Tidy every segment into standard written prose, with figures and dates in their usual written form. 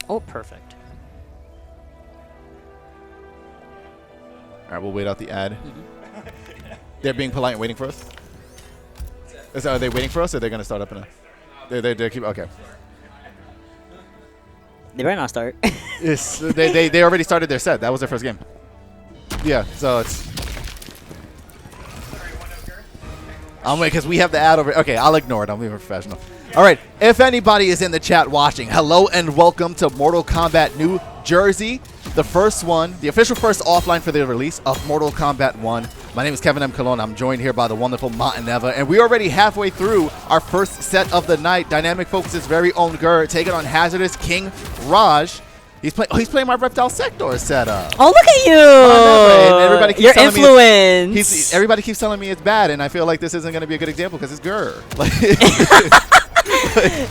Oh, perfect. All right, we'll wait out the ad. They're being polite and waiting for us? Are they waiting for us, or are they going to start up in a... They keep... Okay. They better not start. Yes, they already started their set. That was their first game. Yeah, so it's... I'm waiting because we have the ad over... Okay, I'll ignore it. I'm being professional. All right, if anybody is in the chat watching, hello and welcome to Mortal Kombat New Jersey. The first one, the official first offline for the release of Mortal Kombat 1. My name is Kevin M. Cologne. I'm joined here by the wonderful mottineva, and we're already halfway through our first set of the night. Dynamic Focus's very own Gur taking on HAZARDOUS King Raj. He's playing my Reptile Sector setup. Oh, look at you! And everybody keeps Your telling influence. everybody keeps telling me it's bad, and I feel like this isn't going to be a good example because it's Gur.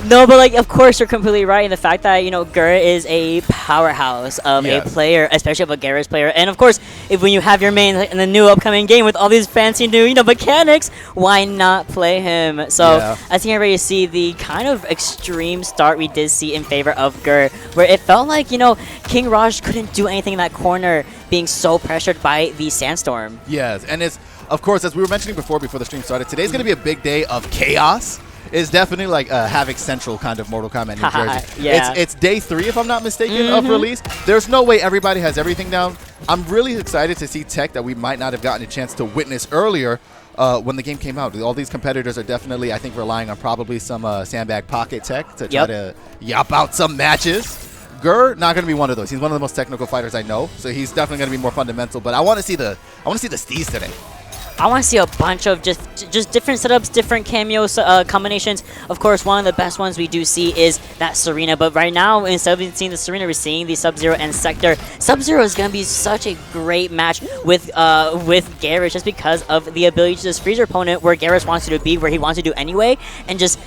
No, but like, of course, you're completely right in the fact that, you know, Gur is a powerhouse of a player, especially of a Garrus player. And of course, when you have your main in the new upcoming game with all these fancy new, you know, mechanics, why not play him? So I think everybody see the kind of extreme start we did see in favor of Gur, where it felt like, you know, King Raj couldn't do anything in that corner, being so pressured by the Sandstorm. Yes, and it's, of course, as we were mentioning before the stream started, today's going to be a big day of chaos. It's definitely like a Havoc Central kind of Mortal Kombat New Jersey. It's day 3, if I'm not mistaken, of release. There's no way everybody has everything down. I'm really excited to see tech that we might not have gotten a chance to witness earlier when the game came out. All these competitors are definitely, I think, relying on probably some sandbag pocket tech to try to yap out some matches. Gur, not going to be one of those. He's one of the most technical fighters I know, so he's definitely going to be more fundamental. But I want to see the steez today. I want to see a bunch of just different setups, different cameo combinations. Of course, one of the best ones we do see is that Serena. But right now, instead of seeing the Serena, we're seeing the Sub-Zero and Sector. Sub-Zero is going to be such a great match with Garrus, just because of the ability to just freeze your opponent where Garrus wants you to be, where he wants you to do anyway, and just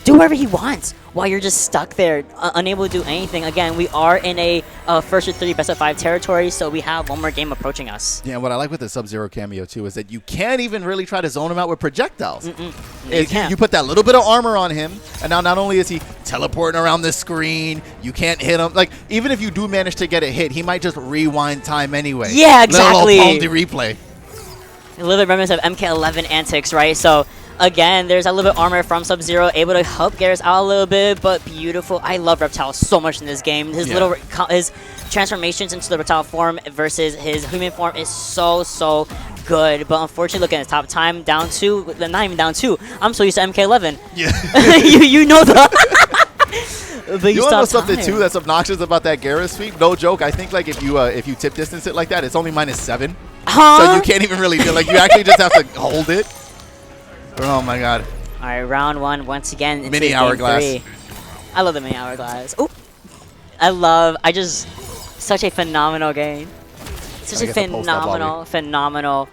do whatever he wants while you're just stuck there, unable to do anything. Again, we are in a first to 3 best of 5 territory, so we have one more game approaching us. Yeah, what I like with the Sub-Zero cameo too is that you can't even really try to zone him out with projectiles. You put that little bit of armor on him, and now not only is he teleporting around the screen, you can't hit him. Like, even if you do manage to get a hit, he might just rewind time anyway. Yeah, exactly. Little replay. A little bit reminiscent of MK11 antics, right? So again, there's a little bit of armor from Sub-Zero, able to help Garrus out a little bit, but beautiful. I love Reptile so much in this game. His his transformations into the Reptile form versus his human form is so good. But unfortunately, look at his top time, down 2, not even down 2. I'm so used to MK11. Yeah. you know the... But you want to know something too that's obnoxious about that Garrus feat? No joke. I think like if you tip distance it like that, it's only -7. So you can't even really do, like, you actually just have to hold it. Oh my god. All right, round 1 once again. Mini hourglass. I love the mini hourglass. Oh, such a phenomenal game. Such a phenomenal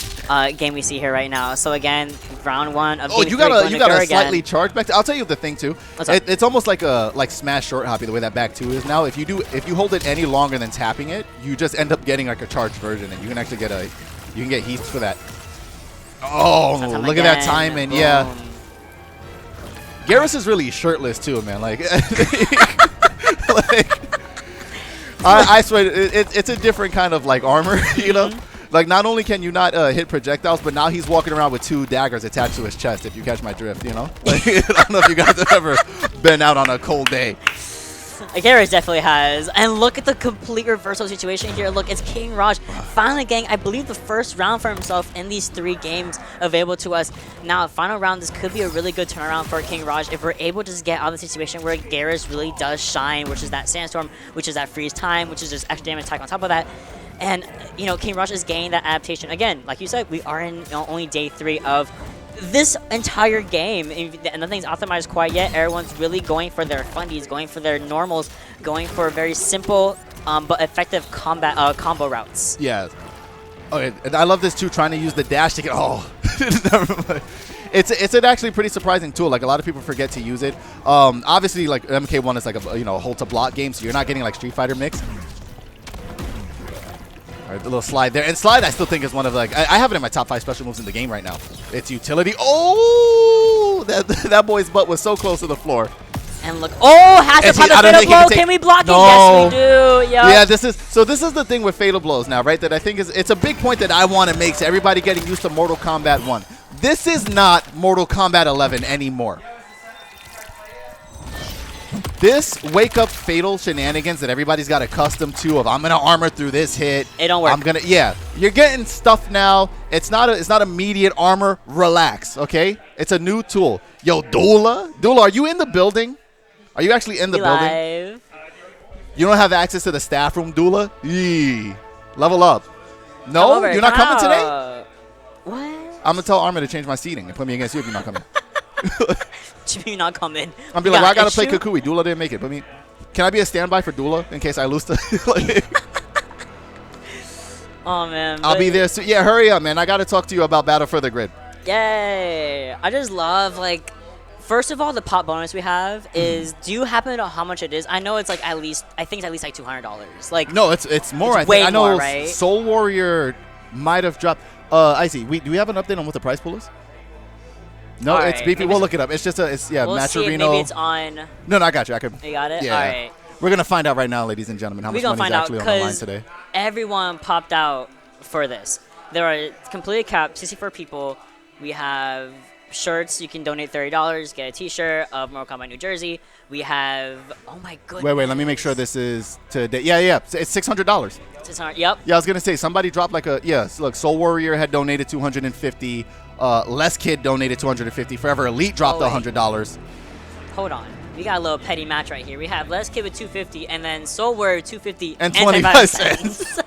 game we see here right now. So again, round 1 of game 3. You got a slightly charged back. I'll tell you the thing too. It's almost like a smash short hoppy the way that back 2 is now. If you hold it any longer than tapping it, you just end up getting like a charged version, and you can actually get heaths for that. Oh, look at that timing. Boom. Yeah. Garrus is really shirtless too, man. Like, I swear, it's a different kind of like armor, you know? Like, not only can you not hit projectiles, but now he's walking around with 2 daggers attached to his chest, if you catch my drift, you know? Like, I don't know if you guys have ever been out on a cold day. Garrus definitely has. And look at the complete reversal situation here. Look, it's King Raj finally getting, I believe, the first round for himself in these 3 games available to us. Now, final round, this could be a really good turnaround for King Raj if we're able to just get out of the situation where Garrus really does shine, which is that Sandstorm, which is that freeze time, which is just extra damage attack on top of that. And, you know, King Raj is gaining that adaptation. Again, like you said, we are in only day 3 of this entire game, and nothing's optimized quite yet. Everyone's really going for their fundies, going for their normals, going for very simple but effective combo routes. Yeah. Okay, and I love this too, trying to use the dash to get... Oh, never mind. It's an actually pretty surprising tool. Like, a lot of people forget to use it. Obviously, like, MK1 is like a hold to block game, so you're not getting like Street Fighter mix. All right, the little slide there. And slide, I still think, is one of, like, I have it in my top 5 special moves in the game right now. It's utility. Oh, that boy's butt was so close to the floor. And look, oh, has to pop the fatal blow. Can we block it? Yes, we do. Yep. Yeah, this is the thing with fatal blows now, right? That I think it's a big point that I want to make to everybody getting used to Mortal Kombat 1. This is not Mortal Kombat 11 anymore. This wake up fatal shenanigans that everybody's got accustomed to of I'm gonna armor through this hit. It don't work. I'm gonna You're getting stuff now. It's not immediate armor. Relax, okay? It's a new tool. Yo, Dula, are you in the building? Are you actually in the building? You don't have access to the staff room, Dula? Yee. Level up. No? You're not coming today? What? I'm going to tell Arma to change my seating and put me against you if you're not coming. You're not coming. I'm be like, well, I got to play Kukui. Dula didn't make it. Can I be a standby for Dula in case I lose to... Oh, man. I'll be there soon. Yeah, hurry up, man. I got to talk to you about Battle for the Grid. Yay. I just love, like... First of all, the pop bonus we have is, do you happen to know how much it is? I know it's like I think it's at least like $200. Like no, it's more. It's way I know more, right? Soul Warrior might have dropped. I see. Do we have an update on what the price pool is? No, all it's right, beefy. We'll look it up. It's just we'll Maturino. Maybe it's on. No, I got you. You got it. Yeah. All right. We're gonna find out right now, ladies and gentlemen, how much money is actually on the line today. Everyone popped out for this. There are completely capped 64 people. We have shirts. You can donate $30, get a T-shirt of Mortal Kombat New Jersey. We have, oh my goodness. Wait, let me make sure this is today. Yeah, it's $600. $600, yep. Yeah, I was gonna say somebody dropped like a look. Soul Warrior had donated $250. Les Kid donated $250. Forever Elite dropped $100. Hold on, we got a little petty match right here. We have Les Kid with $250, and then Soul Warrior $250 and 25 cents.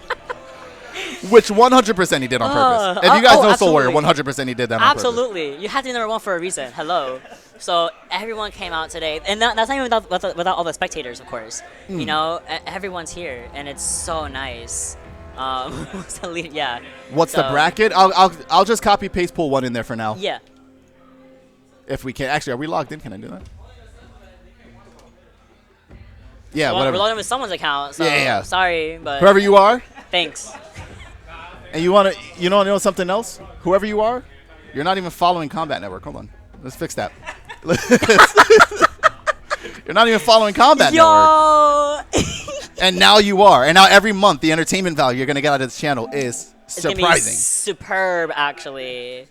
Which 100% he did on purpose. If you guys know Soul Warrior, 100% he did that on purpose. Absolutely. You have to be number one for a reason. Hello. So everyone came out today. And that's not even without all the spectators, of course. You know, everyone's here. And it's so nice. Yeah. What's the bracket? I'll just copy paste pull one in there for now. Yeah. If we can. Actually, are we logged in? Can I do that? Yeah, whatever. We're logged in with someone's account. So yeah. Sorry, but whoever you are. Thanks. And you want to know something else? Whoever you are, you're not even following KombatNetwork. Hold on. Let's fix that. You're not even following KombatNetwork. And now you are. And now every month, the entertainment value you're going to get out of this channel is surprising. Superb, actually.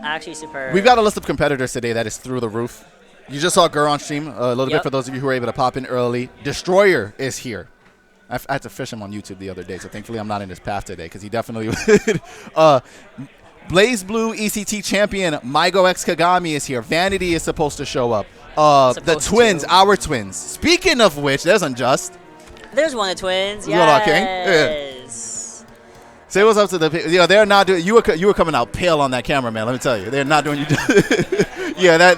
Actually superb. We've got a list of competitors today that is through the roof. You just saw Gur on stream a little bit for those of you who were able to pop in early. Destroyer is here. I had to fish him on YouTube the other day, so thankfully I'm not in his path today because he definitely would. Blaze Blue ECT champion Maigo X Kagami is here. Vanity is supposed to show up. The twins, our twins. Speaking of which, there's Unjust. There's one of the twins. Yes. Say what's up to the they're not doing. You were coming out pale on that camera, man. Let me tell you, they're not doing you. Yeah,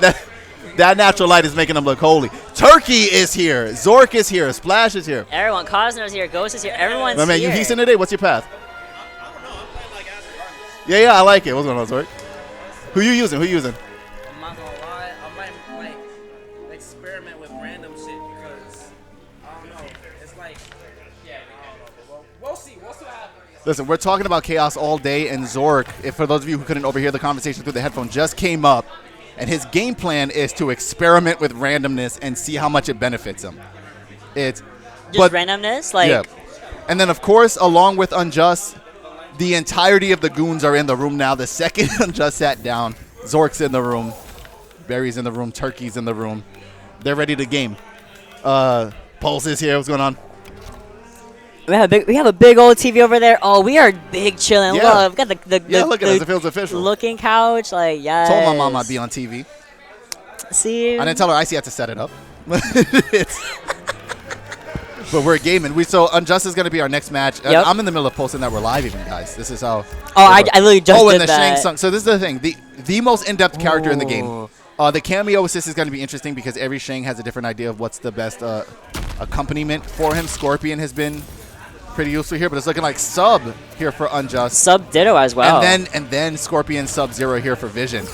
that natural light is making them look holy. Turkey is here. Zork is here. Splash is here. Everyone. Cosner is here. Ghost is here. Everyone's here. Man, you Heason today? What's your path? I don't know. I'm playing like HAZARDOUS. Yeah, I like it. What's going on, Zork? Who you using? I'm not gonna lie. I might like experiment with random shit because I don't know. It's like, I don't know. But we'll see. We'll see what happens. Listen, we're talking about chaos all day, and Zork, if for those of you who couldn't overhear the conversation through the headphone, just came up. And his game plan is to experiment with randomness and see how much it benefits him. It's just randomness, like. Yeah. And then, of course, along with Unjust, the entirety of the goons are in the room now. The second Unjust sat down, Zork's in the room, Barry's in the room, Turkey's in the room. They're ready to game. Pulse is here. What's going on? We have a big old TV over there. Oh, we are big chilling. Yeah. Look, we got the look at us. It feels official. Looking couch, like yes. Told my mom I'd be on TV. See, I didn't tell her I had to set it up. But we're gaming. So Unjust is going to be our next match. Yep. I'm in the middle of posting that we're live even, guys. This is how. Oh, I literally just did and the that. Shang Tsung. So this is the thing. The most in-depth character in the game. The cameo assist is going to be interesting because every Shang has a different idea of what's the best accompaniment for him. Scorpion has been pretty useful here, but it's looking like Sub here for Unjust. Sub Ditto as well. And then Scorpion Sub-Zero here for Vision.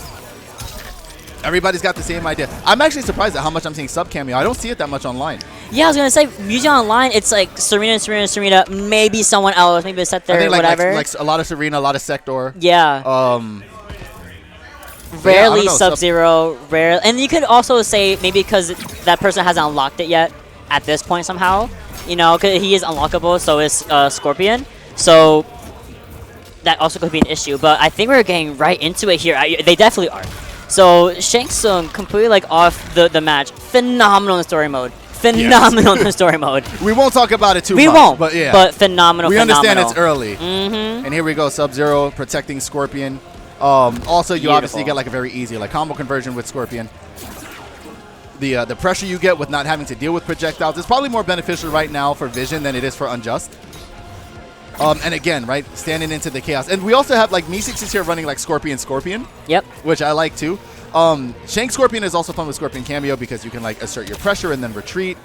Everybody's got the same idea. I'm actually surprised at how much I'm seeing Sub cameo. I don't see it that much online. Yeah, I was gonna say usually online it's like Serena, maybe someone else, maybe a Sector, I think whatever. Like a lot of Serena, a lot of Sector. Yeah. Rarely don't know, Sub-Zero, rare, and you could also say maybe because that person hasn't unlocked it yet at this point somehow. You know, because he is unlockable, so is Scorpion. So that also could be an issue. But I think we're getting right into it here. They definitely are. So Shang Tsung completely like off the match. Phenomenal in story mode. Phenomenal in story mode. We won't talk about it too much. We won't. But yeah. But phenomenal. We phenomenal. understand it's early. Mm-hmm. And here we go. Sub-Zero protecting Scorpion. Also, you obviously get like a very easy like combo conversion with Scorpion. The pressure you get with not having to deal with projectiles is probably more beneficial right now for Vision than it is for Unjust. And again, right, standing into the chaos. And we also have like Meeseeks is here running like Scorpion. Yep. Which I like too. Shank Scorpion is also fun with Scorpion Cameo because you can like assert your pressure and then retreat.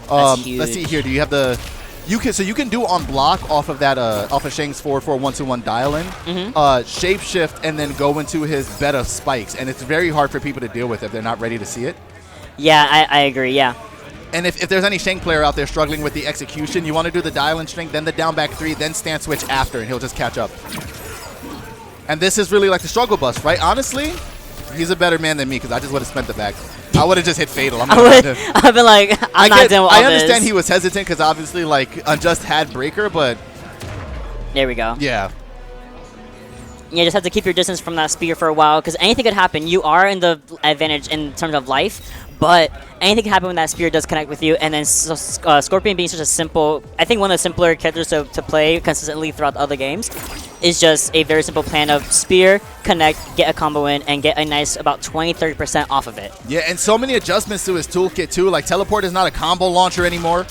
That's huge. Let's see here. Do you have the? You can do on block off of that off of Shang's 4-4-1-2-1 dial-in, shape shift, and then go into his bed of spikes. And it's very hard for people to deal with if they're not ready to see it. Yeah, I agree. Yeah. And if there's any Shang player out there struggling with the execution, you want to do the dial-in string, then the down back 3, then stand switch after, and he'll just catch up. And this is really like the struggle bus, right? Honestly, he's a better man than me because I just would have spent the back. I would have just hit fatal. I've been like, I'm not doing all this. I understand he was hesitant because obviously like Unjust had breaker, but there we go. Yeah. You just have to keep your distance from that spear for a while because anything could happen. You are in the advantage in terms of life, but anything can happen when that spear does connect with you. And then Scorpion being such a simple, I think one of the simpler characters to play consistently throughout the other games is just a very simple plan of spear, connect, get a combo in, and get a nice about 20-30% off of it. Yeah, and so many adjustments to his toolkit too. Like teleport is not a combo launcher anymore.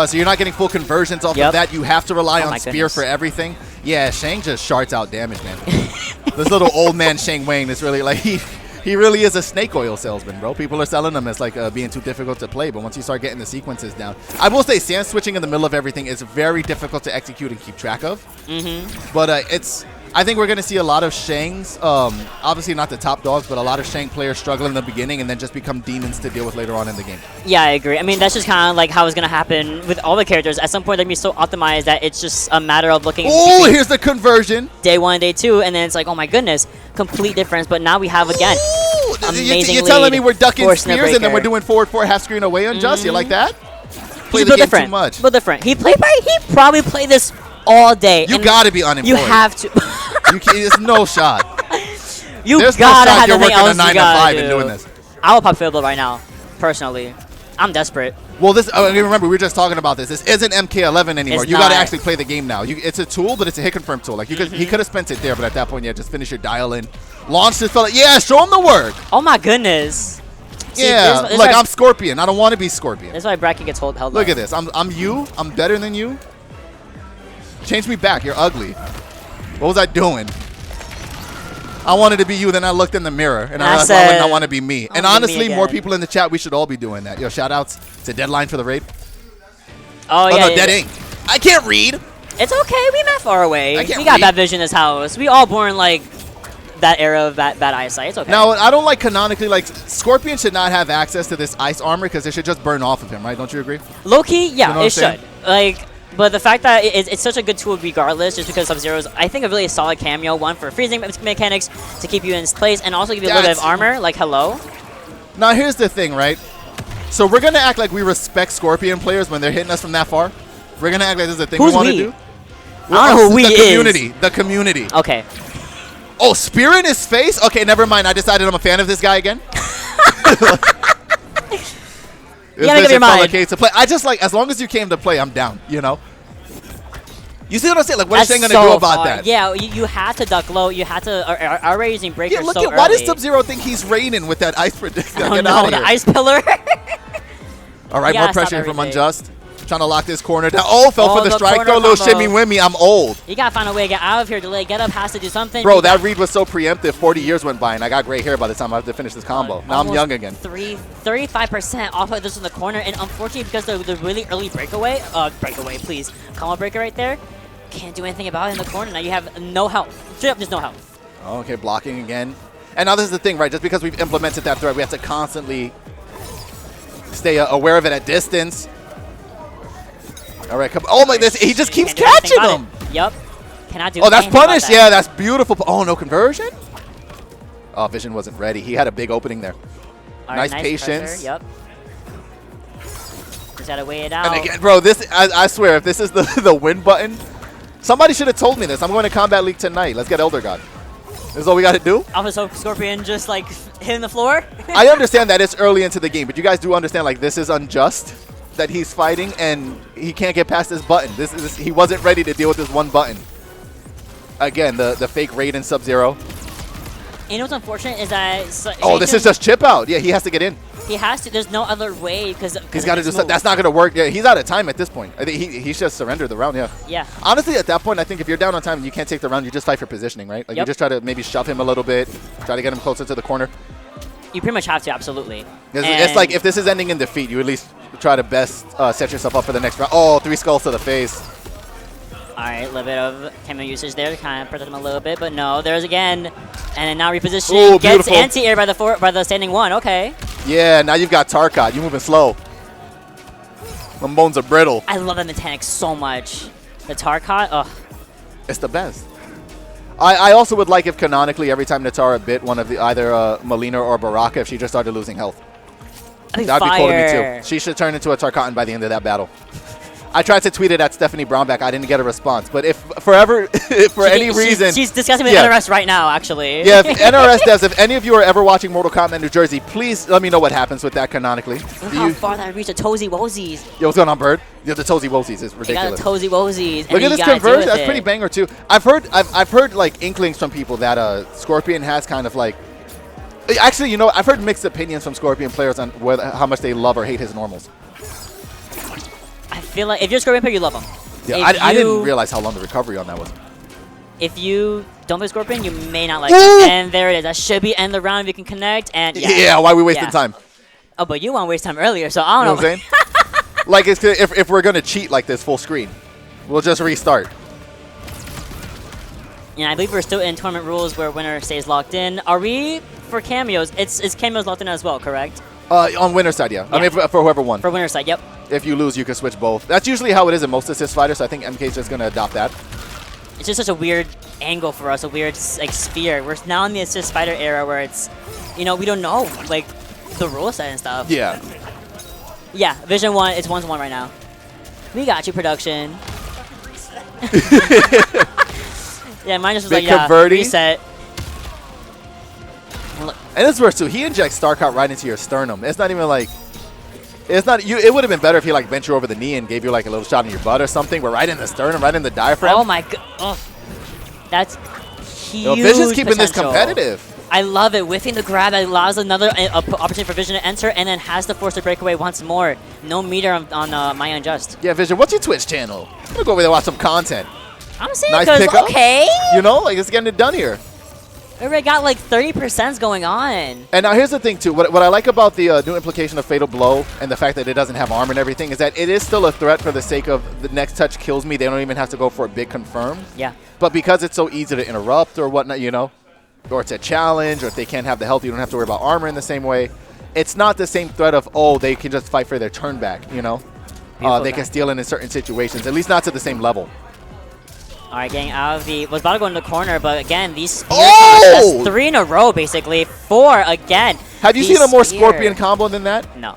So you're not getting full conversions off of that. You have to rely on spear for everything. Yeah, Shang just shards out damage, man. This little old man Shang Wang is really like, he really is a snake oil salesman, bro. People are selling him as like being too difficult to play, but once you start getting the sequences down. I will say stand switching in the middle of everything is very difficult to execute and keep track of. But I think we're going to see a lot of Shangs, obviously not the top dogs, but a lot of Shang players struggle in the beginning and then just become demons to deal with later on in the game. Yeah, I agree. I mean, that's just kind of like how it's going to happen with all the characters. At some point, they're going to be so optimized that it's just a matter of looking. Oh, here's the conversion. Day 1, day 2, and then it's like, oh my goodness, complete difference. But now we have, again, amazing You're telling me we're ducking spears and then we're doing forward 4 half screen away Unjust? You like that? Play the game too much. But different. He probably played this all day. You got to be unemployed. You have to. There's no shot. There's gotta have you're nothing working else a 9 to 5 and doing this. I will pop Fable right now, personally. I'm desperate. Well, remember, we were just talking about this. This isn't MK11 anymore. You got to actually play the game now. It's a tool, but it's a hit confirm tool. Like he could have spent it there, but at that point, yeah, just finish your dial in. Launch this fella. Yeah, show him the work. Oh my goodness. Yeah, look, I'm Scorpion. I don't want to be Scorpion. That's why bracket gets held Look at this. I'm you. I'm better than you. Change me back. You're ugly. What was I doing? I wanted to be you, then I looked in the mirror, and I realized I would not want to be me. And honestly, more people in the chat, we should all be doing that. Yo, shout-outs to Deadline for the raid. Oh, yeah. No, Dead Ink. I can't read. It's okay. We met far away. We got bad vision in this house. We all born, like, that era of bad eyesight. It's okay. Now, I don't like canonically, like, Scorpion should not have access to this ice armor because it should just burn off of him, right? Don't you agree? Low-key, yeah, you know it should. Like... But the fact that it's such a good tool regardless, just because Sub-Zero is, I think, a really solid cameo, one for freezing mechanics to keep you in place and also give you a little bit of armor, like hello. Now, here's the thing, right? So we're going to act like we respect Scorpion players when they're hitting us from that far. We're going to act like this is a thing we want to do. I don't know who we is. The community. Okay. Oh, spear in his face? Okay, never mind. I decided I'm a fan of this guy again. You gotta give your mind. To play. I just like, as long as you came to play, I'm down, you know? You see what I'm saying? Like, what is Shang going to do about that? Yeah, you had to duck low. You had to, are already using breakers look so at, early. Why does Sub-Zero think he's raining with that ice predictor? Oh no, the ice pillar. All right, more pressure from Unjust. Trying to lock this corner down. Oh, fell for the strike though. Little shimmy wimmy. I'm old. You gotta find a way to get out of here. Delay. Get up has to do something. Bro, that read was so preemptive. 40 years went by and I got gray hair by the time I had to finish this combo. Now I'm young again. 35% off of this in the corner, and unfortunately because the really early breakaway, please, combo breaker right there, can't do anything about it in the corner. Now you have no health. Straight up, there's no health. Okay, blocking again. And now this is the thing, right? Just because we've implemented that threat, we have to constantly stay aware of it at distance. All right, come. Oh my! He just keeps catching them. Yep. Cannot do. Oh, that's punish. Yeah, that's beautiful. Oh, no conversion. Oh, Vision wasn't ready. He had a big opening there. All nice right, patience. Pressure. Yep. Just gotta weigh it out. And again, bro, this I swear, if this is the win button, somebody should have told me this. I'm going to Combat League tonight. Let's get Elder God. This is all we got to do? Alpha Scorpion just like hitting the floor? I understand that it's early into the game, but you guys do understand like this is unjust that he's fighting and he can't get past this button. He wasn't ready to deal with this one button. Again, the fake Raiden Sub-Zero. You know what's unfortunate is that... Oh, this is just chip out. Yeah, he has to get in. He has to. There's no other way because he's got to do something. That's not going to work. Yeah, he's out of time at this point. I think he's just surrendered the round, yeah. Yeah. Honestly, at that point, I think if you're down on time and you can't take the round, you just fight for positioning, right? Like you just try to maybe shove him a little bit, try to get him closer to the corner. You pretty much have to, absolutely. It's like if this is ending in defeat, you at least try to best set yourself up for the next round. Oh, 3 skulls to the face. All right, a little bit of camera usage there to kind of protect him a little bit, but no, there's again, and then now repositioning, gets anti-air by the standing 1, okay. Yeah, now you've got Tarkat, you're moving slow. My bones are brittle. I love the mechanics so much. The Tarkat, ugh. It's the best. I also would like if canonically every time Natara bit one of the either Melina or Baraka, if she just started losing health. That'd be cool to me too. She should turn into a Tarkatan by the end of that battle. I tried to tweet it at Stephanie Brownback. I didn't get a response. But if any reason... She's discussing with NRS right now, actually. Yeah, if NRS does, if any of you are ever watching Mortal Kombat New Jersey, please let me know what happens with that canonically. Look how far that reached the Tozy Wozies. Yo, what's going on, Bird? Yo, the Tozy Wozies is ridiculous. You got the Tozy Wozies. Look at this conversion. That's pretty banger, too. I've heard like inklings from people that Scorpion has kind of like... Actually, you know, I've heard mixed opinions from Scorpion players on how much they love or hate his normals. I feel like if you're a Scorpion player, you love him. Yeah, I didn't realize how long the recovery on that was. If you don't play Scorpion, you may not like him. And there it is. That should be end the round if you can connect. And yeah, why are we wasting time? Oh, but you want to waste time earlier, so I don't know. What I'm saying? Like, if we're going to cheat like this full screen, we'll just restart. Yeah, I believe we're still in tournament rules where winner stays locked in. Are we for cameos? It's cameos locked in as well, correct? On winner's side, yeah. I mean, for whoever won. For winner's side, yep. If you lose, you can switch both. That's usually how it is in most assist fighters, so I think MK's just going to adopt that. It's just such a weird angle for us, a weird like sphere. We're now in the assist fighter era where it's, you know, we don't know like the rule set and stuff. Yeah. Yeah, Vision 1, it's 1-1 right now. We got you, production. Yeah, mine just was like, yeah, reset. And this works too. He injects Starcott right into your sternum. It's not even like, it's not you. It would have been better if he like bent you over the knee and gave you like a little shot in your butt or something. But right in the sternum, right in the diaphragm. Oh my god, oh, that's huge. Yo, Vision's keeping this competitive. I love it. Whiffing the grab allows another opportunity for Vision to enter, and then has to force the breakaway once more. No meter on MyUnjust. Yeah, Vision, what's your Twitch channel? I'm gonna go over there and watch some content. I'm saying nice because pickup. Okay. You know, like it's getting it done here. We already got like 30% going on. And now here's the thing too. What I like about the new implication of Fatal Blow and the fact that it doesn't have armor and everything is that it is still a threat for the sake of the next touch kills me. They don't even have to go for a big confirm. Yeah. But because it's so easy to interrupt or whatnot, you know, or it's a challenge, or if they can't have the health, you don't have to worry about armor in the same way. It's not the same threat of, oh, they can just fight for their turn back, you know. They can steal in certain situations, at least not to the same level. All right, getting out of the... Was about to go in the corner, but again, these spear combos, that's 3 in a row, basically. 4 again. Have you seen a more Scorpion combo than that? No.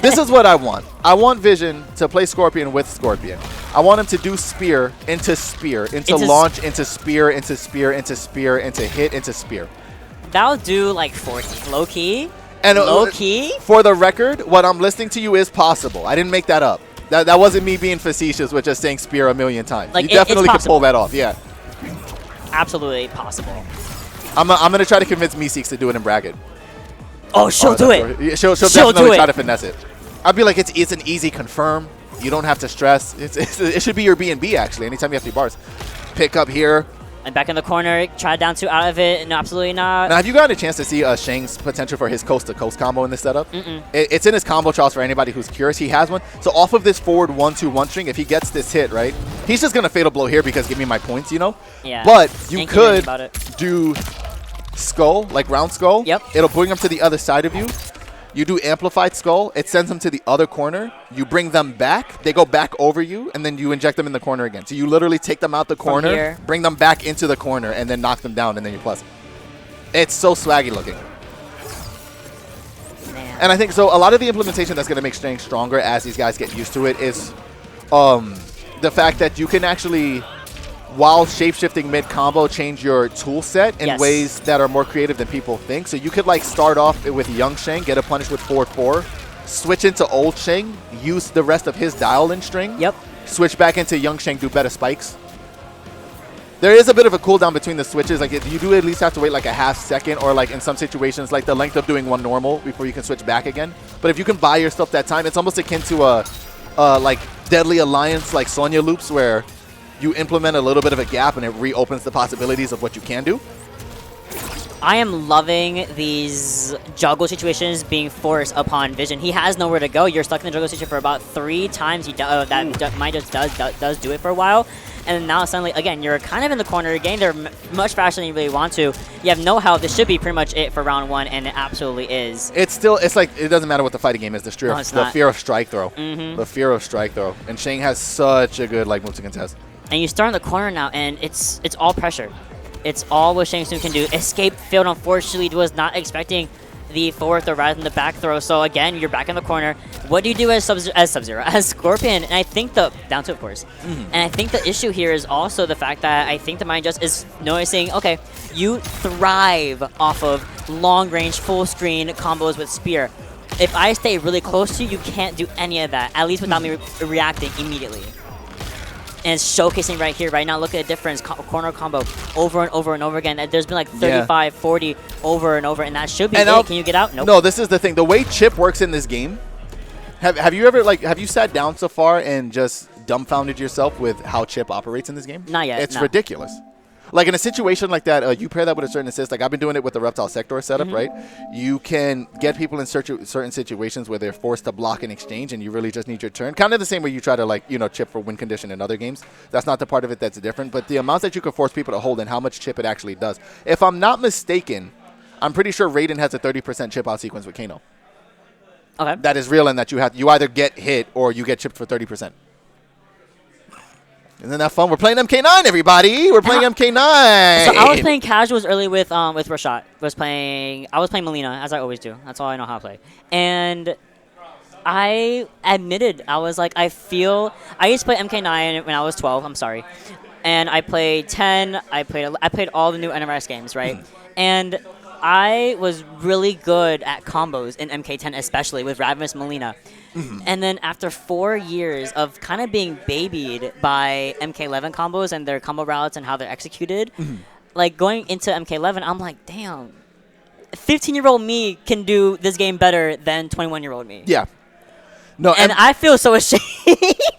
This is what I want. I want Vision to play Scorpion with Scorpion. I want him to do spear, into launch, into spear, into spear, into spear, into hit, into spear. That'll do like 40. Low-key. And low-key. For the record, what I'm listening to you is possible. I didn't make that up. That wasn't me being facetious with just saying spear a million times. Like, you definitely could pull that off, yeah. Absolutely possible. I'm going to try to convince Meeseeks to do it in bracket. Oh, she'll do it. She'll definitely try to finesse it. I'd be like, it's an easy confirm. You don't have to stress. It should be your B&B, actually, anytime you have 3 bars. Pick up here. And back in the corner, try down 2 out of it. No, absolutely not. Now, have you gotten a chance to see Shang's potential for his coast-to-coast combo in this setup? It's in his combo trials for anybody who's curious. He has one. So off of this forward 1-2-1 string, if he gets this hit, right, he's just going to Fatal Blow here because give me my points, you know? Yeah. But you could do Skull, like round Skull. Yep. It'll bring him to the other side of you. You do Amplified Skull. It sends them to the other corner. You bring them back. They go back over you, and then you inject them in the corner again. So you literally take them out the corner, bring them back into the corner, and then knock them down, and then you plus. It's so swaggy looking. Man. And I think so. A lot of the implementation that's going to make Shang stronger as these guys get used to it is the fact that you can actually, while shapeshifting mid combo, change your tool set in ways that are more creative than people think. So you could like start off with young Shang, get a punish with forward 4, switch into old Shang, use the rest of his dial-in string. Yep. Switch back into young Shang, do better spikes. There is a bit of a cooldown between the switches. Like you do at least have to wait like a half second, or like in some situations like the length of doing one normal before you can switch back again. But if you can buy yourself that time, it's almost akin to a like Deadly Alliance like Sonya loops, where you implement a little bit of a gap and it reopens the possibilities of what you can do. I am loving these juggle situations being forced upon Vision. He has nowhere to go. You're stuck in the juggle situation for about 3 times. That MKNJ does do it for a while. And now suddenly, again, you're kind of in the corner. You're getting there much faster than you really want to. You have no health. This should be pretty much it for round 1, and it absolutely is. It's like, it doesn't matter what the fighting game is. The fear of strike throw. The fear of strike throw. And Shang has such a good like move to contest. And you start in the corner now, and it's all pressure. It's all what Shang Tsung can do. Escape failed, unfortunately. Was not expecting the forward throw rather than the back throw. So again, you're back in the corner. What do you do as Sub-Zero? As Scorpion? And I think down to, of course. And I think the issue here is also the fact that I think TheMightyUnjust is noticing, okay, you thrive off of long-range, full-screen combos with Spear. If I stay really close to you, you can't do any of that, at least without me reacting immediately. And it's showcasing right here, right now. Look at the difference. Corner combo over and over and over again. There's been like 35, 40 over and over, and that should be it. Can you get out? Nope. No, this is the thing. The way Chip works in this game, have you ever, have you sat down so far and just dumbfounded yourself with how Chip operates in this game? Not yet. It's ridiculous. Like in a situation like that, you pair that with a certain assist. Like I've been doing it with the Reptile Sector setup, right? You can get people in certain situations where they're forced to block an exchange, and you really just need your turn. Kind of the same way you try to chip for win condition in other games. That's not the part of it that's different, but the amount that you can force people to hold and how much chip it actually does. If I'm not mistaken, I'm pretty sure Raiden has a 30% chip out sequence with Kano. Okay. That is real, and that you either get hit or you get chipped for 30%. Isn't that fun? We're playing MK9, everybody. We're playing MK9. So I was playing casuals early with Rashad. I was playing Melina, as I always do. That's all I know how to play. And I admitted, I was like, I used to play MK9 when I was 12. I'm sorry. And I played 10. I played all the new NRS games, right? And I was really good at combos in MK10, especially with Ravenous Melina. And then after 4 years of kind of being babied by MK11 combos and their combo routes and how they're executed, like going into MK11, I'm like, damn, 15-year-old me can do this game better than 21-year-old me. Yeah. No, and I feel so ashamed.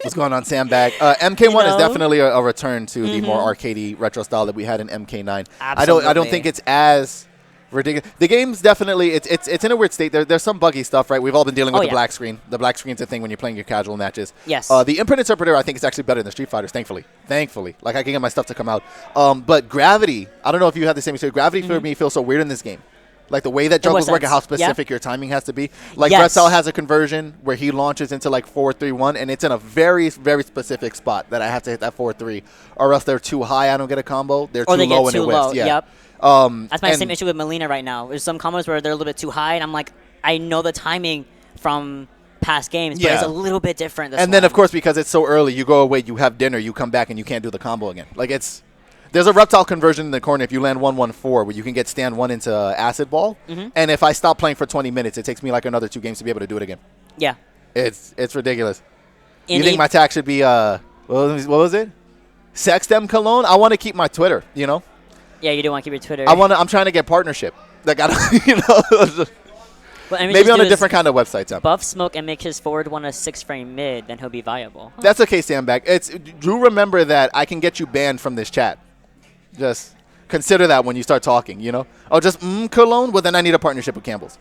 What's going on, Sandbag? MK1 is definitely a return to the more arcadey retro style that we had in MK9. Absolutely. I don't think it's as ridiculous. The game's definitely it's in a weird state. There's some buggy stuff, right? We've all been dealing with the black screen. The black screen's a thing when you're playing your casual matches. Yes. The Imprint Interpreter, I think, is actually better than Street Fighters, thankfully. Like, I can get my stuff to come out. But Gravity, I don't know if you had the same experience. Gravity for me feels so weird in this game. Like the way that juggles work and how specific your timing has to be. Like Reptile has a conversion where he launches into like 4-3-1, and it's in a very, very specific spot that I have to hit that 4-3, or else they're too high, I don't get a combo. They're too low and it whiffs. Yeah. Yep. That's my same issue with Melina right now. There's some combos where they're a little bit too high, and I'm like, I know the timing from past games, but it's a little bit different. Then, of course, because it's so early, you go away, you have dinner, you come back, and you can't do the combo again. Like there's a Reptile conversion in the corner if you land 1-1-4 where you can get stand 1 into Acid Ball. And if I stop playing for 20 minutes, it takes me like another 2 games to be able to do it again. Yeah. It's ridiculous. You think my tag should be, what was it? Sextem Cologne? I want to keep my Twitter, you know? Yeah, you do want to keep your Twitter. I'm trying to get partnership. Like, I don't, you know. Maybe on a different kind of website. Sam. Buff Smoke and make his forward one a 6-frame mid, then he'll be viable. That's okay, Sandbag. Do remember that I can get you banned from this chat. Just consider that when you start talking, you know? Oh, just Cologne? Well, then I need a partnership with Campbell's.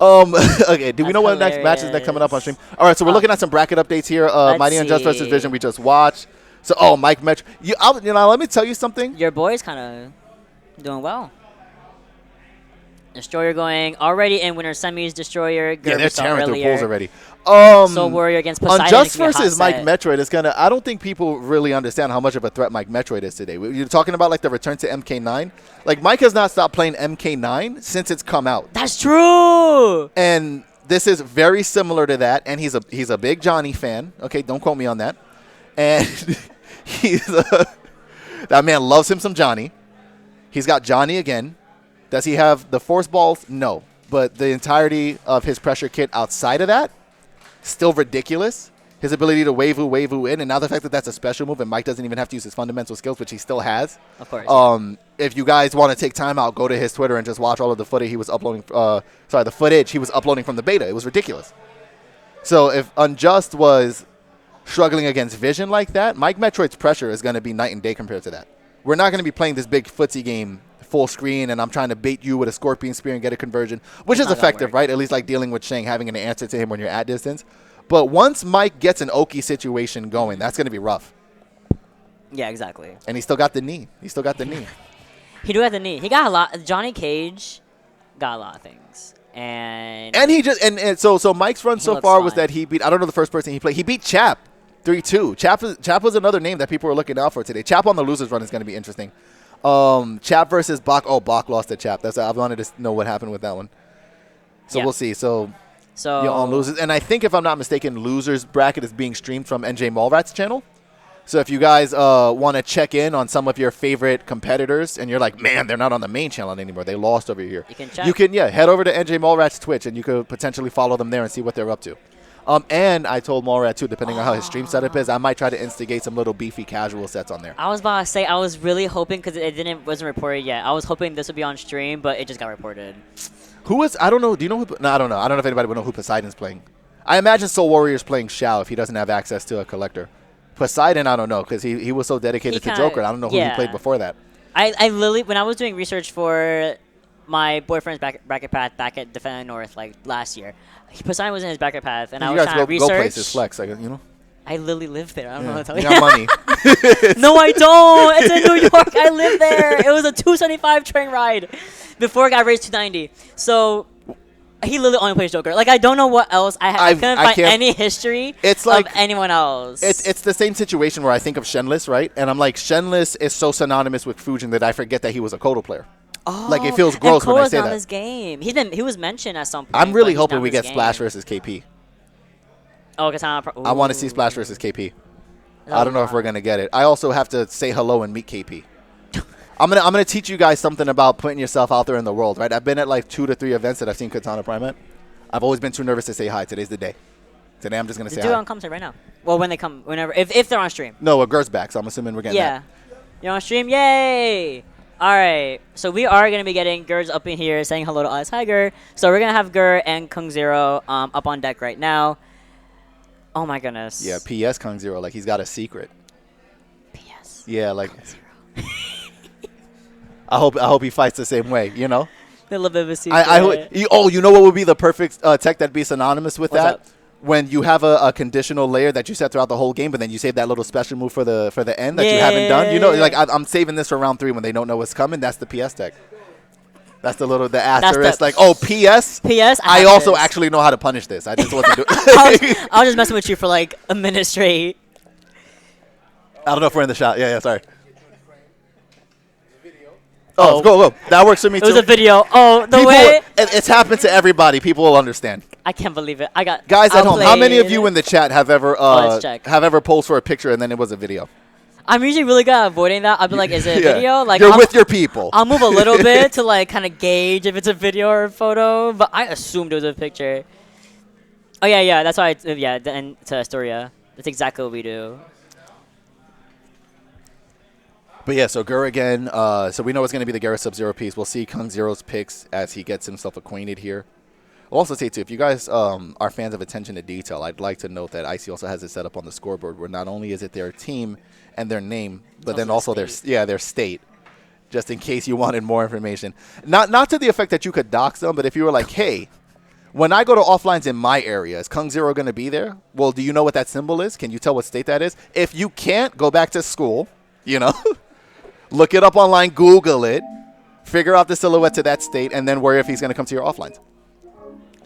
Okay, do we know what next match is next coming up on stream? All right, so we're looking at some bracket updates here. MightyUnjust versus Vision we just watched. So, Mike Metro. Let me tell you something. Your boy's kind of doing well. Destroyer going already in winner semis. Destroyer. Yeah, they're tearing through pools already. Soul Warrior against Poseidon. Unjust versus Mike Metroid is gonna. I don't think people really understand how much of a threat Mike Metroid is today. You're talking about like the return to MK9. Like Mike has not stopped playing MK9 since it's come out. That's true. And this is very similar to that. And he's a big Johnny fan. Okay, don't quote me on that. And that man loves him some Johnny. He's got Johnny again. Does he have the force balls? No. But the entirety of his pressure kit outside of that, still ridiculous. His ability to waifu in, and now the fact that that's a special move and Mike doesn't even have to use his fundamental skills, which he still has. Of course. If you guys want to take time out, go to his Twitter and just watch all of the footage he was uploading. The footage he was uploading from the beta. It was ridiculous. So if Unjust was struggling against Vision like that, Mike Metroid's pressure is going to be night and day compared to that. We're not going to be playing this big footsie game full screen, and I'm trying to bait you with a Scorpion Spear and get a conversion, which is effective, right? At least like dealing with Shang, having an answer to him when you're at distance. But once Mike gets an Oki situation going, that's going to be rough. Yeah, exactly. And he still got the knee. He still got the knee. He do have the knee. He got a lot. Johnny Cage got a lot of things. And he just so Mike's run so far was that he beat, I don't know the first person he played. He beat Chap 3-2. Chap was another name that people were looking out for today. Chap on the losers run is going to be interesting. Chap versus Bach. Oh, Bach lost to Chap. I wanted to know what happened with that one. So we'll see. So you're on losers. And I think, if I'm not mistaken, losers bracket is being streamed from NJ Mallrat's channel. So if you guys want to check in on some of your favorite competitors and you're like, man, they're not on the main channel anymore, they lost over here. You can head over to NJ Mallrat's Twitch and you could potentially follow them there and see what they're up to. And I told Mallrat too, depending on how his stream setup is, I might try to instigate some little beefy casual sets on there. I was about to say, I was really hoping, because it wasn't reported yet. I was hoping this would be on stream, but it just got reported. Who is? I don't know. Do you know who? No, I don't know. I don't know if anybody would know who Poseidon's playing. I imagine Soul Warrior's playing Shao if he doesn't have access to a collector. Poseidon, I don't know, because he was so dedicated to Joker. I don't know who he played before that. I literally, when I was doing research for my boyfriend's bracket path back at Defending North, like last year, Poseidon was in his bracket path, and I was trying to research. Go places, flex, I literally live there. I don't know what to tell you. You got money. No, I don't. It's in New York. I live there. It was a 275 train ride before it got raised to 290. So he literally only plays Joker. Like, I don't know what else. I couldn't find any history of anyone else. It's the same situation where I think of Shenless, right? And I'm like, Shenless is so synonymous with Fujin that I forget that he was a Kodo player. Oh, like, it feels gross when I say that. His game. He was mentioned at some point. I'm really hoping we get Splash versus KP. Oh, Katana. I want to see Splash versus KP. I don't know if we're gonna get it. I also have to say hello and meet KP. I'm gonna teach you guys something about putting yourself out there in the world, right? I've been at like 2 to 3 events that I've seen Katana Prime at. I've always been too nervous to say hi. Today's the day. Today I'm just gonna say hi. Do it on Comstate right now. Well, when they come, whenever, if they're on stream. No, Gert's back, so I'm assuming we're getting that. You're on stream. Yay! All right, so we are going to be getting Gers up in here saying hello to us. Hi, Ger. So we're going to have Ger and KungZero up on deck right now. Oh, my goodness. Yeah, PS KungZero, like he's got a secret. PS. Yeah, like. I hope he fights the same way, you know? A little bit of a secret. You know what would be the perfect tech that'd be synonymous with that? Up? When you have a conditional layer that you set throughout the whole game, but then you save that little special move for the end that you haven't done. You know, like I'm saving this for round 3 when they don't know what's coming. That's the PS tech. That's the asterisk. Like, oh, PS? PS? I also actually know how to punish this. I just wasn't doing I was just messing with you for like a minute straight. I don't know if we're in the shot. Yeah, sorry. Oh, go. That works for me, too. It was a video. Oh, way. It's happened to everybody. People will understand. I can't believe it. Guys at home, how many of you in the chat have ever posed for a picture and then it was a video? I'm usually really good at avoiding that. I'll be like, is it a video? Like, you're with your people. I'll move a little bit to like kind of gauge if it's a video or a photo, but I assumed it was a picture. Oh, yeah. That's why, and to Astoria. That's exactly what we do. But yeah, so Gur again. So we know it's going to be the Garrett Sub-Zero piece. We'll see KungZero's picks as he gets himself acquainted here. I'll also say, too, if you guys are fans of attention to detail, I'd like to note that IC also has it set up on the scoreboard where not only is it their team and their name, but then also their state, just in case you wanted more information. Not to the effect that you could dox them, but if you were like, hey, when I go to offlines in my area, is KungZero going to be there? Well, do you know what that symbol is? Can you tell what state that is? If you can't, go back to school, you know. Look it up online, Google it, figure out the silhouette to that state, and then worry if he's going to come to your offlines.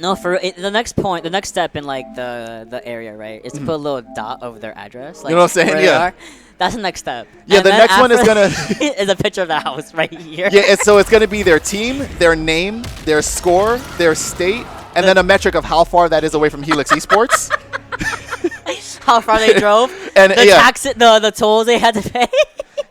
No, the next point, the next step in like the area, right, is to put a little dot over their address. Like, you know what I'm saying? where they Yeah. are. That's the next step. Yeah, And the then next one is after gonna is a picture of the house right here. Yeah, so it's gonna be their team, their name, their score, their state, and then a metric of how far that is away from Helix eSports. How far they drove, And, the yeah. tax, the tolls they had to pay.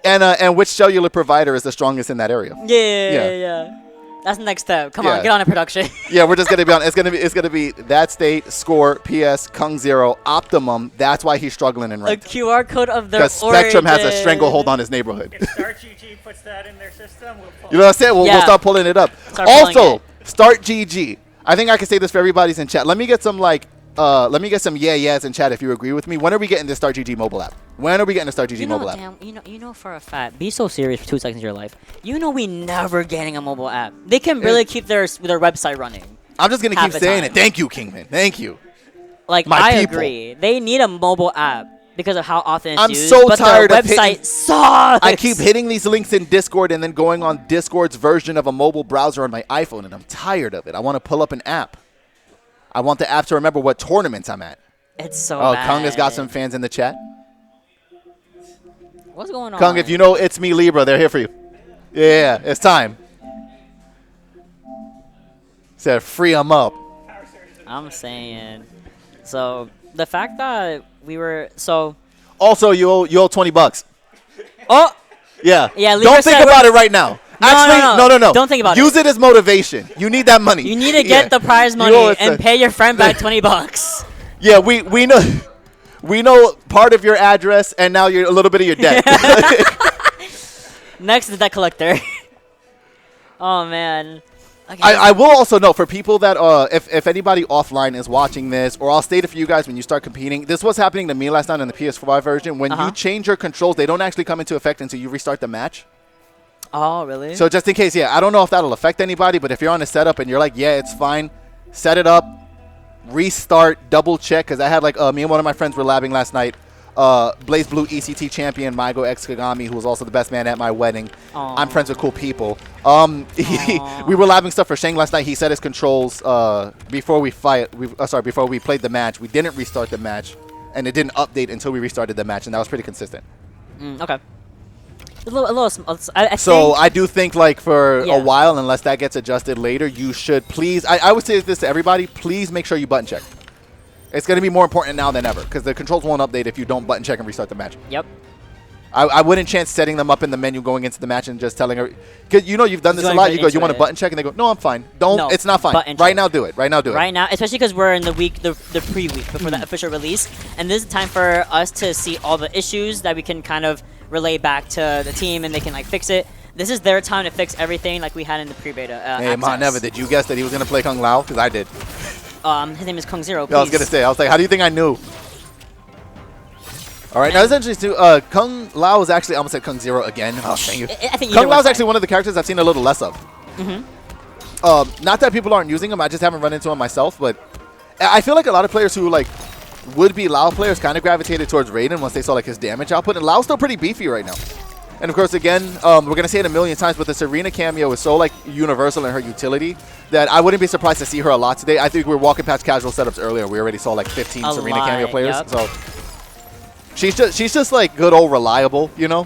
and which cellular provider is the strongest in that area. Yeah. That's the next step. Come on, get on a production. Yeah, we're just gonna be on. It's gonna be that state, score, PS, KungZero, Optimum. That's why he's struggling in A ranked. QR code of their Because Spectrum has a origin. stranglehold on his neighborhood. If StartGG puts that in their system, we'll pull You know what I'm saying? We'll Yeah. start pulling it up. Start pulling Also, it. start GG. I think I can say this for everybody's in chat. Let me get some yeahs in chat if you agree with me. When are we getting the Start GG mobile app? When are we getting the Start GG mobile app? Damn, you know for a fact. Be so serious for 2 seconds of your life. You know we never getting a mobile app. They can really keep their website running. I'm just gonna half keep the saying time. it. Thank you, Kingman. Thank you. Like My I people. agree. They need a mobile app because of how often it's I'm used. so but tired their of website hitting- sucks. I keep hitting these links in Discord and then going on Discord's version of a mobile browser on my iPhone, and I'm tired of it. I want to pull up an app. I want the app to remember what tournaments I'm at. It's so Oh, bad. Kung has got some fans in the chat. What's going on? Kung, if you know it's me, Libra, they're here for you. Yeah, it's time. Said free them up. I'm saying. So the fact that we were so. Also, you owe $20. Oh. Yeah. Yeah, Libra Don't think said about we're- it right now. No, Actually, no. Don't think about Use it as motivation. You need that money. You need to get Yeah. the prize You owe money us and the- pay your friend back $20. Yeah, we know. We know part of your address, and now you're a little bit of your debt. Next is debt collector. Oh man. Okay. I will also note for people that if anybody offline is watching this, or I'll state it for you guys when you start competing. This was happening to me last night in the PS5 version. When you change your controls, they don't actually come into effect until you restart the match. Oh really? So just in case, yeah, I don't know if that'll affect anybody, but if you're on a setup and you're like, yeah, it's fine, set it up, restart, double check, because I had like me and one of my friends were labbing last night. Blaze Blue ECT champion Maigo X Kagami, who was also the best man at my wedding. Aww. I'm friends with cool people. We were labbing stuff for Shang last night. He set his controls before we before we played the match. We didn't restart the match, and it didn't update until we restarted the match, and that was pretty consistent. Okay. A little. I So think, I do think like for Yeah. a while, unless that gets adjusted later, you should please. I would say this to everybody: please make sure you button check. It's going to be more important now than ever because the controls won't update if you don't button check and restart the match. Yep. I wouldn't chance setting them up in the menu going into the match and just telling her, because you know you've done this a Going lot. right You go, you into want to it. button check, and they go, no, I'm fine. Don't. No, It's not fine. button Right check. now, do it. Right now, do it. Right now, especially because we're in the week, the pre-week before the official release, and this is time for us to see all the issues that we can kind of relay back to the team, and they can like fix it. This is their time to fix everything like we had in the pre-beta. Hey, mottineva, did you guess that he was going to play Kung Lao? Because I did. His name is KungZero. I was going to say. I was like, how do you think I knew? All right, now this is interesting too. Kung Lao is actually, I almost said KungZero again. Oh, thank you. I think Kung Lao is actually one of the characters I've seen a little less of. Not that people aren't using him, I just haven't run into him myself, but I feel like a lot of players who like would be Lao players kind of gravitated towards Raiden once they saw like his damage output, and Lao's still pretty beefy right now. And of course, again, we're going to say it a million times, but the Serena cameo is so like universal in her utility that I wouldn't be surprised to see her a lot today. I think we were walking past casual setups earlier. We already saw like 15 A Serena lot, cameo players. yep. So she's just like good old reliable, you know?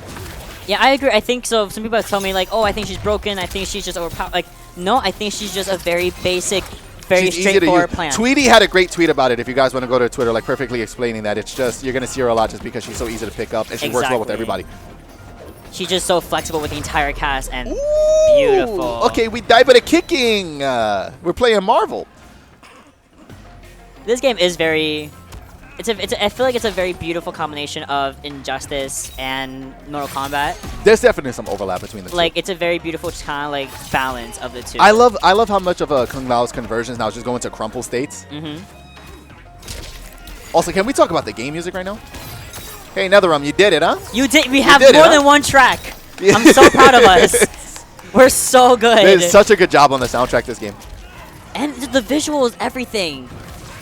Yeah, I agree. I think so. Some people have told me like, oh, I think she's broken. I think she's just overpowered. Like, no, I think she's just a very basic, very She's easy to straightforward use. plan. Tweety had a great tweet about it. If you guys want to go to Twitter, like perfectly explaining that, it's just you're gonna see her a lot just because she's so easy to pick up and she works well with Exactly. everybody. She's just so flexible with the entire cast and Ooh, beautiful. Okay, we died by the kicking. We're playing Marvel. This game is very. I feel like it's a very beautiful combination of Injustice and Mortal Kombat. There's definitely some overlap between the two. Like, it's a very beautiful kind of like balance of the two. I love how much of Kung Lao's conversions now is just going to crumple states. Also, can we talk about the game music right now? Hey, NetherRealm, you did it, huh? You did. We have did it, more huh? than one track. Yeah. I'm so proud of us. We're so good. They did such a good job on the soundtrack this game. And the visuals, everything.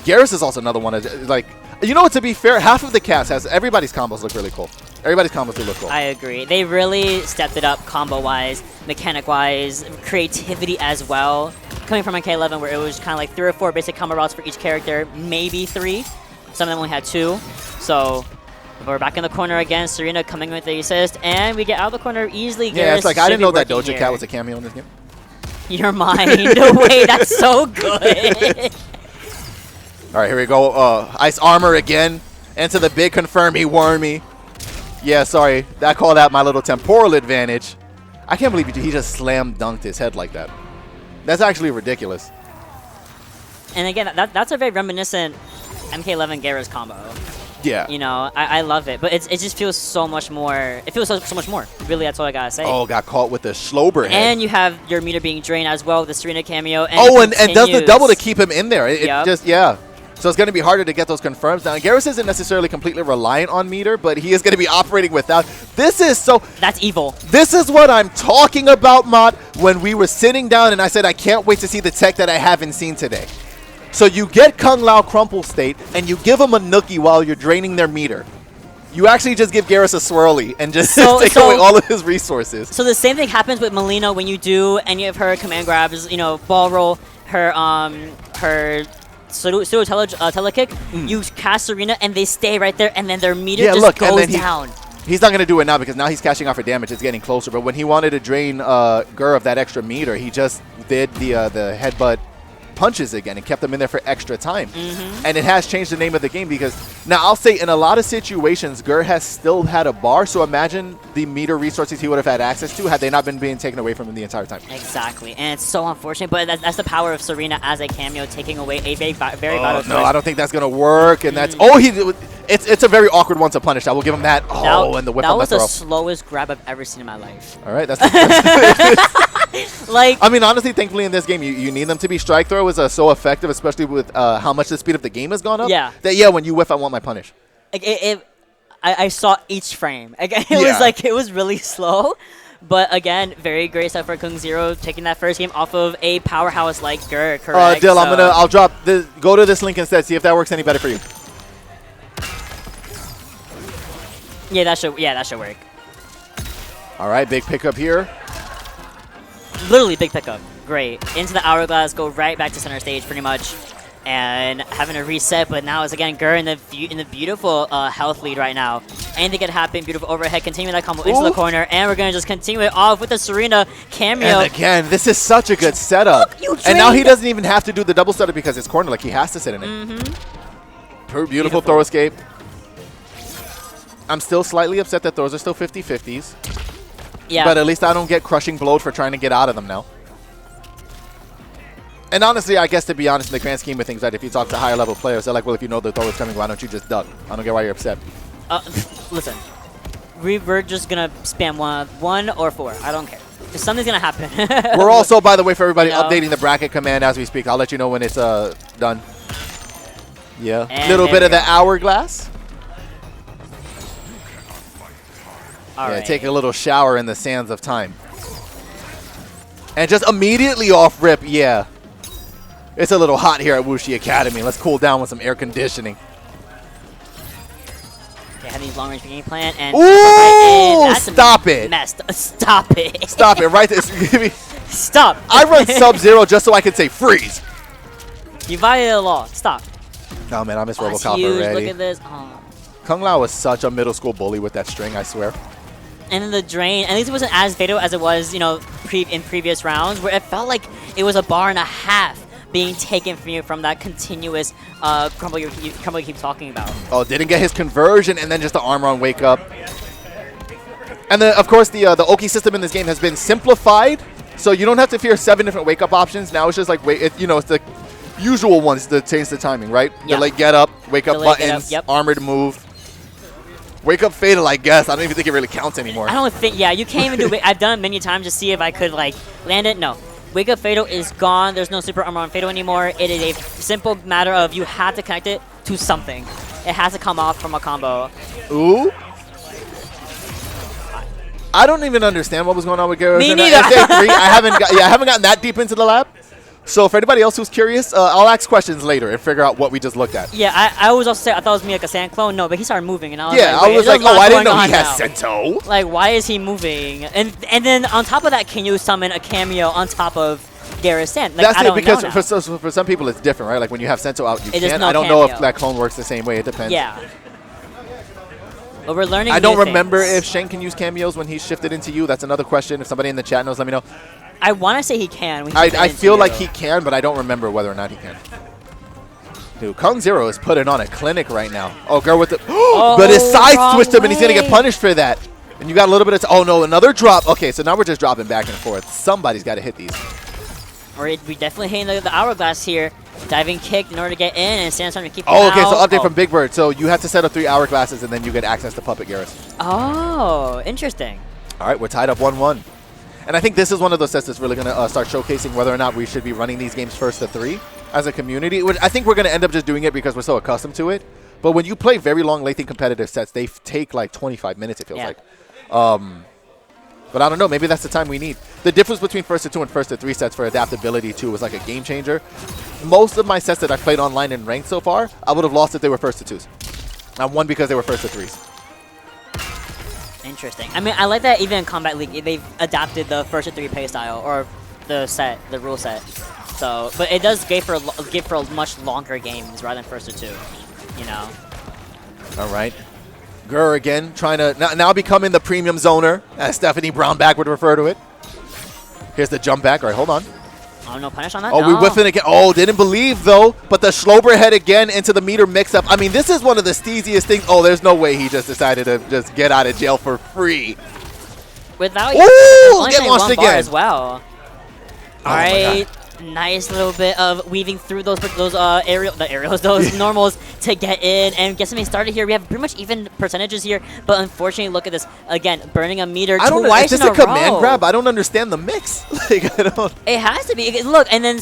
Garrus is also another one. Like, you know what? To be fair, half of the cast has everybody's combos look really cool. Everybody's combos do look cool. I agree. They really stepped it up combo-wise, mechanic-wise, creativity as well. coming from MK11 where it was kind of like 3 or 4 basic combo routes for each character, maybe 3. Some of them only had 2. So we're back in the corner again. Serena coming with the assist, and we get out of the corner easily. Yeah, it's like I didn't know that Doja here. Cat was a cameo in this game. Your mind. No way, that's so good. All right, here we go. Ice Armor again. Into the big confirmy wormy. Yeah, sorry. I call that my little temporal advantage. I can't believe he just slam dunked his head like that. That's actually ridiculous. And again, that's a very reminiscent MK11 Gyara's combo. Yeah. You know, I love it, but it just feels so much more. It feels so much more. Really, that's all I gotta say. Oh, got caught with the Schlober head. And you have your meter being drained as well with the Serena cameo. And and does the double to keep him in there. It Yep. just, yeah. So it's going to be harder to get those confirms down. Garrus isn't necessarily completely reliant on meter, but he is going to be operating without. This is so... That's evil. This is what I'm talking about, Mott, when we were sitting down and I said, I can't wait to see the tech that I haven't seen today. So you get Kung Lao Crumple State, and you give him a nookie while you're draining their meter. You actually just give Garrus a swirly and just take away all of his resources. So the same thing happens with Melina when you do any of her command grabs, you know, ball roll, her pseudo telekick, you cast Serena and they stay right there, and then their meter just goes down. He's not going to do it now because now he's cashing out for damage. It's getting closer. But when he wanted to drain Gur of that extra meter, he just did the headbutt punches again and kept them in there for extra time. And it has changed the name of the game because now I'll say in a lot of situations, Gur has still had a bar. So imagine the meter resources he would have had access to had they not been being taken away from him the entire time. Exactly, and it's so unfortunate, but that's the power of Serena as a cameo, taking away a very vital no, I don't think that's going to work. And that's it's a very awkward one to punish. I will give him that. Oh, and the whip on the throw. That was the slowest grab I've ever seen in my life. All right, that's like, I mean, honestly, thankfully in this game, you need them to be. Strike throw is so effective, especially with how much the speed of the game has gone up. Yeah. That when you whiff, I want my punish. I saw each frame. It was really slow. But again, very great stuff for KungZero, taking that first game off of a powerhouse like Gur, correct? Dill, I'll drop go to this link instead, see if that works any better for you. Yeah, that should work. All right, big pickup here. Literally big pickup. Great. Into the hourglass, go right back to center stage pretty much. And having a reset, but now it's again Gur in the beautiful health lead right now. Anything can happen. Beautiful overhead, continuing that combo into the corner, and we're gonna just continue it off with the Serena cameo. And again, this is such a good setup. And now he doesn't even have to do the double setup because it's corner, like he has to sit in it. Beautiful throw escape. I'm still slightly upset that throws are still 50-50s. Yeah. But at least I don't get crushing blowed for trying to get out of them now. And honestly, I guess to be honest, in the grand scheme of things, that if you talk to higher level players, they're like, well, if you know the throw is coming, why don't you just duck? I don't get why you're upset. Listen, we're just gonna spam one or 4. I don't care. Something's gonna happen. We're also, by the way, for everybody, updating the bracket command as we speak. I'll let you know when it's done. Yeah, a little bit of the hourglass. Take a little shower in the sands of time. And just immediately off rip, it's a little hot here at Wuxi Academy. Let's cool down with some air conditioning. They have these long-range game plan, and ooh, stop it! Stop it! Stop it! Right there. Stop! I run Sub-Zero just so I can say freeze. You violated the law. Stop. Oh man, I miss RoboCop already. Look at this. Oh. Kung Lao was such a middle school bully with that string, I swear. And then the drain, at least it wasn't as fatal as it was, in previous rounds, where it felt like it was a bar and a half being taken from you from that continuous crumble you keep talking about. Oh, didn't get his conversion, and then just the armor on wake up. And then, of course, the Oki system in this game has been simplified, so you don't have to fear 7 different wake up options. Now it's just like it's the usual ones to change the timing, right? Yep. The get up, wake up buttons, armored move. Wake up fatal, I guess. I don't even think it really counts anymore. I don't think, you can't even do it. I've done it many times to see if I could, land it. No. Wake up fatal is gone. There's no super armor on fatal anymore. It is a simple matter of you have to connect it to something. It has to come off from a combo. Ooh. I don't even understand what was going on with Garrus. Me neither. I haven't gotten that deep into the lab. So for anybody else who's curious, I'll ask questions later and figure out what we just looked at. Yeah, I was also say I thought it was me like a sand clone. No, but he started moving, and I was I didn't know he had Sento. Like, why is he moving? And then on top of that, can you summon a cameo on top of Garrus stand? Like, That's I it, don't because know now. for some people it's different, right? Like when you have Sento out, you It is can't. no I don't know if cameo. that clone works the same way. It depends. Yeah. But we're learning I don't new remember things. if Shen can use cameos when he's shifted into you. That's another question. If somebody in the chat knows, let me know. I want to say he can. When he I feel like he. he can, but I don't remember whether or not he can. Dude, KungZero is putting on a clinic right now. Oh, girl with the... but his side wrong switched him, and he's going to get way. punished for that. And you got a little bit of... oh, no, another drop. Okay, so now we're just dropping back and forth. Somebody's got to hit these. We definitely hitting the hourglass here. Diving kick in order to get in, and Sandstorm to keep him Oh, okay, out. so update from Big Bird. So you have to set up 3 hourglasses, and then you get access to Puppet Garrus. Oh, interesting. All right, we're tied up 1-1. And I think this is one of those sets that's really going to start showcasing whether or not we should be running these games first to 3 as a community. Which I think we're going to end up just doing it because we're so accustomed to it. But when you play very long, lengthy competitive sets, they take like 25 minutes, it feels like. But I don't know, maybe that's the time we need. The difference between first to 2 and first to 3 sets for adaptability, too, was like a game changer. Most of my sets that I've played online and ranked so far, I would have lost if they were first to 2s. I won because they were first to 3s. Interesting. I mean, I like that even in Combat League, they've adapted the first to 3 play style, or the rule set. So, but it does give for much longer games rather than first to 2, you know? All right. Gur again, trying to now becoming the premium zoner, as Stephanie Brownback would refer to it. Here's the jump back. All right, hold on. Oh, no punish on that? Oh, no. we whiffing again. Oh, didn't believe, though. But the Schlober head again into the meter mix-up. I mean, this is one of the steeziest things. Oh, there's no way he just decided to just get out of jail for free. Without Ooh, get launched one bar again. as well. All right. Nice little bit of weaving through those normals to get in and get something started here. We have pretty much even percentages here, but unfortunately, look at this again, burning a meter I don't know. twice Is this in a a command row. grab? I don't understand the mix. Like, I don't. It has to be. Look, and then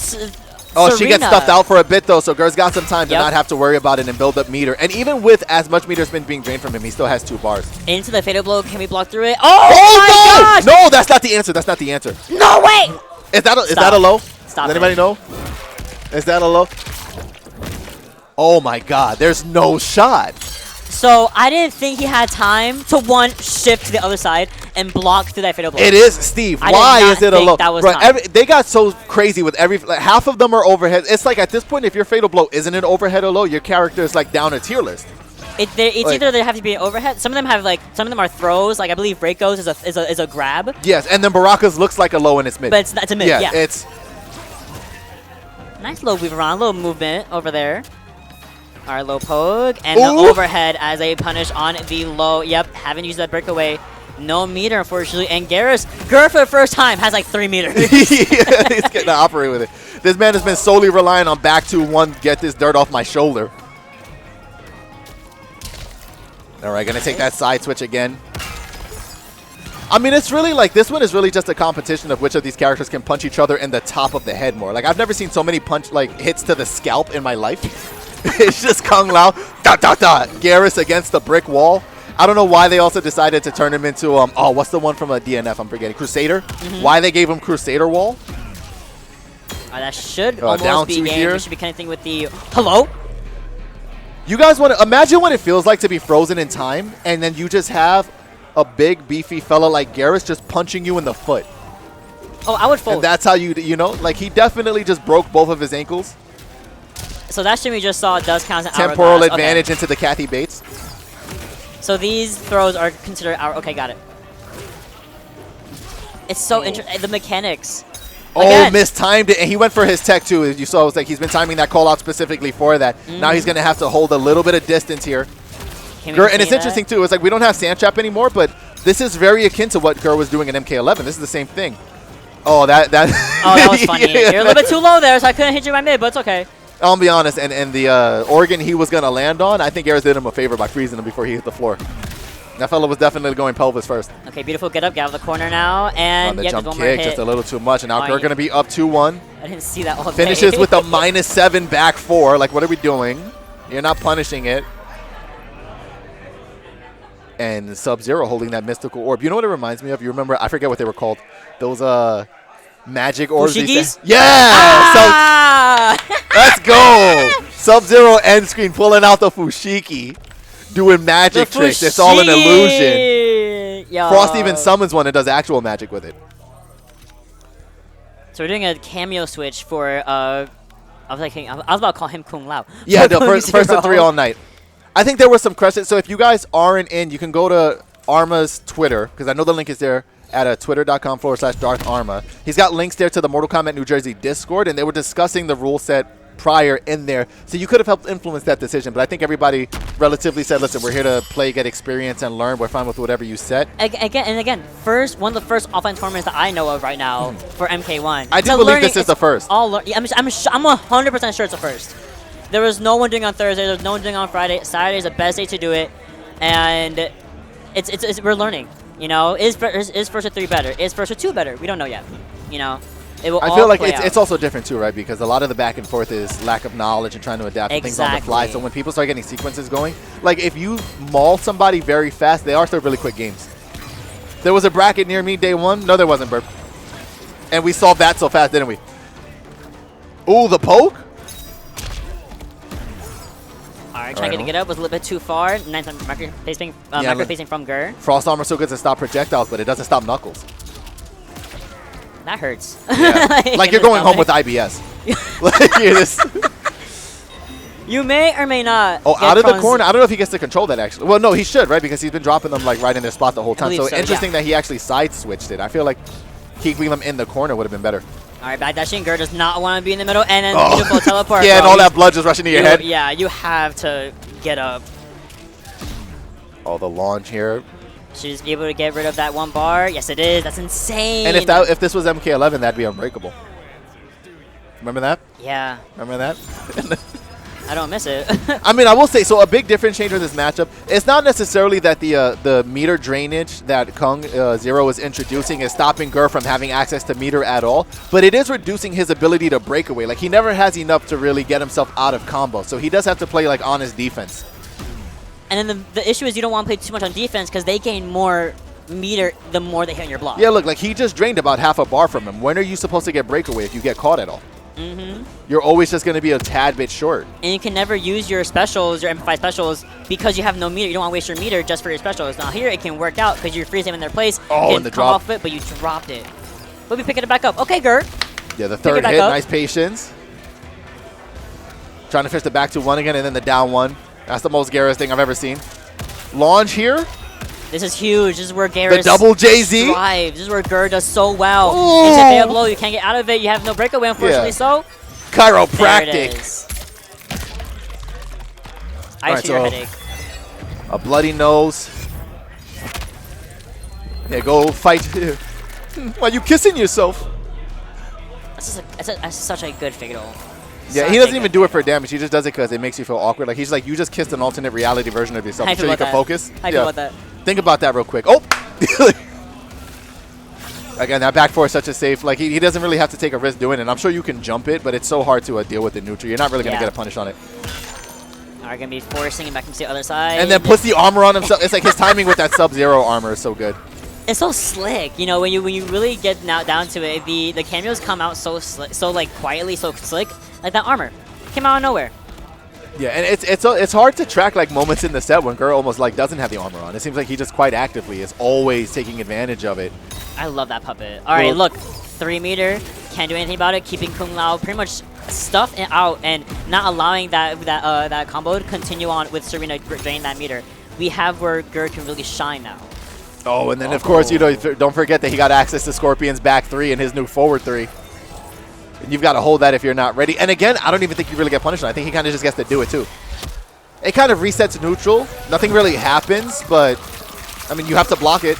Oh, Serena. she gets stuffed out for a bit, though, so Gur's got some time to Yep. not have to worry about it and build up meter. And even with as much meter spin being drained from him, he still has 2 bars. Into the fatal blow. Can we block through it? Oh, my gosh! No, that's not the answer. That's not the answer. No way! Is that a low? Stop Does anybody it. know? Is that a low? Oh my God, there's no shot. So I didn't think he had time to shift to the other side and block through that fatal blow. It is, Steve. I Why did not is it a think low? that was Bro, time. they got so crazy with like, half of them are overhead. It's like at this point, if your fatal blow isn't an overhead or low, your character is like down a tier list. It's like, either they have to be an overhead. Some of them have some of them are throws. Like I believe break goes is a grab. Yes, and then Baraka's looks like a low and it's mid. But it's a mid. Yeah. It's. Nice little weave around, little movement over there. Our low poke and Ooh. the overhead as a punish on the low. Yep, haven't used that breakaway. No meter, unfortunately. And Gur for the first time has like 3 meters. He's getting to operate with it. This man has been solely relying on back 2-1, get this dirt off my shoulder. All right, gonna take that side switch again. I mean, it's really like, this one is really just a competition of which of these characters can punch each other in the top of the head more. Like, I've never seen so many hits to the scalp in my life. It's just Kung Lao, Garrus against the brick wall. I don't know why they also decided to turn him into, oh, what's the one from a DNF? I'm forgetting. Crusader? Why they gave him Crusader wall? That should down almost be 2 game. here. We should be connecting with the... Hello? You guys want to imagine what it feels like to be frozen in time, and then you just have a big, beefy fella like Garrus just punching you in the foot. Oh, I would fold. And that's how you know, like he definitely just broke both of his ankles. So that shit we just saw does count as an Temporal hourglass. advantage Okay. into the Kathy Bates. So these throws are considered hour. Okay, got it. It's so interesting. The mechanics. Oh, Again. mistimed it, and he went for his tech too. As you saw, it was like he's been timing that call out specifically for that. Now he's gonna have to hold a little bit of distance here. Can we Gur, and continue it's interesting that? too. It's like we don't have Sand Trap anymore, but this is very akin to what Gur was doing in MK11. This is the same thing. Oh, that. Oh, that was funny. Yeah. You're a little bit too low there, so I couldn't hit you by mid, but it's okay. I'll be honest, and the organ he was gonna land on, I think Garrus did him a favor by freezing him before he hit the floor. That fella was definitely going pelvis first. Okay, beautiful get up, get out of the corner now, and On the yeah, jump there's one more kick, hit. just a little too much, and now Oh, Gur yeah. gonna be up 2-1. I didn't see that all Finishes day. with a -7 back 4. Like, what are we doing? You're not punishing it. And Sub-Zero holding that mystical orb. You know what it reminds me of? You remember? I forget what they were called. Those magic orbs. Fushigis? Yeah. Ah! Let's go. Sub-Zero end screen pulling out the Fushigi, doing magic tricks. It's all an illusion. Yo. Frost even summons one and does actual magic with it. So we're doing a cameo switch for I was about to call him Kung Lao. Yeah, the first of 3 all night. I think there was some questions. So if you guys aren't in, you can go to Arma's Twitter, because I know the link is there at twitter.com/DarthArma. He's got links there to the Mortal Kombat New Jersey Discord, and they were discussing the rule set prior in there. So you could have helped influence that decision, but I think everybody relatively said, listen, we're here to play, get experience, and learn. We're fine with whatever you set. Again, one of the first offline tournaments that I know of right now for MK1. I do believe this is the first. I'm 100% sure it's the first. There was no one doing on Thursday. There was no one doing on Friday. Saturday is the best day to do it, and we're learning. You know, is first of 3 better? Is first of 2 better? We don't know yet. You know. It will I feel like it's also different too, right? Because a lot of the back and forth is lack of knowledge and trying to adapt to things on the fly. So when people start getting sequences going, like if you maul somebody very fast, they are still really quick games. There was a bracket near me day 1. No, there wasn't, Burp. And we solved that so fast, didn't we? Ooh, the poke? Alright, trying to get up was a little bit too far. Nice micro facing from Gur. Frost Armor so good to stop projectiles, but it doesn't stop Knuckles. That hurts. Yeah. Like you're going home with IBS. Like you're just you may or may not. Oh, out of the corner. I don't know if he gets to control that actually. Well, no, he should, right? Because he's been dropping them like right in their spot the whole time. So interesting that he actually side switched it. I feel like keeping them in the corner would have been better. All right, backdashing. Gur does not want to be in the middle, and then beautiful teleport. Yeah, and all that blood just rushing to your head. Yeah, you have to get up. Oh, the launch here. She's able to get rid of that 1 bar. Yes, it is. That's insane. And if this was MK11, that'd be unbreakable. Remember that? Yeah. Remember that? I don't miss it. I mean, I will say, so a big difference change in this matchup, it's not necessarily that the meter drainage that KungZero is introducing is stopping Gur from having access to meter at all, but it is reducing his ability to break away. Like, he never has enough to really get himself out of combo, so he does have to play, like, on his defense. And then the issue is you don't want to play too much on defense because they gain more meter the more they hit on your block. Yeah, look, like he just drained about half a bar from him. When are you supposed to get breakaway if you get caught at all? You're always just going to be a tad bit short. And you can never use your specials, your amplified specials, because you have no meter. You don't want to waste your meter just for your specials. Now here it can work out because you're freezing them in their place. Oh, you and the come drop. off it, but you dropped it. We'll be picking it back up. Okay, Gur. Yeah, the third hit, nice patience. Trying to fish the back to 1 again and then the down 1. That's the most Garrus thing I've ever seen. Launch here. This is huge. This is where Garrus the double JZ thrives. This is where Gur does so well. Ooh. It's a fail blow. You can't get out of it. You have no breakaway, unfortunately. So chiropractic. I see your headache. A bloody nose. Yeah, go fight. Why are you kissing yourself? That's such a good fatal. Yeah, he doesn't even do it for damage. He just does it because it makes you feel awkward. Like, he's like, you just kissed an alternate reality version of yourself so you can focus. I feel about that. Think about that real quick. Oh! Again, that back four is such a safe. Like, he doesn't really have to take a risk doing it. I'm sure you can jump it, but it's so hard to deal with the neutral. You're not really going to get a punish on it. Are going to be forcing him back into the other side. And then puts the armor on himself. It's like his timing with that Sub-Zero armor is so good. It's so slick, you know. When you really get now down to it, the cameos come out so slick, so like quietly, so slick. Like that armor came out of nowhere. Yeah, and it's hard to track like moments in the set when Gur almost like doesn't have the armor on. It seems like he just quite actively is always taking advantage of it. I love that puppet. All right, look, 3 meter, can't do anything about it. Keeping Kung Lao pretty much stuffed out and not allowing that combo to continue on with Serena drain that meter. We have where Gur can really shine now. Oh, and then of course, you know, don't forget that he got access to Scorpion's back 3 and his new forward 3. And you've got to hold that if you're not ready. And again, I don't even think you really get punished. I think he kind of just gets to do it too. It kind of resets neutral. Nothing really happens, but I mean, you have to block it.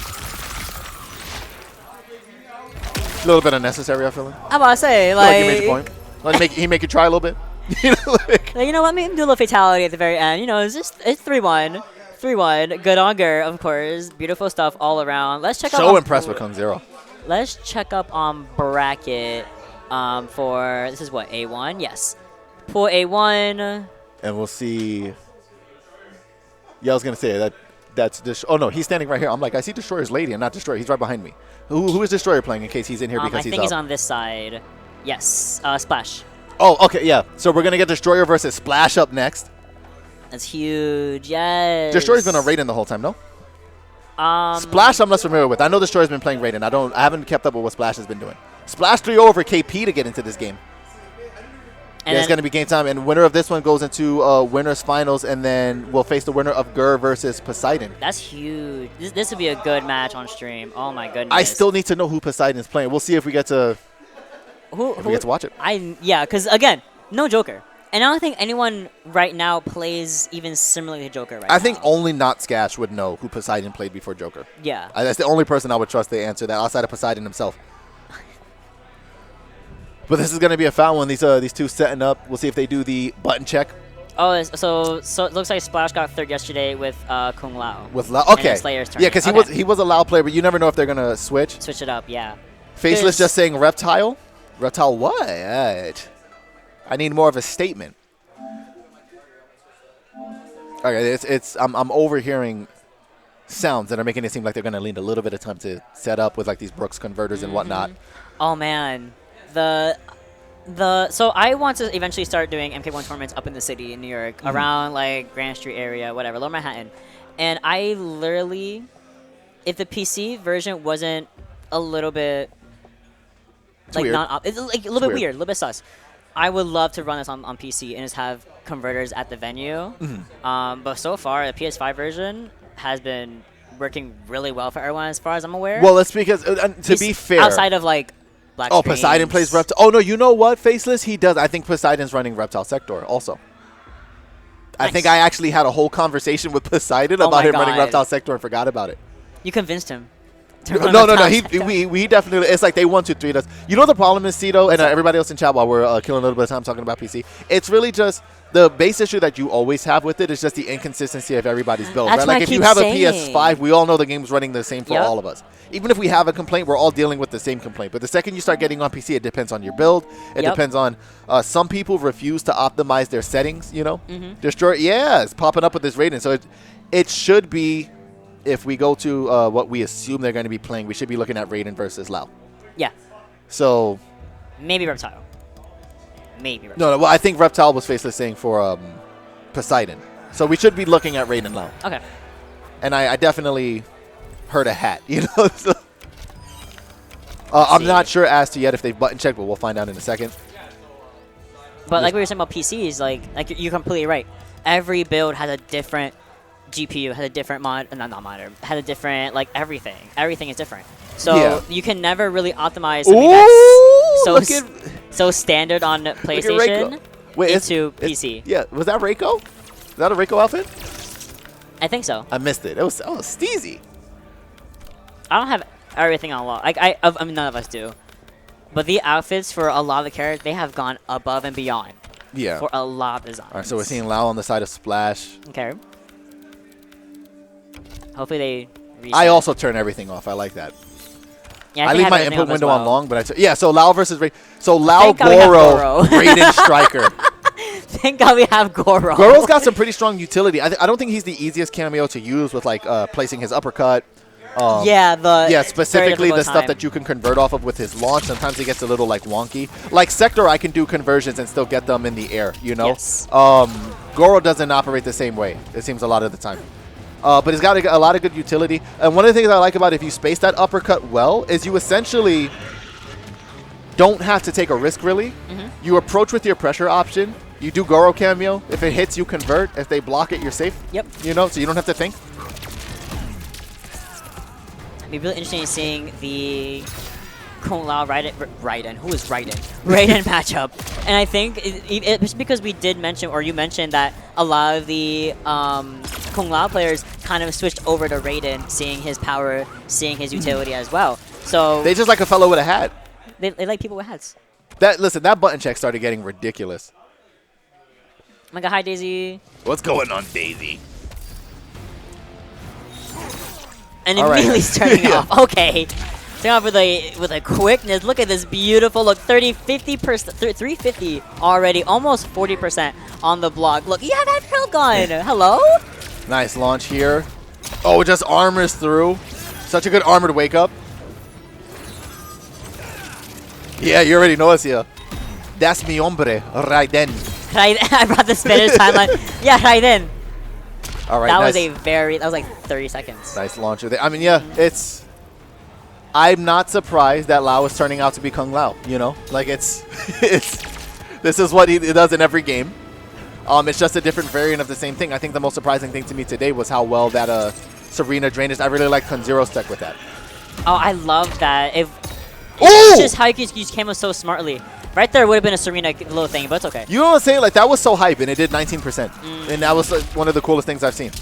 A little bit unnecessary, I feel like. I'm about to say, like, you made your point. Let he make you try a little bit. You know, like, you know what? Maybe do a little fatality at the very end. You know, it's 3-1. 3-1. Good on Gur, of course. Beautiful stuff all around. Let's check out. So impressed with KungZero. Let's check up on bracket for, this is what, A1? Yes. Pool A1. And we'll see. Yeah, I was going to say that's oh no, he's standing right here. I'm like, I see Destroyer's lady and not Destroyer. He's right behind me. Who is Destroyer playing in case he's in here because he's I think he's on this side. Yes. Splash. Oh, okay, yeah. So we're going to get Destroyer versus Splash up next. That's huge. Yes. Destroyer's been on Raiden the whole time, no? Splash I'm less familiar with. I know Destroyer's been playing Raiden. I haven't kept up with what Splash has been doing. Splash 3 over KP to get into this game. And Yeah, it's going to be game time. And winner of this one goes into winners finals, and then we'll face the winner of Gur versus Poseidon. That's huge. This would be a good match on stream. Oh my goodness. I still need to know who Poseidon is playing. We'll see if we get to we get to watch it. Yeah, because again, no Joker. And I don't think anyone right now plays even similarly to Joker right now. I think only Not Skash would know who Poseidon played before Joker. Yeah. That's the only person I would trust to answer that outside of Poseidon himself. But this is going to be a foul one. These two setting up. We'll see if they do the button check. Oh, so it looks like Splash got third yesterday with Kung Lao. With Lao, okay. Slayer's turn. Yeah, because he was a Lao player, but you never know if they're going to switch. Switch it up, yeah. Faceless just saying Reptile. Reptile what? I need more of a statement. Okay, I'm overhearing sounds that are making it seem like they're going to need a little bit of time to set up with like these Brooks converters and whatnot. Oh man, so I want to eventually start doing MK1 tournaments up in the city in New York, around like Grand Street area, whatever, Lower Manhattan, and I literally, if the PC version wasn't a little bit like weird. it's like a little bit weird, a little bit sus, I would love to run this on PC and just have converters at the venue. But so far, the PS5 version has been working really well for everyone, as far as I'm aware. Well, it's because to be fair, outside of like Black oh, Screens. Poseidon plays Reptile. Oh no, you know what? Faceless, he does. I think Poseidon's running Reptile Sector also. I Nice. think I actually had a whole conversation with Poseidon about my him running God. Reptile Sector and forgot about it. You convinced him. No. We definitely. It's like they 1, 2, 3 us. You know the problem is, Cito, and everybody else in chat while we're killing a little bit of time talking about PC. It's really just the base issue that you always have with it is just the inconsistency of everybody's build. That's Right? what Like I if you keep have saying. a PS5, we all know the game's running the same for Yep. all of us. Even if we have a complaint, we're all dealing with the same complaint. But the second you start getting on PC, it depends on your build. It Yep. depends on some people refuse to optimize their settings. You know, Destroy. Yeah, it's popping up with this rating. So it should be. If we go to what we assume they're going to be playing, we should be looking at Raiden versus Lao. Yeah, So, maybe Reptile. Maybe Reptile. no, well, I think Reptile was Faceless saying for Poseidon. So we should be looking at Raiden Lao. Okay. And I definitely heard a hat, you know? So, I'm see. not sure as to yet if they've button checked, but we'll find out in a second. But like we were saying about PCs, like you're completely right. Every build has a different GPU, has a different not monitor, has a different like everything. Everything is different. So Yeah. you can never really optimize something Ooh, that's look at, so standard on look at PlayStation Reiko. Wait, into PC. Yeah, was that Reiko? Is that a Reiko outfit? I think so. I missed it. It was steezy. I don't have everything on lock. I mean, none of us do. But the outfits for a lot of the characters, they have gone above and beyond Yeah. for a lot of designs. All right, so we're seeing Lao on the side of Splash. Okay. Hopefully they reset. I also turn everything off. I like that. Yeah, I think leave have my everything input on as window well. on long, but yeah. So Lao versus Raiden. So Lao Thank God we have Goro, Goro. Raiden Striker. Thank God we have Goro. Goro's got some pretty strong utility. I don't think he's the easiest cameo to use with like placing his uppercut. Yeah, Specifically the stuff that you can convert off of with his launch. Sometimes it gets a little like wonky. Like Sector, I can do conversions and still get them in the air. You know. Yes. Goro doesn't operate the same way. It seems a lot of the time. But he's got a lot of good utility. And one of the things I like about if you space that uppercut well is you essentially don't have to take a risk, really. You approach with your pressure option. You do Goro cameo. If it hits, you convert. If they block it, you're safe. Yep. You know, so you don't have to think. It'd be really interesting seeing the Kung Lao Raiden. Who is Raiden? Raiden matchup. And I think it's because we did mention, or you mentioned, that a lot of the Kung Lao players kind of switched over to Raiden, seeing his power, seeing his utility as well. So They just like a fellow with a hat. they like people with hats. Listen, that button check started getting ridiculous. I'm like, hi, Daisy. What's going on, Daisy? And All right. immediately starting Yeah. off. Okay. Starting off with a quickness. Look at this beautiful look. 50%, 350 already. Almost 40% on the block. Look, you have that railgun. Hello? Nice launch here. Oh, it just armors through. Such a good armored wake up. Yeah, you already know us here. That's mi hombre, Raiden. I brought the Spanish timeline. Yeah, Raiden. All right, That nice, was like 30 seconds. nice launcher there. I mean, yeah, it's I'm not surprised that Lao is turning out to be Kung Lao. You know, like it's this is what he does in every game. It's just a different variant of the same thing. I think the most surprising thing to me today was how well that Serena drained. I really like KungZero's tech with that. Oh, I love that. It's just how you can use camo so smartly. Right there would have been a Serena little thing, but it's okay. You know what I'm saying? Like, that was so hype, and it did 19%. And that was one of the coolest things I've seen.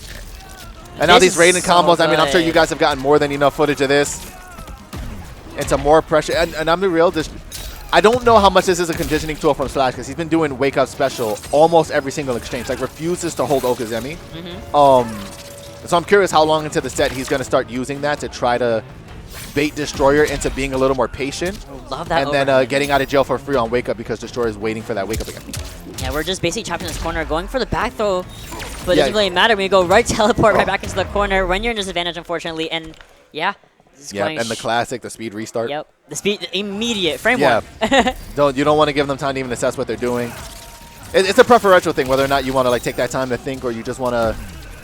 And now these Raiden combos, I mean, I'm sure you guys have gotten more than enough footage of this. It's a more pressure. And I'm the real, I don't know how much this is a conditioning tool from Slash, because he's been doing Wake Up Special almost every single exchange. Like, refuses to hold Okazemi. So I'm curious how long into the set he's going to start using that to try to bait Destroyer into being a little more patient. Love that. And then getting out of jail for free on Wake Up because Destroyer is waiting for that Wake Up again. Yeah, we're just basically trapped in this corner, going for the back throw, but it doesn't really matter when you go right teleport right back into the corner when you're in disadvantage, unfortunately. And yeah. And the classic, the speed restart. Yep. The speed, immediate frame one. You don't want to give them time to even assess what they're doing. It's a preferential thing, whether or not you want to like take that time to think, or you just want to,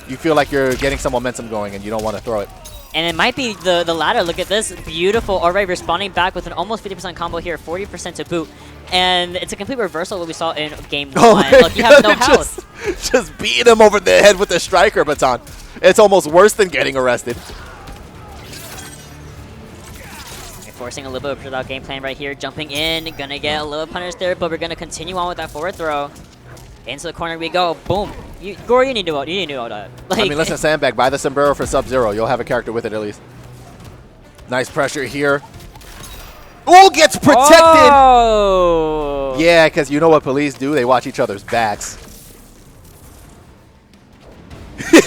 you feel like you're getting some momentum going and you don't want to throw it. And it might be the latter. Look at this. Beautiful. Already responding back with an almost 50% combo here, 40% to boot. And it's a complete reversal of what we saw in game 1. Look, you have no health. Just beating him over the head with the striker baton. It's almost worse than getting arrested. Forcing a little bit of without game plan right here. Jumping in. Gonna get a little punish there, but we're gonna continue on with that forward throw. Into the corner we go. Boom. Gore, you need to do all that. Like, I mean, listen, Sandbag, buy the sombrero for Sub-Zero. You'll have a character with it at least. Nice pressure here. Ooh, gets protected! Oh! Yeah, because you know what police do? They watch each other's backs. Boo!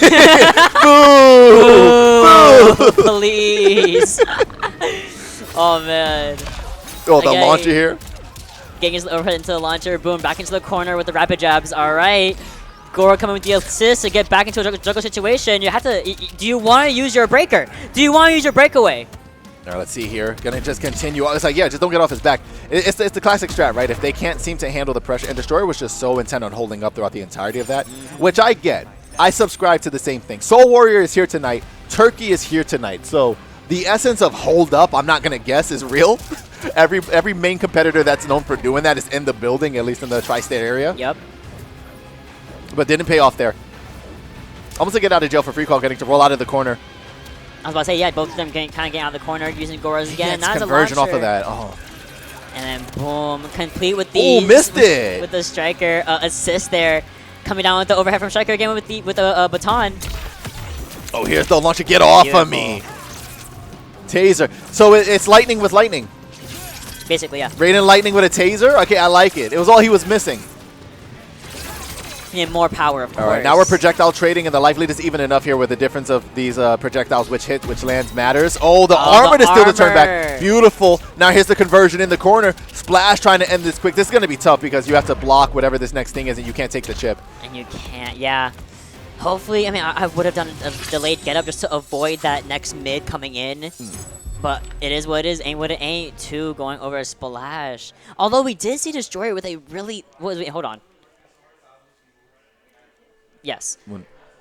Boo! Police! Oh, man. Oh, the launcher here. Getting his overhead into the launcher. Boom, back into the corner with the rapid jabs. All right. Goro coming with the assist to get back into a juggle situation. You have to. Do you want to use your breaker? Do you want to use your breakaway? All right, let's see here. Gonna just continue. It's like, yeah, just don't get off his back. It's the classic strat, right? If they can't seem to handle the pressure, and Destroyer was just so intent on holding up throughout the entirety of that, which I get. I subscribe to the same thing. Soul Warrior is here tonight. Turkey is here tonight. So the essence of hold up, I'm not gonna guess, is real. Every main competitor that's known for doing that is in the building, at least in the tri-state area. Yep. But didn't pay off there. Almost a get out of jail for free call, getting to roll out of the corner. I was about to say, yeah, both of them kind of getting out of the corner, using Goro's again. Yeah, conversion off of that. Oh. And then boom, complete with the missed it with the striker assist there, coming down with the overhead from striker again with a baton. Oh, here's the launcher. Get off of me. Taser. So it's lightning with lightning. Basically, yeah. Raiden lightning with a taser? Okay, I like it. It was all he was missing. And more power, of course. All right, now we're projectile trading, and the life lead is even enough here with the difference of these projectiles, which hit, which lands matters. Oh, the armor is still the turn back. Beautiful. Now here's the conversion in the corner. Splash trying to end this quick. This is going to be tough because you have to block whatever this next thing is, and you can't take the chip. And you can't, yeah. Hopefully, I mean, I would have done a delayed get up just to avoid that next mid coming in. But it is what it is, ain't what it ain't, too, going over a splash. Although we did see Destroyer with a really... Wait, hold on. Yes.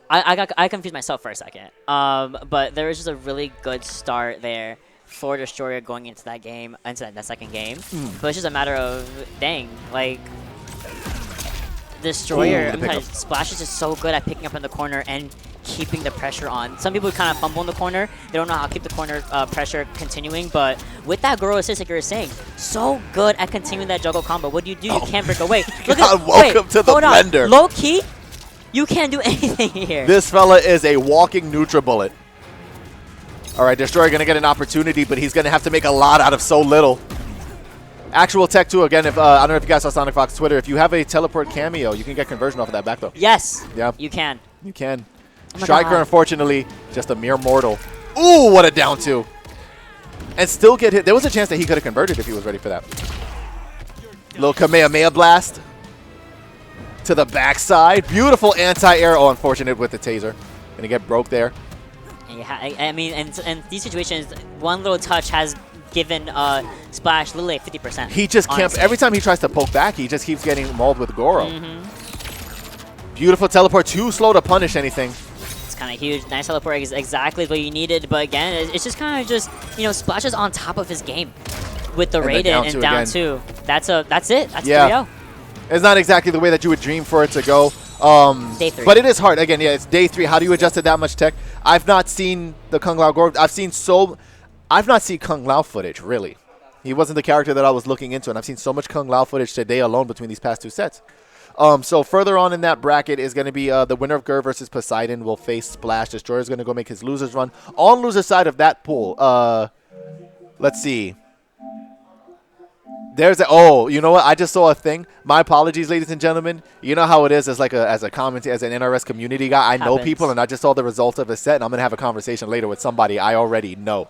I confused myself for a second. But there was just a really good start there for Destroyer going into that game, into that second game. But it's just a matter of, dang, like... Destroyer, Splash is just so good at picking up in the corner and keeping the pressure on. Some people kind of fumble in the corner. They don't know how to keep the corner pressure continuing, but with that Goro assist, like you were saying, so good at continuing that juggle combo. What do? You can't break away. Look welcome to the blender. Low key, you can't do anything here. This fella is a walking NutriBullet. All right, Destroyer going to get an opportunity, but he's going to have to make a lot out of so little. Actual tech too. Again, if I don't know if you guys saw Sonic Fox Twitter. If you have a teleport cameo, you can get conversion off of that back though. Yes. Yeah. You can. You can. Oh Striker, unfortunately, just a mere mortal. Ooh, what a down two. And still get hit. There was a chance that he could have converted if he was ready for that. Little Kamehameha blast to the backside. Beautiful anti-air. Oh, unfortunate with the taser. Gonna get broke there. Yeah, I mean, and these situations, one little touch has given Splash literally 50%. He just can't. Every time he tries to poke back, he just keeps getting mauled with Goro. Beautiful teleport, too slow to punish anything. kind of huge. Nice teleport is exactly what you needed, but again, it's just kind of just, you know, splashes on top of his game with the rated and down 2. That's it. That's 3-0. It's not exactly the way that you would dream for it to go. Day 3. But it is hard. Again, yeah, it's day 3. How do you adjust to that much tech? I've not seen the Kung Lao Gore. I've not seen Kung Lao footage, really. He wasn't the character that I was looking into, and I've seen so much Kung Lao footage today alone between these past 2 sets. So further on in that bracket is going to be the winner of Gur versus Poseidon will face Splash. Destroyer is going to go make his losers run. On loser side of that pool, let's see. There's you know what? I just saw a thing. My apologies, ladies and gentlemen. You know how it is as a commentator, as an NRS community guy. I know people, and I just saw the result of a set, and I'm gonna have a conversation later with somebody I already know.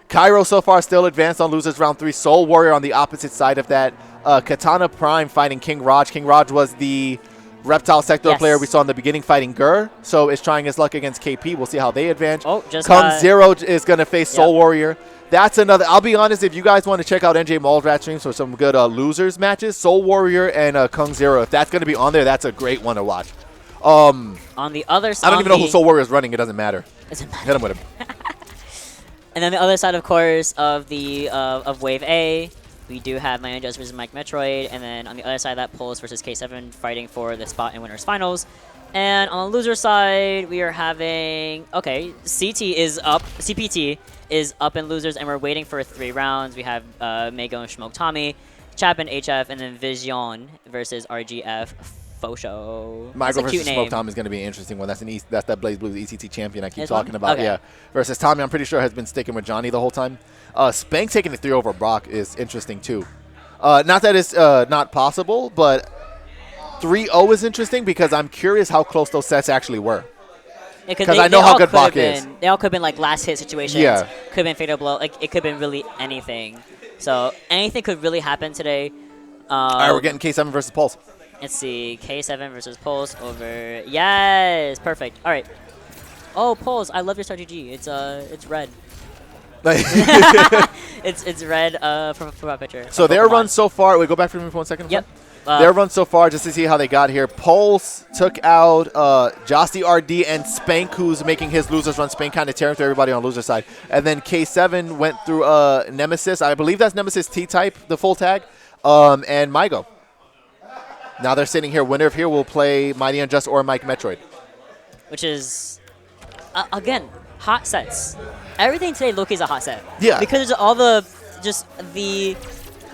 Cairo so far still advanced on losers round 3. Soul Warrior on the opposite side of that. Katana Prime fighting King Raj. King Raj was the Reptile Sector player we saw in the beginning fighting Gur, so is trying his luck against KP. We'll see how they advance. KungZero is going to face Soul Warrior. That's another. I'll be honest, if you guys want to check out NJ Maldrat streams for some good losers matches, Soul Warrior and KungZero, if that's going to be on there, that's a great one to watch. On the other side, I don't even know who Soul Warrior is running. It doesn't matter. Hit him with him. And then the other side, of course, of the of Wave A, we do have MyUnjust versus Mike Metroid, and then on the other side, that Pulse versus K7 fighting for the spot in winners finals. And on the loser side, we are having CT is up, CPT is up in losers, and we're waiting for 3 rounds. We have Mego and Smoke Tommy, Chap and HF, and then ViZiOn versus RGF Fosho. Michael versus Smoke Tommy is going to be an interesting one. That's that Blaze Blues ECT champion I keep talking about. Yeah, versus Tommy, I'm pretty sure has been sticking with Johnny the whole time. Spank taking the 3 over Brock is interesting too. Not that it's not possible, but 3-0 is interesting because I'm curious how close those sets actually were. Because I know how good Brock is. They all could have been like last hit situations. Yeah. Could have been fatal blow. Like it could have been really anything. So anything could really happen today. All right, we're getting K7 versus Pulse. Let's see, K7 versus Pulse over. Yes, perfect. All right. Oh, Pulse, I love your strategy. It's red. it's red for my picture. So their run so far. Wait, go back for me for 1 second. Yep. Their run so far, just to see how they got here. Pulse took out Josty RD and Spank, who's making his losers run. Spank kind of tearing through everybody on loser side. And then K7 went through Nemesis. I believe that's Nemesis T-type, the full tag, and Mygo. Now they're sitting here. Winner of here will play MightyUnjust or Mike Metroid. Which is, again, hot sets. Everything today, Loki, is a hot set. Yeah. Because there's all the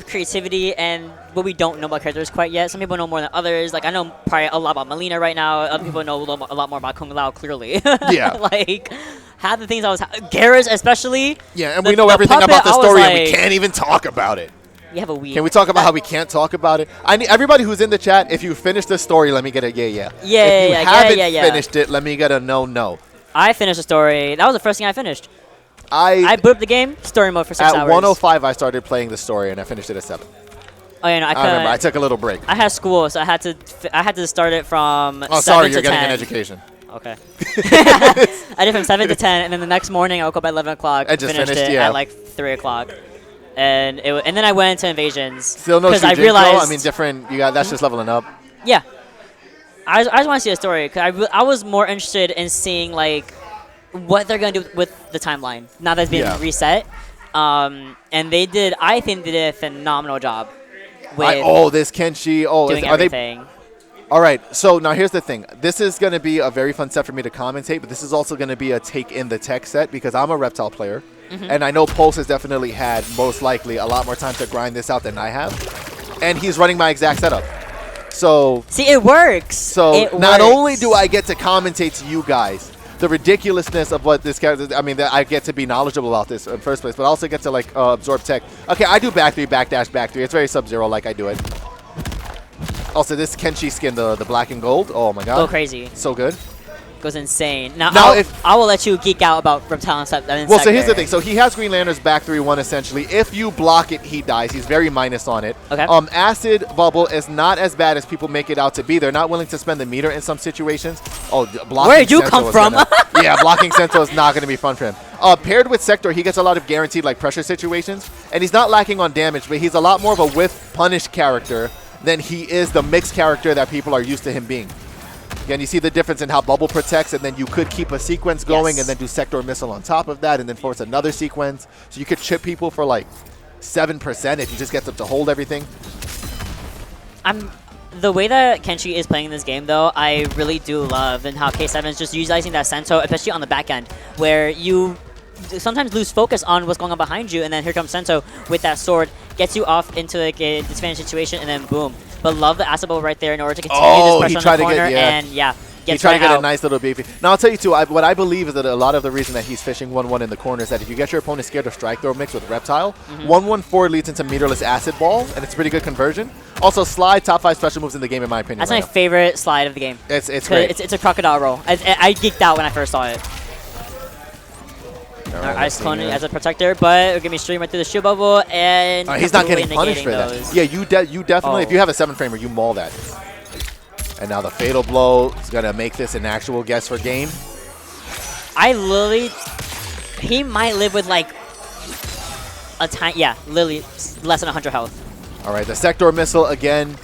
creativity and what we don't know about characters quite yet. Some people know more than others. Like, I know probably a lot about Melina right now. Other people know a lot more about Kung Lao, clearly. Yeah. Like, half the things I was... Garrus, especially. Yeah, and we know everything about the story, and we can't even talk about it. You have a week. Can we talk about how we can't talk about it? I need everybody who's in the chat, if you finished the story, let me get a yeah. If you haven't finished it, let me get a no. I finished the story. That was the first thing I finished. I boot up the game, story mode for 6 hours. At 1:05, I started playing the story, and I finished it at 7. Oh yeah, no, I remember. I took a little break. I had school, so I had to start it from 7 to 10. Oh, sorry, you're getting an education. Okay. I did from 7 to 10, and then the next morning I woke up at 11 o'clock. I just finished it at like 3 o'clock. And then I went into Invasions. Still no I realized, I mean, different. That's just leveling up. Yeah. I just want to see a story, because I was more interested in seeing, like, what they're going to do with the timeline now that it's been reset. And I think they did a phenomenal job with this Kenshi. doing everything. All right, so now here's the thing. This is going to be a very fun set for me to commentate, but this is also going to be a take in the tech set because I'm a Reptile player, and I know Pulse has definitely had, most likely, a lot more time to grind this out than I have, and he's running my exact setup. So see, it works. So not only do I get to commentate to you guys the ridiculousness of what this character, I mean, I get to be knowledgeable about this in first place, but I also get to, like, absorb tech. Okay, I do back 3, backdash, back 3. It's very Sub-Zero like I do it. Also, this Kenshi skin, the black and gold, oh my god. Go crazy. So good. Goes insane. Now I will let you geek out about Reptile and Well, so here's the thing. So he has Green Lantern's back 3-1 essentially. If you block it, he dies. He's very minus on it. Okay. Acid Bubble is not as bad as people make it out to be. They're not willing to spend the meter in some situations. Oh, blocking Where did you come from? Yeah, blocking Sento is not going to be fun for him. Paired with Sector, he gets a lot of guaranteed like pressure situations, and he's not lacking on damage, but he's a lot more of a whiff punish character than he is the mixed character that people are used to him being. Again, you see the difference in how bubble protects, and then you could keep a sequence going and then do sector missile on top of that and then force another sequence. So you could chip people for like 7% if you just get them to hold everything. The way that Kenshi is playing this game, though, I really do love, and how K7 is just utilizing that Sento, especially on the back end, where you sometimes lose focus on what's going on behind you, and then here comes Sento with that sword, gets you off into like a disadvantaged situation, and then boom. But love the acid ball right there in order to continue this pressure on the corner, and he tried to get a nice little beefy. Now, I'll tell you, too, what I believe is that a lot of the reason that he's fishing 1-1 in the corner is that if you get your opponent scared of strike throw mix with Reptile, 1-1-4 leads into meterless acid ball, and it's a pretty good conversion. Also, slide, top 5 special moves in the game, in my opinion. That's my favorite slide of the game. It's great. It's a crocodile roll. I geeked out when I first saw it. Our Ice Clone as a protector, but we're going to be streaming right through the shield bubble, and he's not getting punished for that. Yeah, you definitely, if you have a 7-framer, you maul that. And now the Fatal Blow is going to make this an actual guess for game. He might live with like a tiny, literally less than 100 health. All right, the Sector Missile again.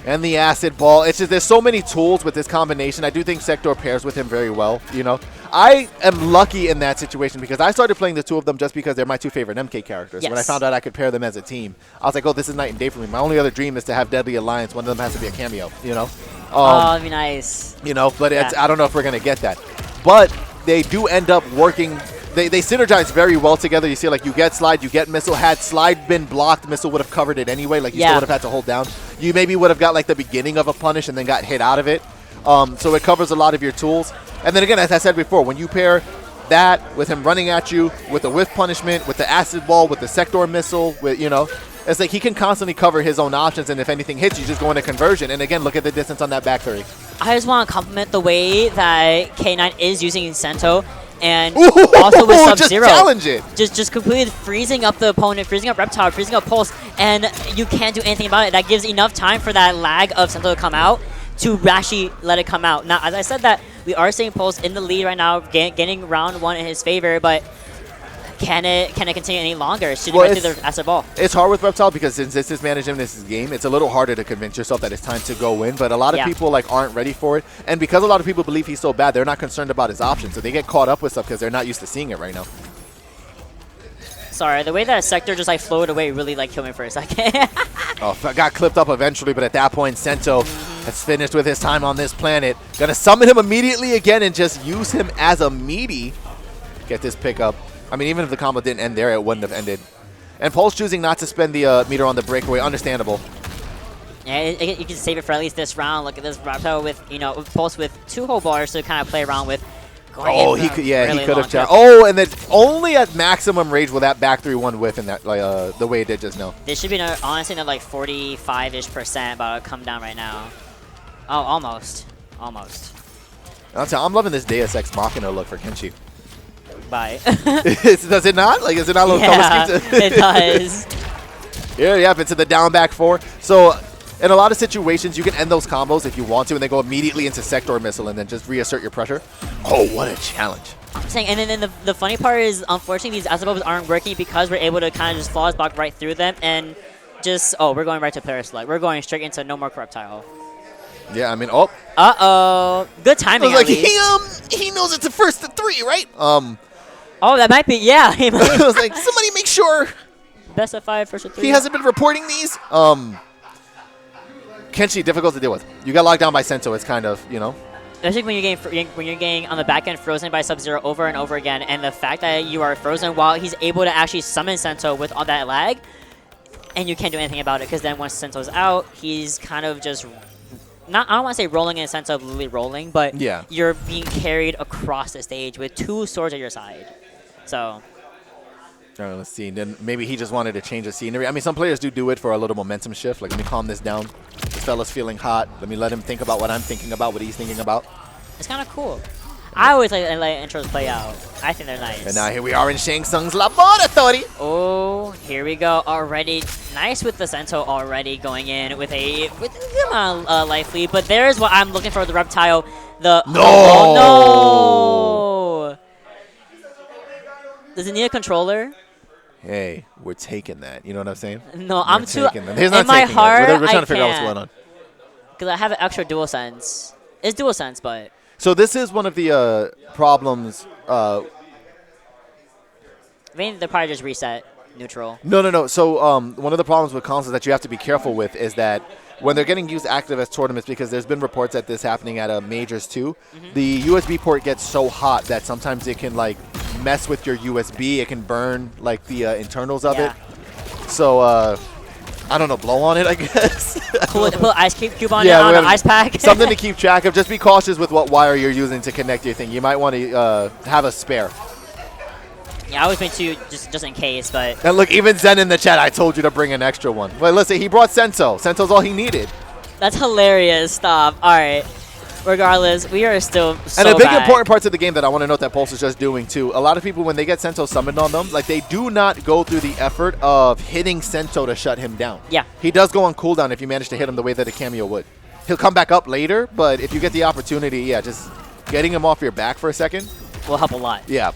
And the Acid Ball. It's just there's so many tools with this combination. I do think Sector pairs with him very well, you know. I am lucky in that situation because I started playing the two of them just because they're my two favorite MK characters. Yes. When I found out I could pair them as a team, I was like, oh, this is night and day for me. My only other dream is to have Deadly Alliance. One of them has to be a cameo, you know. That'd be nice. You know, but I don't know if we're going to get that. But they do end up working. They synergize very well together. You see, like, you get slide, you get missile. Had slide been blocked, missile would have covered it anyway. Like, you still would have had to hold down. You maybe would have got, like, the beginning of a punish and then got hit out of it. So it covers a lot of your tools. And then again, as I said before, when you pair that with him running at you, with the whiff punishment, with the acid ball, with the sector missile, with, you know, it's like he can constantly cover his own options, and if anything hits, you just go into conversion. And again, look at the distance on that back three. I just want to compliment the way that K9 is using Sento. And also with Sub-Zero, just challenge it. Just completely freezing up the opponent, freezing up Reptile, freezing up Pulse, and you can't do anything about it. That gives enough time for that lag of Sento to come out to actually let it come out. Now, as I said that, we are seeing Pulse in the lead right now, getting round one in his favor, but can it continue any longer? Shooting right through the acid ball. It's hard with Reptile because since this is managing this game, it's a little harder to convince yourself that it's time to go in. But a lot of people like aren't ready for it, and because a lot of people believe he's so bad, they're not concerned about his options, so they get caught up with stuff because they're not used to seeing it right now. Sorry, the way that Sector just like floated away really like killed me for a second. Got clipped up eventually, but at that point, Sento has finished with his time on this planet. Gonna summon him immediately again and just use him as a meaty. Get this pickup. I mean, even if the combo didn't end there, it wouldn't have ended. And Pulse choosing not to spend the meter on the breakaway, understandable. Yeah, you can save it for at least this round. Look at this Reptile with, you know, Pulse with 2 whole bars to kind of play around with. He could have challenged. Oh, and then only at maximum rage will that back 3-1 whiff in that, the way it did just now. This should be honestly like 45-ish%, but it'll come down right now. Oh, almost. I'm loving this Deus Ex Machina look for Kenshi. Bye. Does it not? Like, is it not a little it does. Yeah, into the down back 4. So, in a lot of situations, you can end those combos if you want to, and then go immediately into Sector Missile and then just reassert your pressure. Oh, what a challenge. I'm saying, and then the funny part is, unfortunately, these acid bubbles aren't working because we're able to kind of just flawless block right through them and just, we're going right to player select. We're going straight into no more Reptile. Yeah, I mean, Uh-oh. Good timing, I was like, he knows it's a first to 3, right? Oh, that might be, yeah. I was like, somebody make sure. Best of 5, first of 3. He hasn't been reporting these. Kenshi, difficult to deal with. You got locked down by Sento. It's kind of, you know. Especially when you're getting on the back end frozen by Sub-Zero over and over again, and the fact that you are frozen while he's able to actually summon Sento with all that lag, and you can't do anything about it because then once Sento's out, he's kind of just I don't want to say rolling in a sense of literally rolling, but you're being carried across the stage with 2 swords at your side. So. All right, let's see. Then maybe he just wanted to change the scenery. I mean, some players do it for a little momentum shift. Like, let me calm this down. This fella's feeling hot. Let me let him think about what I'm thinking about, what he's thinking about. It's kind of cool. I always like intros play out. I think they're nice. And now here we are in Shang Tsung's laboratory. Oh, here we go. Already nice with the Sento already going in with a good amount of life lead. But there's what I'm looking for, the Reptile. No! Does it need a controller? Hey, we're taking that. You know what I'm saying? No, I'm too. He's not in my heart, we're trying to figure out what's going on. Because I have an extra DualSense. It's DualSense, but So this is one of the problems. I think they'll probably just reset neutral. No. So one of the problems with consoles that you have to be careful with is that when they're getting used active as tournaments, because there's been reports that this happening at majors too, the USB port gets so hot that sometimes it can like mess with your USB. It can burn like the internals of it. So I don't know, blow on it, I guess. Put an ice cube on it on an ice pack. Something to keep track of. Just be cautious with what wire you're using to connect your thing. You might want to have a spare. Yeah, I always been two just in case, but. And look, even Zen in the chat, I told you to bring an extra one. Well, listen, he brought Senso. Senso's all he needed. That's hilarious. Stop. All right. Regardless, we are still so And the big bad. important parts of the game that I want to note that Pulse is just doing too, a lot of people, when they get Sento summoned on them, like they do not go through the effort of hitting Sento to shut him down. Yeah. He does go on cooldown if you manage to hit him the way that a cameo would. He'll come back up later, but if you get the opportunity, yeah, just getting him off your back for a second will help a lot. Yeah.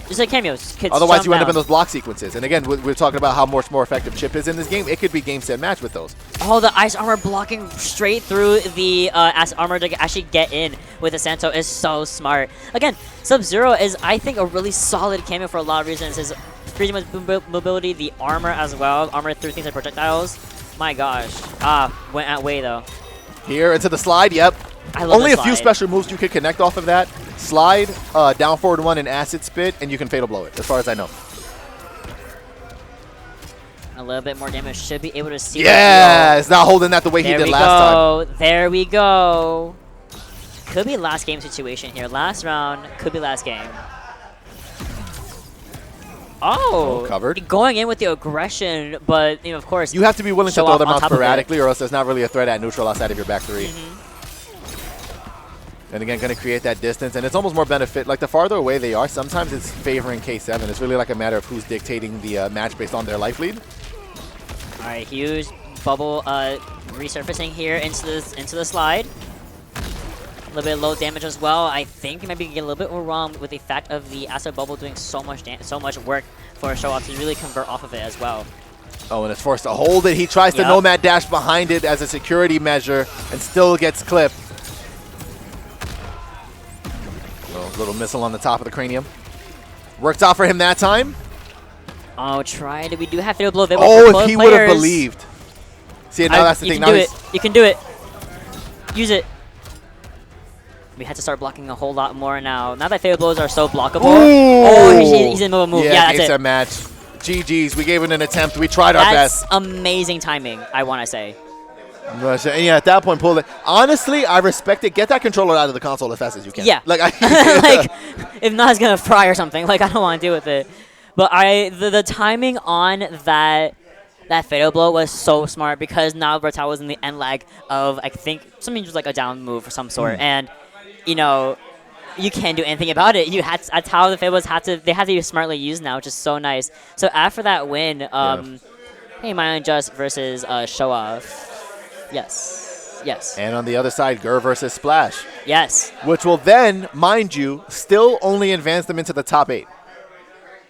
Just like cameos. Kids Otherwise, you end down. up in those block sequences. And again, we're talking about how much more effective Chip is in this game. It could be game, set, match with those. Oh, the ice armor blocking straight through the ice armor to actually get in with the Santo is so smart. Again, Sub-Zero is, I think, a really solid cameo for a lot of reasons. His freedom of mobility, the armor as well, armor through things like projectiles. My gosh. Went out way, though. Here into the slide, yep. I love Only the a few slide. special moves you could connect off of that. Slide, down forward one, and acid spit, and you can fatal blow it, as far as I know. A little bit more damage. Should be able to see. Yeah, it's not holding that the way he did last time. There we go. Could be last game situation here. Last round, could be last game. Oh, covered. Going in with the aggression, but of course. You have to be willing to Showoff throw them on out top of it. sporadically, or else there's not really a threat at neutral outside of your back three. And again, going to create that distance, and it's almost more benefit. Like the farther away they are, sometimes it's favoring K7. It's really like a matter of who's dictating the match based on their life lead. All right, huge bubble resurfacing here into the slide. A little bit of low damage as well. I think you might be getting a little bit more wrong with the fact of the acid bubble doing so much work for Showoff to really convert off of it as well. Oh, and it's forced to hold it. He tries to nomad dash behind it as a security measure and still gets clipped. Little missile on the top of the cranium. Worked out for him that time. Oh, tried. We do have to blow. Oh, if he would have believed. See, now that's the thing. You can do it. You can do it. Use it. We had to start blocking a whole lot more now. Now that fatal blows are so blockable. Ooh. Oh, he's in the middle of move. Yeah, that's it. Match. GG's. We gave it an attempt. We tried our best. That's amazing timing, I want to say. And yeah, at that point, pull it. Honestly, I respect it. Get that controller out of the console as fast as you can. Yeah. Like, like if not, it's gonna fry or something. Like I don't want to deal with it. But the timing on that fatal blow was so smart because now Bertal was in the end lag of I think something just like a down move of some sort, and you can't do anything about it. That's how the fatal blows they had to be smartly used now, which is so nice. So after that win, hey, MKNJ versus Showoff. Yes. And on the other side, Gur versus Splash. Yes. Which will then, mind you, still only advance them into the top 8.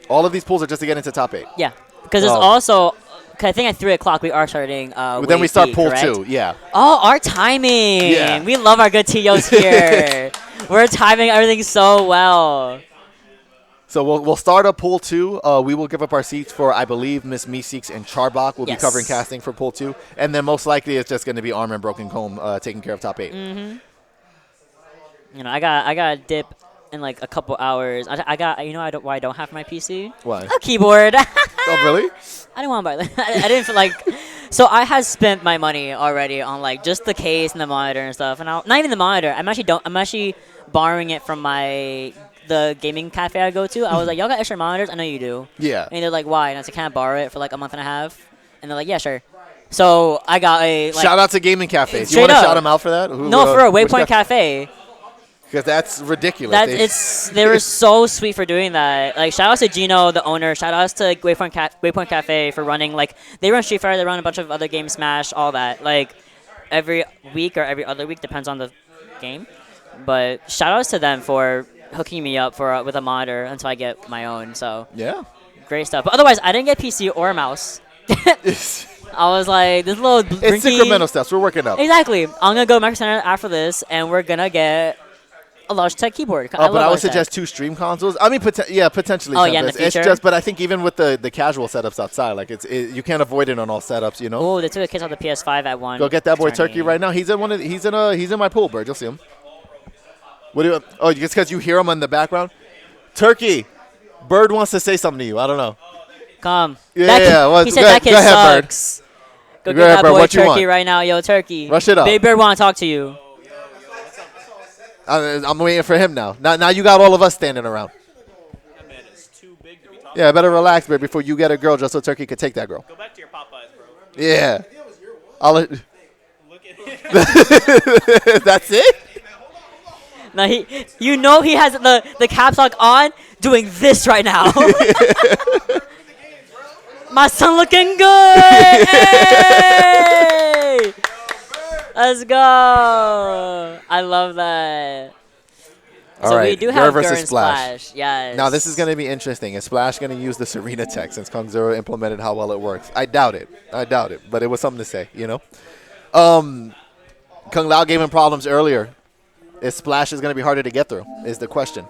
All of these pools are just to get into top 8. Yeah. Because there's also, cause I think at 3 o'clock we are starting then we start pool correct? 2, yeah. Oh, our timing. Yeah. We love our good TOs here. We're timing everything so well. So we'll start up pool 2. We will give up our seats for, I believe, Miss Meeseeks and Charbach will be covering casting for pool 2. And then most likely it's just going to be Armor and Broken Comb taking care of top 8. I got a dip in like a couple hours. I got why I don't have my PC? Why? A keyboard. Oh, really? I didn't want to buy that. I didn't feel like. So I had spent my money already on like just the case and the monitor and stuff, and not even the monitor. I'm actually borrowing it from the gaming cafe I go to. I was like, y'all got extra monitors? I know you do. Yeah. And they're like, why? And I said, can I borrow it for like a month and a half? And they're like, yeah, sure. So I got a shout out to gaming cafes. You straight want to up. shout them out for that? No, for a Waypoint Cafe. Because that's ridiculous. They were so sweet for doing that. Like shout out to Gino, the owner. Shout outs to Waypoint Cafe for running. Like they run Street Fighter, they run a bunch of other games, Smash, all that. Like every week or every other week depends on the game. But shout outs to them for hooking me up with a monitor until I get my own. So yeah, great stuff. But otherwise, I didn't get PC or mouse. I was like, this little It's incremental steps. We're working up. Exactly. I'm gonna go to Micro Center after this, and we're gonna get a Logitech keyboard. But I would suggest 2 stream consoles. I mean, potentially. Oh, yeah, in the It's future? just, but I think even with the casual setups outside, like you can't avoid it on all setups. You know. Oh, they took a kiss on the PS5 at one. Go get that boy tourney. Turkey right now. He's in my pool, Bird. You'll see him. What do you? Oh, just because you hear him in the background. Turkey, Bird wants to say something to you. I don't know. Come. Yeah. He said that kid go ahead, Bird. sucks. Go Go get ahead, that Bird. boy What you Turkey want? right now, yo, Turkey. Rush it up. Big Bird want to talk to you. I'm waiting for him now. Now you got all of us standing around. That man is too big to be talking. Yeah, better relax, Bird, before you get a girl, just so Turkey could take that girl. Go back to your Popeyes, bro. Yeah. I'll let. Look at him. That's it. Now he has the caps lock on, doing this right now. My son looking good. Hey! Let's go. I love that. All so right, we do Gur have versus Gur and Splash. Yes. Now this is going to be interesting. Is Splash going to use the Serena tech since KungZero implemented how well it works? I doubt it. But it was something to say, you know. Kung Lao gave him problems earlier. Is Splash is going to be harder to get through? Is the question.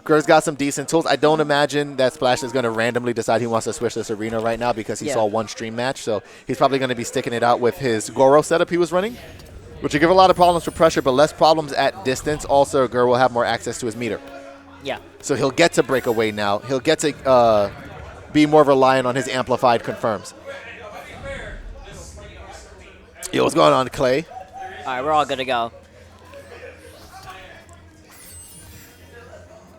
Gur's got some decent tools. I don't imagine that Splash is going to randomly decide he wants to switch this arena right now because he saw one stream match. So he's probably going to be sticking it out with his Goro setup he was running, which will give a lot of problems for pressure, but less problems at distance. Also, Gur will have more access to his meter. Yeah. So he'll get to break away now. He'll get to be more reliant on his amplified confirms. Yo, what's going on, Clay? All right, we're all good to go.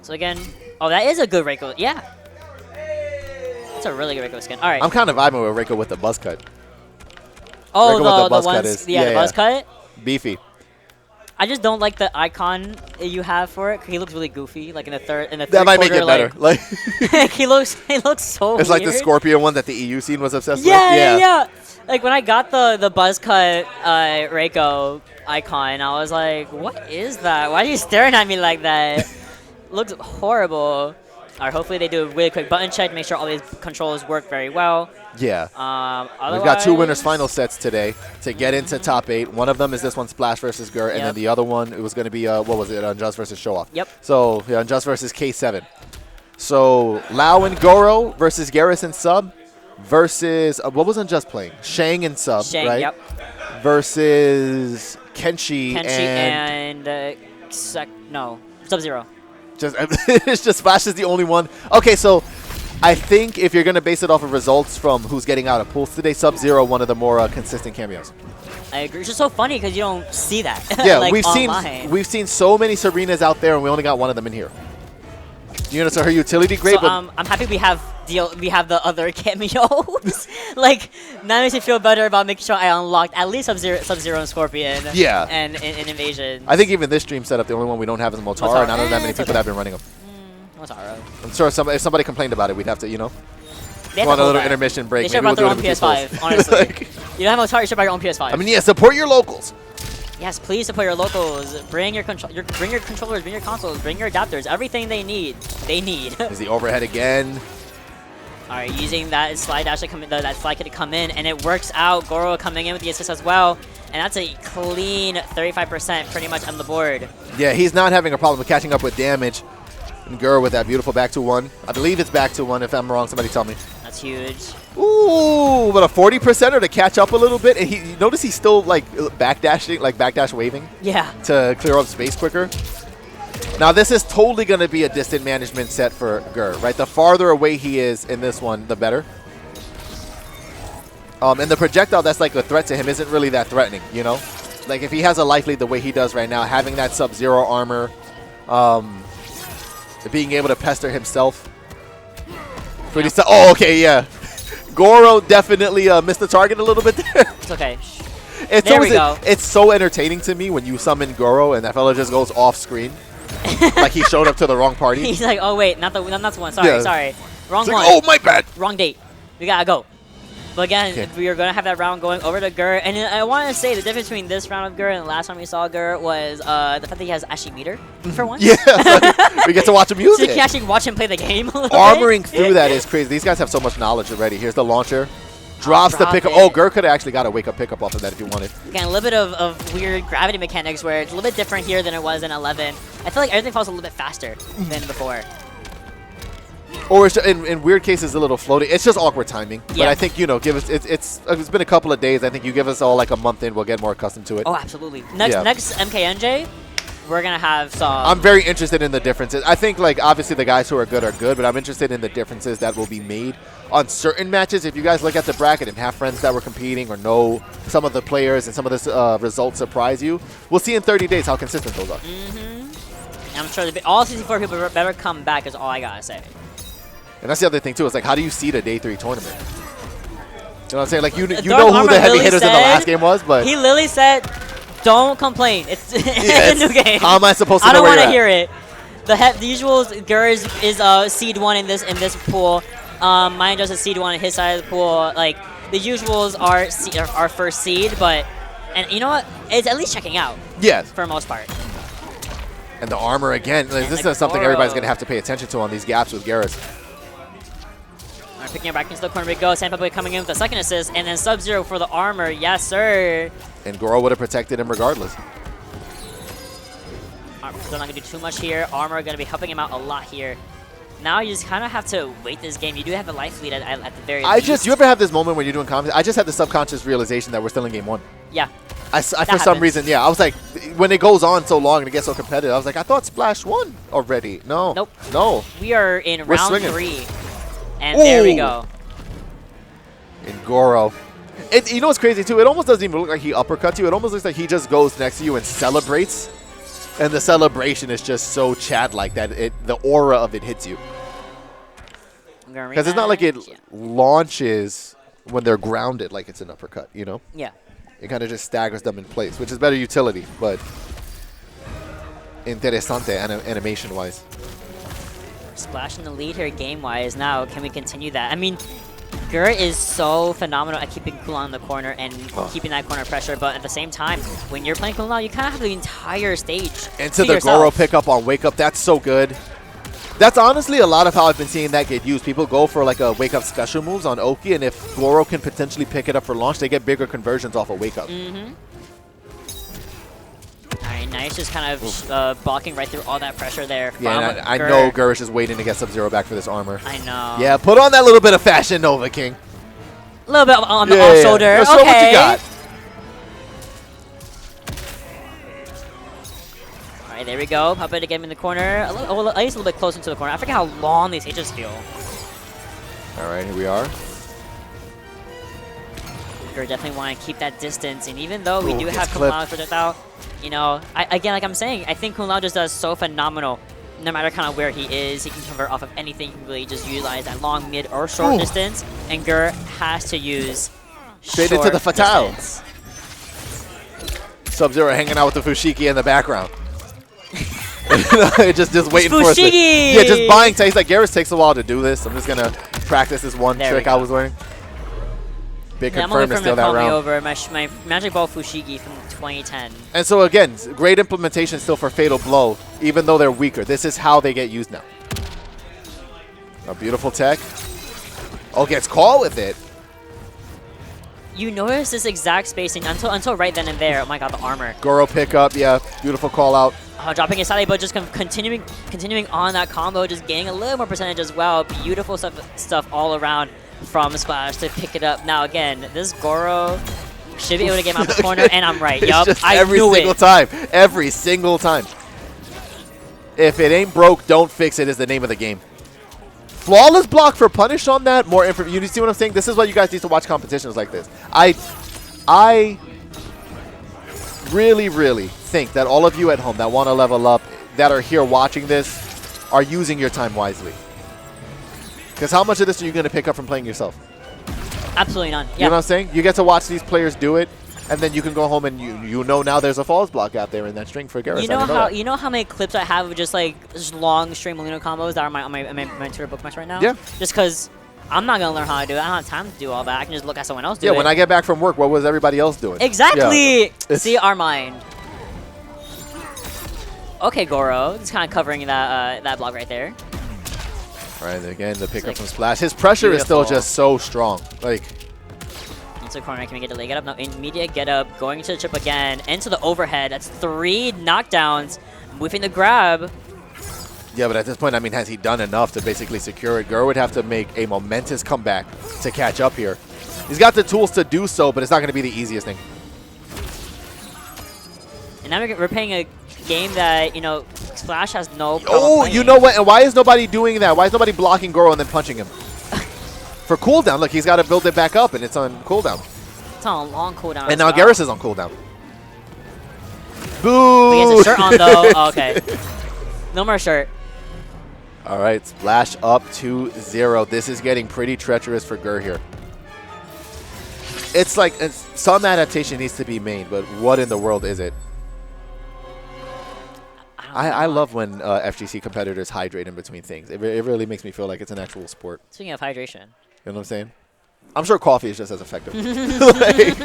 So again, oh, that is a good Reiko. Yeah. That's a really good Reiko skin. All right. I'm kind of vibing with Reiko with the buzz cut. Oh, Reiko with the buzz cut ones, is- yeah, the yeah, buzz cut. Beefy. I just don't like the icon you have for it. 'Cause he looks really goofy, like in the third That might make it better. Like, he looks so it's like the weird. Scorpion one that the EU scene was obsessed with. Yeah. Like when I got the buzz cut Reiko icon, I was like, what is that? Why are you staring at me like that? Looks horrible. All right, hopefully they do a really quick button check to make sure all these controls work very well. Yeah. We've We've got 2 winners final sets today to get into top 8. One of them is this one, Splash versus Gur, and then the other one, it was going to be, what was it, Unjust versus Showoff. Yep. So, yeah, Unjust versus K7. So, Lau and Goro versus Garrison Sub versus, what was Unjust playing? Shang and Sub, Shang, right? yep. Versus Kenshi and Sub-Zero. it's just Splash is the only one. Okay, so I think if you're going to base it off of results from who's getting out of pools today, Sub-Zero, one of the more consistent cameos. I agree. It's just so funny because you don't see that. Yeah, like we've seen so many Serenas out there, and we only got one of them in here. You know, so her utility great, So, but I'm happy we have the other cameos. Like, that makes me feel better about making sure I unlocked at least Sub-Zero and Scorpion. Yeah. And Invasion. I think even this stream setup, the only one we don't have is Motaro, and I don't know that many people that have been running them. Motaro. I'm sure if somebody complained about it, we'd have to, you know, They have want to a hold little that. intermission break. They should Maybe have we'll brought do their it own in the PS5, pools. honestly. Like, You don't have Motaro, you should buy your own PS5. I mean, yeah, support your locals. Yes, please support your locals. Bring your controllers, bring your consoles, bring your adapters. Everything they need. Is the overhead again. All right, using that slide dash to come in, that slide kit to come in, and it works out. Goro coming in with the assist as well, and that's a clean 35% pretty much on the board. Yeah, he's not having a problem with catching up with damage. And Gur with that beautiful back to 1. I believe it's back to 1. If I'm wrong, somebody tell me. That's huge. Ooh, but a 40%er to catch up a little bit. And you notice he's still like backdashing, like backdash waving. Yeah. To clear up space quicker. Now this is totally going to be a distant management set for Gur, right? The farther away he is in this one, the better. And the projectile that's like a threat to him isn't really that threatening, you know? Like if he has a life lead the way he does right now, having that Sub-Zero armor, being able to pester himself. Pretty oh, okay, yeah. Goro definitely missed the target a little bit there. It's okay. There we go. It's so entertaining to me when you summon Goro and that fella just goes off screen. Like he showed up to the wrong party. He's like, oh wait, not the one. Sorry. Wrong one. Like, oh, my bad. Wrong date. We gotta go. But again, we are gonna have that round going over to Gur, and I want to say the difference between this round of Gur and the last time we saw Gur was the fact that he has actually meter for once. Yeah, we get to watch him use so it. you can actually watch him play the game a little Armoring bit. through that is crazy. These guys have so much knowledge already. Here's the launcher. Drops the Drop pickup. it. Oh, Gur could have actually got a wake-up pickup off of that if you wanted. Again, a little bit of weird gravity mechanics where it's a little bit different here than it was in 11. I feel like everything falls a little bit faster than before. Or it's in weird cases a little floating. It's just awkward timing. But Yeah. I think, give us it's been a couple of days. I think you give us all like a month in, we'll get more accustomed to it. Oh, absolutely. Next Yeah. next MKNJ, we're gonna have some. I'm very interested in the differences. I think like obviously the guys who are good, but I'm interested in the differences that will be made on certain matches. If you guys look at the bracket and have friends that were competing or know some of the players and some of the results surprise you, we'll see in 30 days how consistent those are. I'm sure all 64 people better come back is all I gotta say. And that's the other thing too. It's like, how do you seed a day 3 tournament? You know what I'm saying? Like you know who DarthArma the heavy literally hitters in the said- last game was, but He literally said, "Don't complain. It's yeah, a new game. how am I supposed to I know don't where want to you're at? hear it." The usuals, Gur is seed 1 in this pool. MKNJ is seed 1 in his side of the pool. Like the usuals are first seed, and you know what? It's at least checking out Yes. for the most part. And the armor again. Like, this the is something Goro. everybody's gonna have to pay attention to on these gaps with Garrus. All right, picking it back into the corner we go. Sandpaper coming in with the second assist, and then Sub-Zero for the armor. Yes, sir. And Goro would have protected him regardless. They're not going to do too much here. Armor going to be helping him out a lot here. Now you just kind of have to wait this game. You do have the life lead at the very least. You ever have this moment when you're doing comedy? I just had the subconscious realization that we're still in game 1. Yeah. For some happens. reason, yeah. I was like, when it goes on so long and it gets so competitive, I was like, I thought Splash won already. No. Nope. No. We are in We're round swinging. 3. And there we Ooh. go. And Goro. You know what's crazy, too? It almost doesn't even look like he uppercuts you. It almost looks like he just goes next to you and celebrates. And the celebration is just so Chad-like that the aura of it hits you. Because it's not like it launches when they're grounded like it's an uppercut, you know? Yeah. It kind of just staggers them in place, which is better utility, but interesante animation-wise. Splashing the lead here game-wise. Now, can we continue that? I mean, Gur is so phenomenal at keeping Kulon in the corner and keeping that corner pressure, but at the same time, when you're playing Kulon, you kind of have the entire stage And to to the yourself. Goro pickup on Wake Up, that's so good. That's honestly a lot of how I've been seeing that get used. People go for like a Wake Up special moves on Oki, and if Goro can potentially pick it up for launch, they get bigger conversions off of Wake Up. Alright, nice. Just kind of blocking right through all that pressure there. Yeah, from and I Gur. know Gur is just waiting to get Sub-Zero back for this armor. I know. Yeah, put on that little bit of fashion, Nova King. A little bit on the Yeah, off yeah. shoulder. Yeah, show Okay. what you got. Alright, there we go. Pop it to get him in the corner. At least a little bit closer to the corner. I forget how long these H's feel. All right, here we are. Gur definitely want to keep that distance, and even though we Ooh, do gets have clipped. Kung Lao projectile, you know, again, like I'm saying, I think Kung Lao just does so phenomenal. No matter kind of where he is, he can convert off of anything. He can really just utilize that long, mid, or short Ooh. distance, and Gur has to use Straight into short the Fatale. distance. Sub-Zero hanging out with the Fushigi in the background. just waiting for us. Fushigi! Yeah, just buying time. He's like, Garrus takes a while to do this. I'm just going to practice this one There we trick I go. was learning. Big Yeah, I'm only confirm is from still to that call me round. over my Magic Ball Fushigi from 2010. And so again, great implementation still for Fatal Blow, even though they're weaker. This is how they get used now. A beautiful tech. Oh, gets caught with it. You notice this exact spacing until right then and there. Oh my god, the armor. Goro pickup, yeah, beautiful call out. Dropping his side, but just continuing on that combo, just gaining a little more percentage as well. Beautiful stuff all around from Splash to pick it up. Now again, this Goro should be able to get him out the corner, and I'm right. It's Yup, just I every knew single it. time. Every single time. If it ain't broke, don't fix it is the name of the game. Flawless block for punish on that. More info. You see what I'm saying? This is why you guys need to watch competitions like this. I really, really think that all of you at home that want to level up, that are here watching this, are using your time wisely. Because how much of this are you going to pick up from playing yourself? Absolutely none. You know what Yeah. I'm saying? You get to watch these players do it, and then you can go home and you know now there's a falls block out there in that string for Garrus. You know how many clips I have of just long string Molino combos that are on my Twitter bookmarks right now? Yeah. Just because I'm not going to learn how to do it. I don't have time to do all that. I can just look at someone else do Yeah, it. when I get back from work, what was everybody else doing? Exactly! Yeah. See our mind. Okay, Goro. Just kind of covering that block right there. Right, again, the pickup like from Splash. His pressure is still beautiful. just so strong. Like, into the corner. Can we get a leg get up? No, immediate get up. Going to the chip again. Into the overhead. That's 3 knockdowns. Moving the grab. Yeah, but at this point, I mean, has he done enough to basically secure it? Gur would have to make a momentous comeback to catch up here. He's got the tools to do so, but it's not going to be the easiest thing. And now we're playing a game that, you know, Splash has no problem Oh, playing. you know what? And why is nobody doing that? Why is nobody blocking Goro and then punching him? For cooldown, look, he's got to build it back up, and it's on cooldown. It's on a long cooldown. And now well. Garrus is on cooldown. Boo! He has a shirt on, though. Oh, okay. No more shirt. All right, Splash up 2-0. This is getting pretty treacherous for Gur here. It's like some adaptation needs to be made, but what in the world is it? I love when FGC competitors hydrate in between things. It really makes me feel like it's an actual sport. Speaking of hydration. You know what I'm saying? I'm sure coffee is just as effective. Like,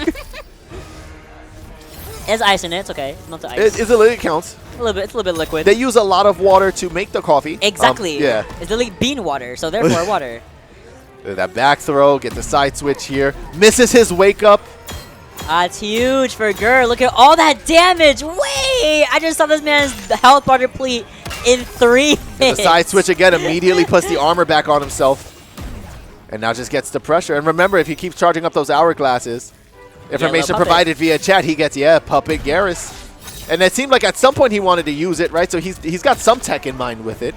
There's ice in it. It's okay. It's not the ice. it counts. A little bit. It's a little bit liquid. They use a lot of water to make the coffee. Exactly. Yeah. It's literally bean water, so therefore water. That back throw, get the side switch here. Misses his wake up. It's huge for Gur. Look at all that damage. Wait! I just saw this man's health bar deplete in 3 hits. The side switch again immediately puts the armor back on himself. And now just gets the pressure. And remember, if he keeps charging up those hourglasses, information provided via chat, he gets, Puppet Garrus. And it seemed like at some point he wanted to use it, right? So he's got some tech in mind with it.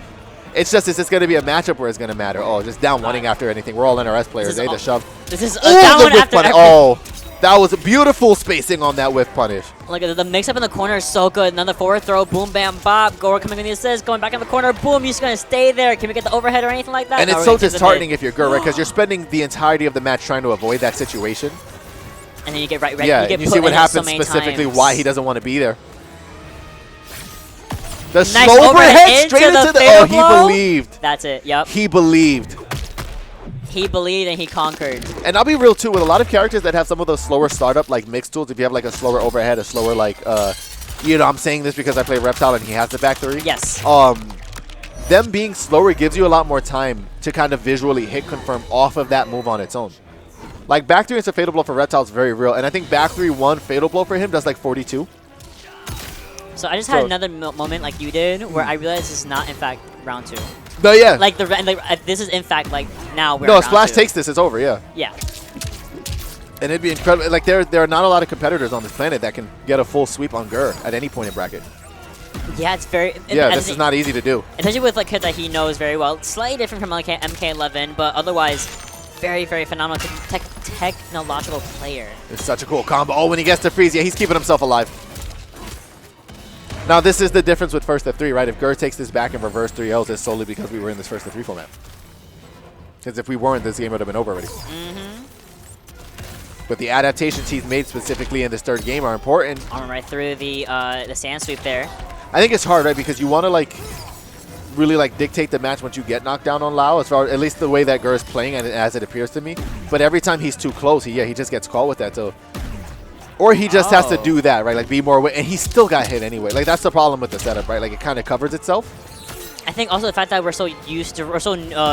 It's just, is this going to be a matchup where it's going to matter? Oh, just down one after anything. We're all NRS players. They the shove. This is a down one after everything. Oh, that was a beautiful spacing on that whiff punish. Look at the mix-up in the corner is so good. Another forward throw. Boom, bam, bop. Goro coming in the assist. Going back in the corner. Boom. You're just going to stay there. Can we get the overhead or anything like that? And it's so disheartening if you're Gur, right? Because you're spending the entirety of the match trying to avoid that situation. And then you get right. Yeah, you get and you see what happens so specifically times. why he doesn't want to be there. The Nice slow overhead overhead straight into the... Oh, he blow. believed. That's it. Yep. He believed. He believed and he conquered. And I'll be real, too, with a lot of characters that have some of those slower startup, like mixed tools, if you have like a slower overhead, a slower, like, you know, I'm saying this because I play Reptile and he has the back 3. Yes. Them being slower gives you a lot more time to kind of visually hit confirm off of that move on its own. Like, back 3 into Fatal Blow for Reptile is very real. And I think back 3-1 Fatal Blow for him does like 42. So I just had another moment like you did where I realized this is not, in fact, round 2. No, yeah. Like, this is, in fact, like, now we're No, round Splash 2. takes this. It's over, yeah. Yeah. And it'd be incredible. Like, there are not a lot of competitors on this planet that can get a full sweep on Gur at any point in bracket. Yeah, it's very... Yeah, this is not easy to do. Especially with, like, kids that he knows very well. Slightly different from, like, MK11, but otherwise, very, very phenomenal technological player. It's such a cool combo. Oh, when he gets to freeze, yeah, he's keeping himself alive. Now, this is the difference with first to 3, right? If Gur takes this back and reverse 3-0s, it's solely because we were in this first to 3 format. Because if we weren't, this game would have been over already. Mm-hmm. But the adaptations he's made specifically in this third game are important. Armor right through the sand sweep there. I think it's hard, right? Because you want to, like, really, like, dictate the match once you get knocked down on Lao, as far at least the way that Gur is playing, and as it appears to me. But every time he's too close, he just gets caught with that. So, or he just has to do that, right? Like, be more aware, and he still got hit anyway. Like, that's the problem with the setup, right? Like, it kind of covers itself. I think also the fact that we're so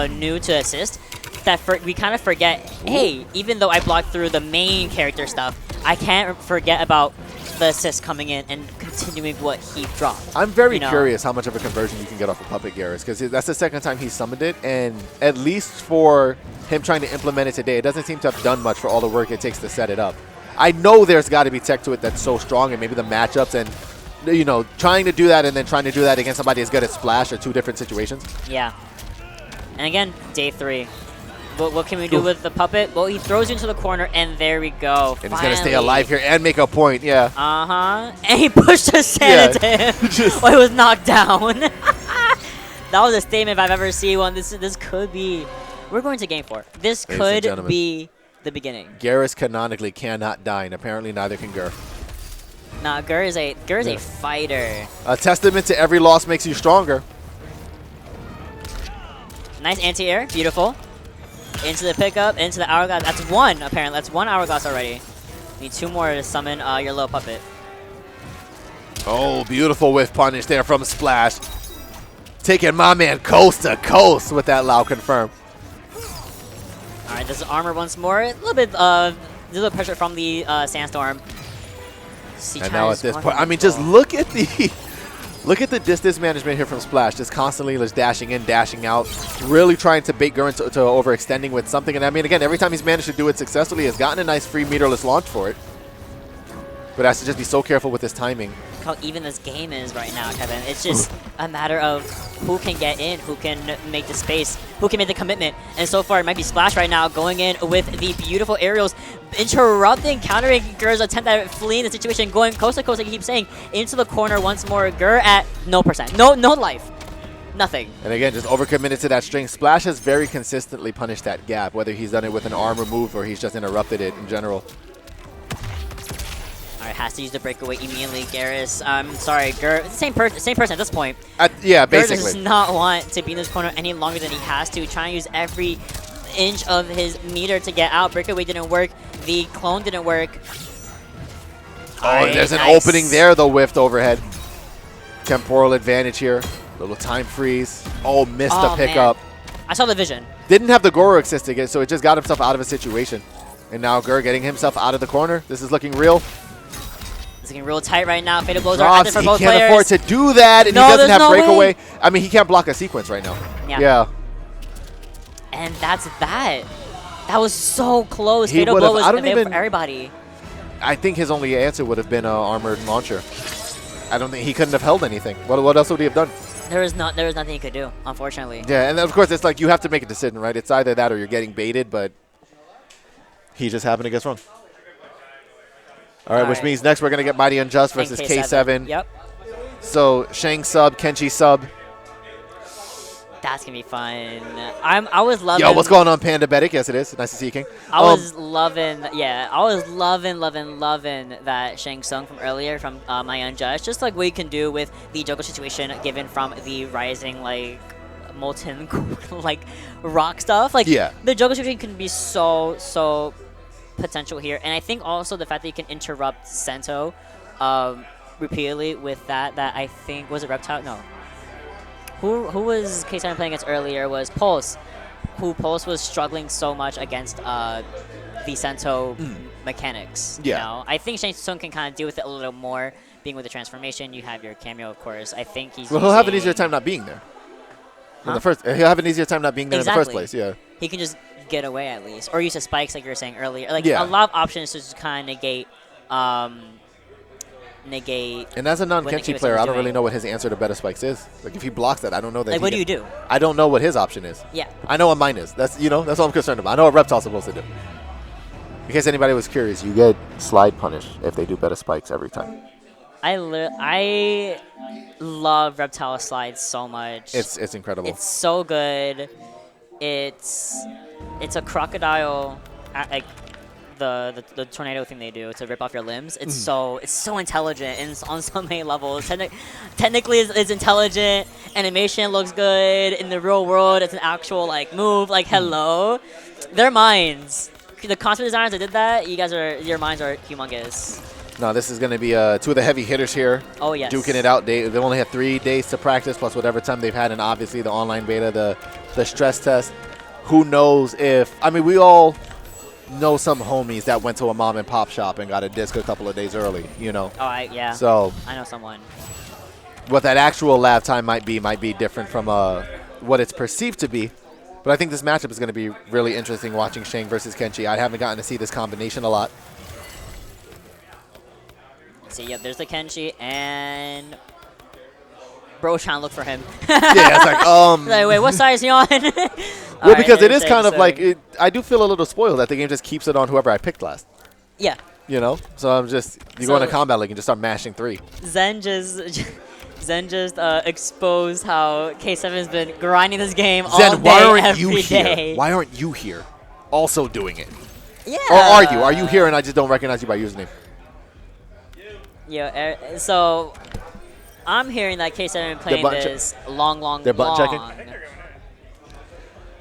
new to assist that we kind of forget, hey, even though I blocked through the main character stuff, I can't forget about the assist coming in and continuing what he dropped. I'm very curious how much of a conversion you can get off of Puppet Garrus, because that's the second time he summoned it, and at least for him trying to implement it today, it doesn't seem to have done much for all the work it takes to set it up. I know there's got to be tech to it that's so strong, and maybe the matchups and, you know, trying to do that and then trying to do that against somebody as good as Splash are two different situations. Yeah. And again, day 3. What can we do with the puppet? Well, he throws you into the corner, and there we go. And he's going to stay alive here and make a point, yeah. Uh-huh. And he pushed the sand into him while he was knocked down. That was a statement if I've ever seen one. This could be... We're going to game 4. This could be the beginning. Garrus canonically cannot die, and apparently neither can Gur. Nah, Gur is a fighter. A testament to every loss makes you stronger. Nice anti-air. Beautiful. Into the pickup, into the hourglass. That's 1, apparently. That's 1 hourglass already. Need 2 more to summon your little puppet. Oh, beautiful whiff punish there from Splash. Taking my man coast to coast with that Lao confirm. All right, this is armor once more. A little bit little pressure from the Sandstorm. And now at this point, I mean, just look at the look at the distance management here from Splash. Just constantly just dashing in, dashing out, really trying to bait Gurren to overextending with something. And I mean, again, every time he's managed to do it successfully, he's gotten a nice free meterless launch for it. But has to just be so careful with his timing. How even this game is right now, Kevin. It's just a matter of who can get in, who can make the space, who can make the commitment. And so far, it might be Splash right now going in with the beautiful aerials, interrupting, countering Gur's attempt at fleeing the situation, going coast to coast, like he keeps saying, into the corner once more. Gur at 0%. No life. Nothing. And again, just overcommitted to that string. Splash has very consistently punished that gap, whether he's done it with an armor move or he's just interrupted it in general. Alright, has to use the breakaway immediately. Garrus, I'm sorry, Gur, same person at this point. Yeah, basically. Gur does not want to be in this corner any longer than he has to. Trying to use every inch of his meter to get out. Breakaway didn't work. The clone didn't work. Oh, there's an opening there, though, whiffed overhead. Temporal advantage here. Little time freeze. Oh, missed the pickup. I saw the vision. Didn't have the Goro assist again, so it just got himself out of a situation. And now Gur getting himself out of the corner. This is looking real. It's looking real tight right now. Fatal blows are active for both players. He can't afford to do that, and he doesn't have breakaway. I mean, he can't block a sequence right now. Yeah. And that's that. That was so close. Fatal blow was available for everybody. I think his only answer would have been an armored launcher. I don't think he couldn't have held anything. What else would he have done? There was nothing he could do, unfortunately. Yeah, and of course, it's like you have to make a decision, right? It's either that or you're getting baited, but he just happened to guess wrong. All right, which means next we're going to get MightyUnjust versus K7. Yep. So Shang sub, Kenshi sub. That's going to be fun. I was loving... Yo, what's going on, Panda Bedic? Yes, it is. Nice to see you, King. I was loving that Shang Tsung from earlier from MightyUnjust. Just like what you can do with the juggle situation given from the rising, like, molten, like, rock stuff. Like, the juggle situation can be so potential here. And I think also the fact that you can interrupt Sento repeatedly with that I think, was it Reptile? No. Who was K7 playing against earlier was Pulse, Pulse was struggling so much against the Sento mechanics. Yeah. You know? I think Shang Tsung can kind of deal with it a little more, being with the transformation. You have your cameo, of course. I think he's he'll have an easier time not being there. In the first, he'll have an easier time not being there in the first place, yeah. He can just get away at least. Or use the spikes like you were saying earlier. Like a lot of options to just kind of negate. And as a non-Kenshi player, I don't really know what his answer to better spikes is. Like if he blocks that, I don't know that. Like what do you do? I don't know what his option is. Yeah. I know what mine is. That's that's all I'm concerned about. I know what Reptile's supposed to do. In case anybody was curious, you get slide punish if they do better spikes every time. I love Reptile slides so much. It's incredible. It's so good. It's a crocodile, like the tornado thing they do to rip off your limbs. It's so intelligent and it's on so many levels. Technically, it's intelligent. Animation looks good. In the real world, it's an actual like move. Like hello, their minds. The costume designers that did that, your minds are humongous. No, this is going to be two of the heavy hitters here. Oh, yes. Duking it out. They only have 3 days to practice, plus whatever time they've had, and obviously the online beta, the stress test. Who knows if... I mean, we all know some homies that went to a mom and pop shop and got a disc a couple of days early, you know? Oh, yeah. So... I know someone. What that actual lab time might be different from what it's perceived to be. But I think this matchup is going to be really interesting watching Shang versus Kenshi. I haven't gotten to see this combination a lot. See, yep, there's the Kenshi, and bro's trying to look for him. Yeah, it's like, wait, what side is he on? Well, because it is kind of like, I do feel a little spoiled that the game just keeps it on whoever I picked last. Yeah. You know? So I'm just, you go into Combat League and just start mashing 3. Zen just exposed how K7 has been grinding this game all day, every day. Why aren't you here also doing it? Yeah. Or are you? Are you here and I just don't recognize you by username? Yeah, so I'm hearing that K7 playing this long. They're butt checking?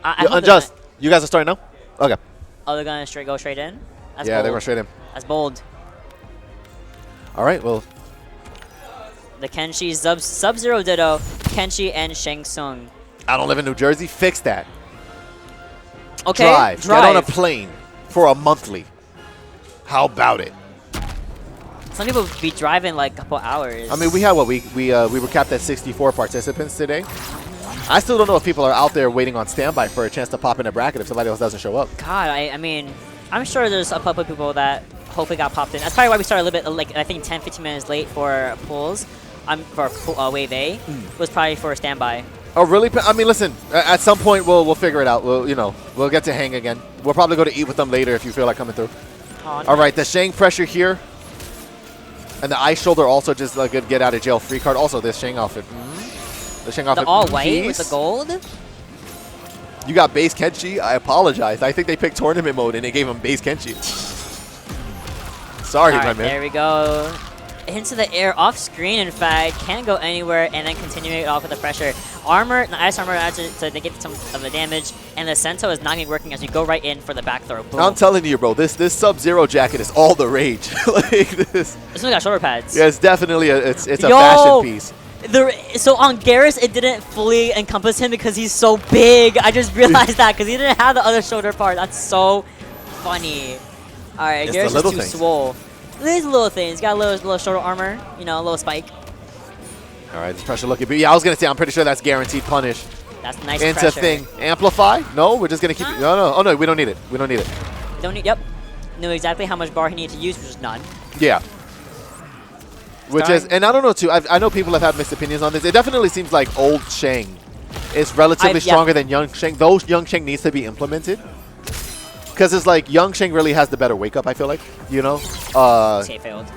Unjust. You guys are starting now? Okay. Oh, they're going to go straight in? That's yeah, bold. they're going straight in. That's bold. All right, well. The Kenshi, Sub-Zero Ditto, Kenshi, and Shang Tsung. I don't live in New Jersey. Fix that. Okay. Drive. Get on a plane for a monthly. How about it? Some people be driving like a couple hours. I mean, we had what we were capped at 64 participants today. I still don't know if people are out there waiting on standby for a chance to pop in a bracket if somebody else doesn't show up. God, I mean, I'm sure there's a couple of people that hopefully got popped in. That's probably why we started a little bit, like, I think 10, 15 minutes late for pools. For Wave A was probably for a standby. Oh, really? I mean, listen, at some point we'll figure it out. We'll get to hang again. We'll probably go to eat with them later if you feel like coming through. Oh, All right, the Shang pressure here. And the ice shoulder also just a good get out of jail free card. Also, this Shang outfit. The Shang outfit. The all white with the gold? You got base Kenshi? I apologize. I think they picked tournament mode and they gave him base Kenshi. Sorry, my man. There we go. Into the air off screen, in fact. Can't go anywhere, and then continuing it off with the pressure. Armor, the ice armor to negate some of the damage, and the Sento is not going to be working as we go right in for the back throw. Boom. I'm telling you, bro, this Sub-Zero jacket is all the rage. Like this. This one got shoulder pads. Yeah, it's definitely it's a fashion piece. So on Garrus, it didn't fully encompass him because he's so big. I just realized that because he didn't have the other shoulder part. That's so funny. All right, Garrus is too swole. These little things. Got a little shoulder armor, you know, a little spike. All right, this pressure looking. Yeah, I was going to say, I'm pretty sure that's guaranteed punish. That's nice into pressure. thing. Amplify? No, we're just going to keep it. No. Oh, no, we don't need it. We don't need it. Don't need, yep. Knew exactly how much bar he needed to use, which is none. Yeah. Which is, and I don't know too, I know people have had mixed opinions on this. It definitely seems like old Shang is relatively stronger than young Shang. Those young Shang needs to be implemented. Because it's like young Shang really has the better wake up, I feel like, you know? Failed.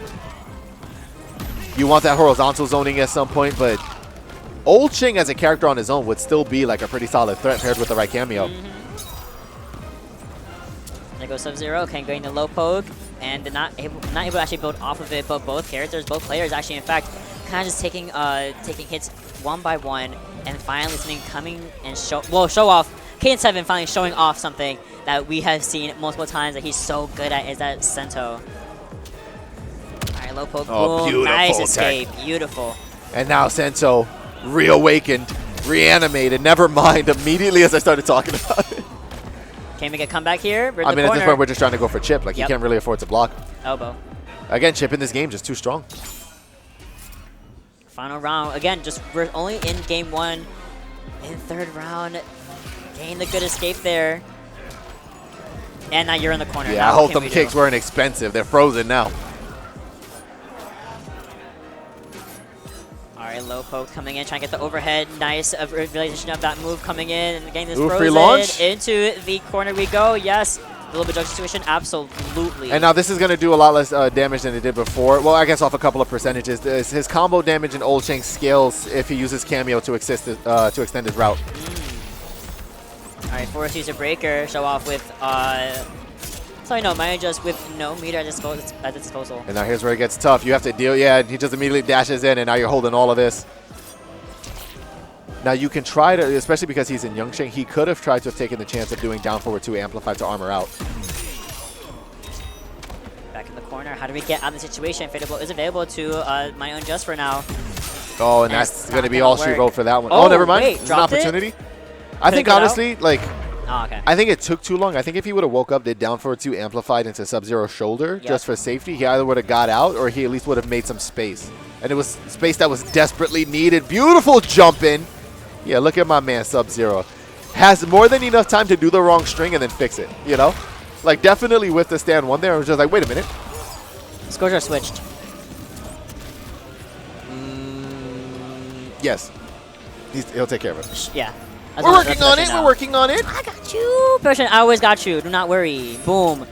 You want that horizontal zoning at some point, but old Shang as a character on his own would still be like a pretty solid threat paired with the right cameo. There goes Sub-Zero, can't go into low poke, and not able to actually build off of it, but both players actually, in fact, kind of just taking hits one by one, and finally something coming and Showoff. K7 finally showing off something that we have seen multiple times that he's so good at, is that Sento. Alright, low poke, boom, beautiful nice tech. escape, beautiful. And now Sento reawakened, reanimated, never mind, immediately as I started talking about it. Can we get a comeback here? I mean, at this point, we're just trying to go for chip. Like, he can't really afford to block. Elbow. Again, chip in this game just too strong. Final round. Again, we're only in game one. In third round, gain the good escape there. And now you're in the corner. Yeah, I hope them kicks weren't expensive. They're frozen now. All right, low poke coming in, trying to get the overhead. Nice realization of that move coming in and getting this free launch. frozen. Into the corner we go. Yes, a little bit judge situation. Absolutely. And now this is going to do a lot less damage than it did before. Well, I guess off a couple of percentages. His combo damage in Old Shang scales if he uses cameo to extend his route. All right, force user breaker. Showoff with sorry, no, MKNJ with no meter at the disposal. And now here's where it gets tough. You have to deal. Yeah, he just immediately dashes in, and now you're holding all of this. Now you can try to, especially because he's in Young Shang, he could have tried to have taken the chance of doing down forward 2 amplify to armor out. Back in the corner. How do we get out of the situation? Fadeable is available to MKNJ for now. Oh, and that's going to be all she wrote for that one. Oh, never mind. Wait, it's an opportunity. I think, honestly, like, okay. I think it took too long. I think if he would have woke up, did down forward 2 amplified into Sub-Zero shoulder just for safety, he either would have got out or he at least would have made some space. And it was space that was desperately needed. Beautiful jump in. Yeah, look at my man Sub-Zero. Has more than enough time to do the wrong string and then fix it, you know? Like, definitely with the stand one there, I was just like, wait a minute. Scores are switched. Yes. He'll take care of it. Yeah. We're working on it. We're working on it. I got you. Person, I always got you. Do not worry. Boom.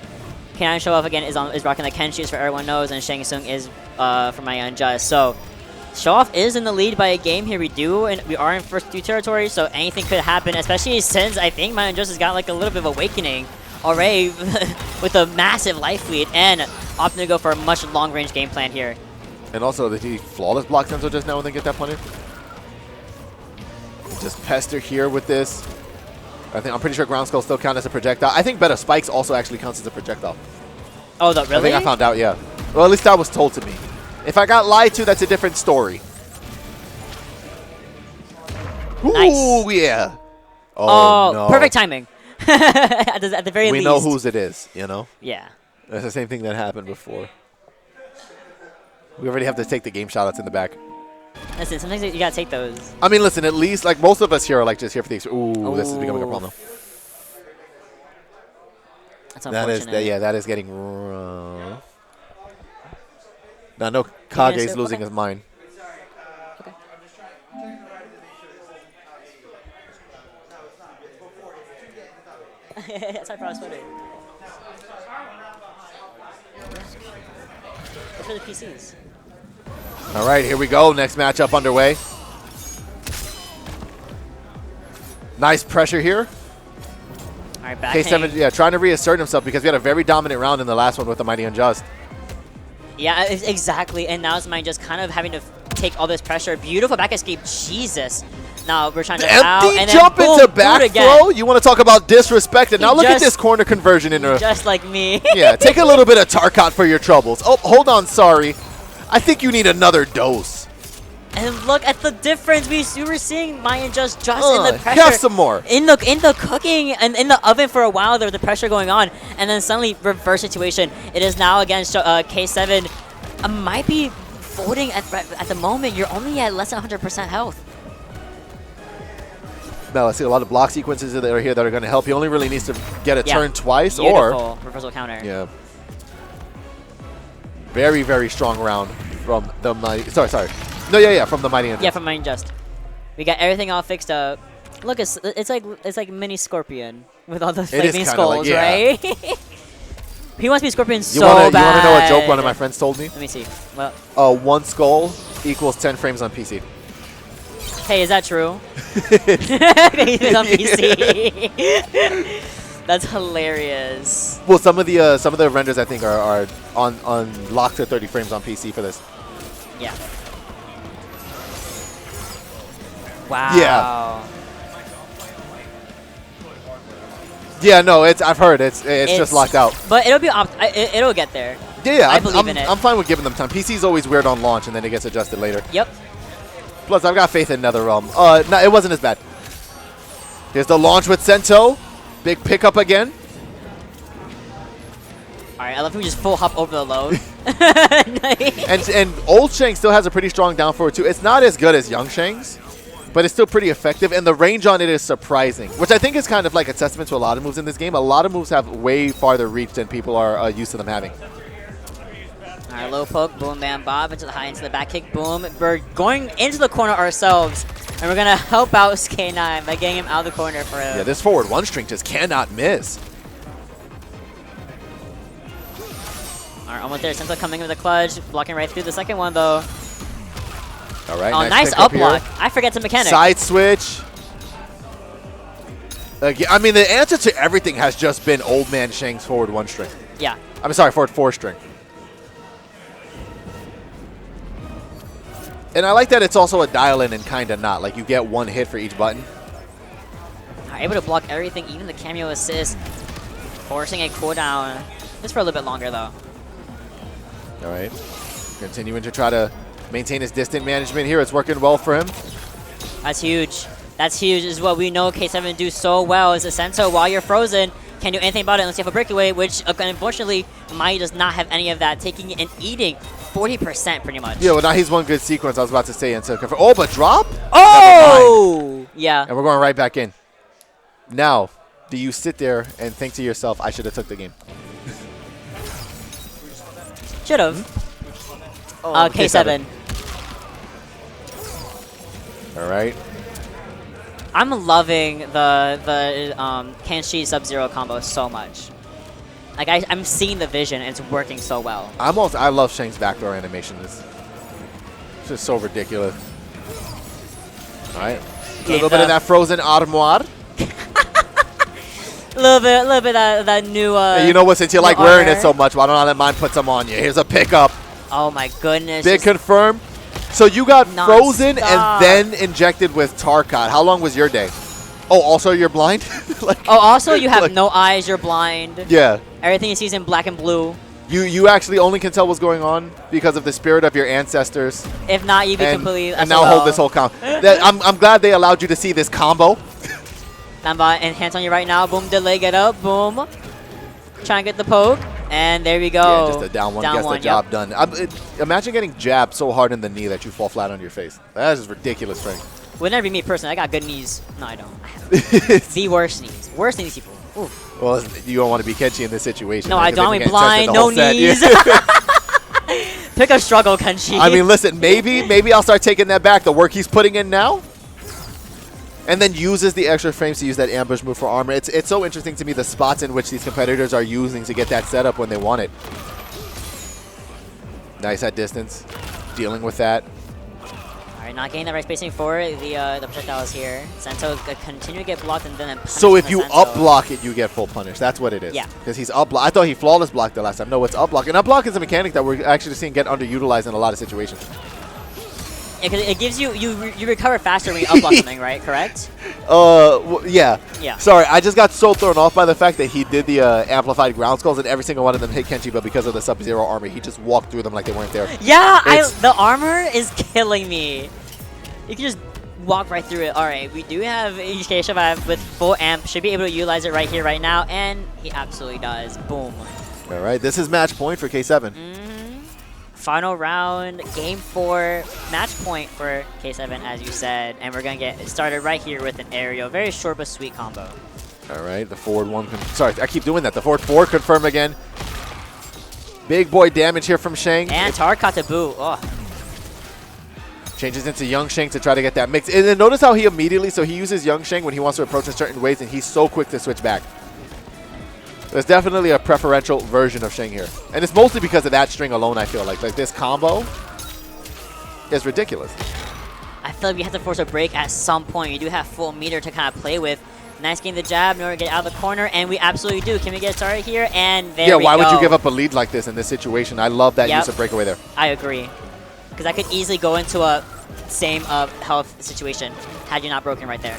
K9 Showoff again is rocking the Kenshis for everyone knows, and Shang Tsung is for MKNJ. So Showoff is in the lead by a game here. We are in first 2 territory, so anything could happen, especially since I think MKNJ has got like a little bit of awakening already with a massive life lead and opting to go for a much long-range game plan here. And also, did he flawless block Sento just now and then get that punish? Just pester here with this. I'm pretty sure ground skull still count as a projectile. I think better spikes also actually counts as a projectile. Oh, really? I think I found out, yeah. Well, at least that was told to me. If I got lied to, that's a different story. Nice. Ooh, yeah. Oh, no. Perfect timing. at the very least. We know whose it is, you know? Yeah. That's the same thing that happened before. We already have to take the game shoutouts in the back. Listen, sometimes you gotta take those. I mean, listen, at least, like, most of us here are, like, just here for the Ooh, this is becoming a problem. That's unfortunate. That is getting Now, no, Kage's losing his mind. Okay. That's how I was putting it. Look for the PCs. All right, here we go. Next matchup underway. Nice pressure here. All right, back K7, yeah, trying to reassert himself because we had a very dominant round in the last one with TheMightyUnjust. Yeah, exactly. And now it's mine just kind of having to take all this pressure. Beautiful back escape. Jesus. Now we're trying to empty jump into back throw. You want to talk about disrespect? And now look at this corner conversion into just like me. Yeah, take a little bit of Tarkat for your troubles. Oh, hold on, sorry. I think you need another dose. And look at the difference. We were seeing MKNJ just in the pressure. Have some more. In the cooking and in the oven for a while, there was the pressure going on, and then suddenly reverse situation. It is now against K7. Might be folding at the moment. You're only at less than 100% health. Now, I see a lot of block sequences that are here that are going to help. He only really needs to get a turn twice. Beautiful or reversal counter. Yeah. Very, very strong round from the Mighty. Sorry. No, yeah, from the MKNJ. Yeah, from MKNJ. We got everything all fixed up. Look, it's like mini Scorpion with all the flaming skulls, right? He wants to be Scorpion so bad. You want to know a joke one of my friends told me? Let me see. Well, one skull equals 10 frames on PC. Hey, is that true? He's on PC. That's hilarious. Well, some of the renders I think are on locked to 30 frames on PC for this. Yeah. Wow. Yeah. Yeah, no, I've heard it's just locked out. But it'll get there. Yeah, I believe in it. I'm fine with giving them time. PC's always weird on launch and then it gets adjusted later. Yep. Plus, I've got faith in NetherRealm. No, it wasn't as bad. Here's the launch with Sento. Big pickup again. All right, I love him just full hop over the load. and old Shang still has a pretty strong down forward too. It's not as good as young Shang's, but it's still pretty effective. And the range on it is surprising, which I think is kind of like a testament to a lot of moves in this game. A lot of moves have way farther reach than people are used to them having. All right, low poke, boom, bam, bob, into the high, into the back kick, boom. We're going into the corner ourselves, and we're going to help out K9 by getting him out of the corner for him. Yeah, this forward one string just cannot miss. All right, almost there. Sento coming with the clutch, blocking right through the second one, though. All right, oh, nice up block. I forget the mechanic. Side switch. I mean, the answer to everything has just been old man Shang's forward one string. Yeah. I'm sorry, forward four string. And I like that it's also a dial-in and kind of not. Like, you get one hit for each button. Able to block everything, even the cameo assist. Forcing a cooldown. Just for a little bit longer, though. All right. Continuing to try to maintain his distant management here. It's working well for him. That's huge. That's huge. This is what we know K7 do so well. Is a Sento, while you're frozen, can't do anything about it unless you have a breakaway, which unfortunately, Mai does not have any of that. Taking and eating 40% pretty much. Yeah, well, now he's one good sequence. I was about to say. Oh, but drop? Oh! Yeah. And we're going right back in. Now, do you sit there and think to yourself, I should have took the game? Should have. K7. All right. I'm loving the Kenshi Sub-Zero combo so much. Like I'm seeing the vision and it's working so well. I love Shang's backdoor animation. It's just so ridiculous. All right. A little bit of that frozen armoire. A little bit of that new. Hey, you know what? Since you like wearing it so much, why don't I let mine put some on you? Here's a pickup. Oh my goodness. Big confirm. So you got frozen and then injected with Tarkat. How long was your day? Oh, also you're blind? Also you have no eyes, you're blind. Yeah. Everything you see is in black and blue. You actually only can tell what's going on because of the spirit of your ancestors. If not, you'd be completely and now hold this whole combo. I'm glad they allowed you to see this combo. And hands on you right now. Boom, delay, get up, boom. Try and get the poke. And there we go. Yeah, just a down one gets the job done. Imagine getting jabbed so hard in the knee that you fall flat on your face. That is ridiculous strength. Would never be me personally. I got good knees. No, I don't. I have the worst knees. Worse than these people. Ooh. Well, you don't want to be Kenshi in this situation. No, right? I don't. I'm blind. No knees. Pick a struggle, Kenshi. I mean, listen, maybe I'll start taking that back. The work he's putting in now. And then uses the extra frames to use that ambush move for armor. It's so interesting to me the spots in which these competitors are using to get that setup when they want it. Nice at distance. Dealing with that. All right, not getting the right spacing for the projectiles here. Sento continue to get blocked and then so if you up block it, you get full punish. That's what it is. Yeah. Because he's up block. I thought he flawless blocked the last time. No, it's up block. And up block is a mechanic that we're actually seeing get underutilized in a lot of situations. Yeah, because it gives you recover faster when you up block something, right? Correct? Yeah. Yeah. Sorry, I just got so thrown off by the fact that he did the amplified ground skulls and every single one of them hit Kenshi, but because of the Sub-Zero armor, he just walked through them like they weren't there. Yeah, the armor is killing me. You can just walk right through it. All right, we do have Showoff with full amp. Should be able to utilize it right here, right now, and he absolutely does. Boom. All right, this is match point for K7. Final round, game 4, match point for K7, as you said, and we're gonna get started right here with an aerial, very short but sweet combo. All right, the forward one. Sorry, I keep doing that. The forward 4 confirm again. Big boy damage here from Shang. And Tar caught the boot. Oh. Changes into Young Shang to try to get that mix. And then notice how he immediately, so he uses Young Shang when he wants to approach in certain ways, and he's so quick to switch back. There's definitely a preferential version of Shang here. And it's mostly because of that string alone, I feel like. Like, this combo is ridiculous. I feel like we have to force a break at some point. You do have full meter to kind of play with. Nice getting the jab in order to get out of the corner, and we absolutely do. Can we get started here? And there we go. Yeah, why would you give up a lead like this in this situation? I love that use of breakaway there. I agree. Because I could easily go into a same health situation had you not broken right there.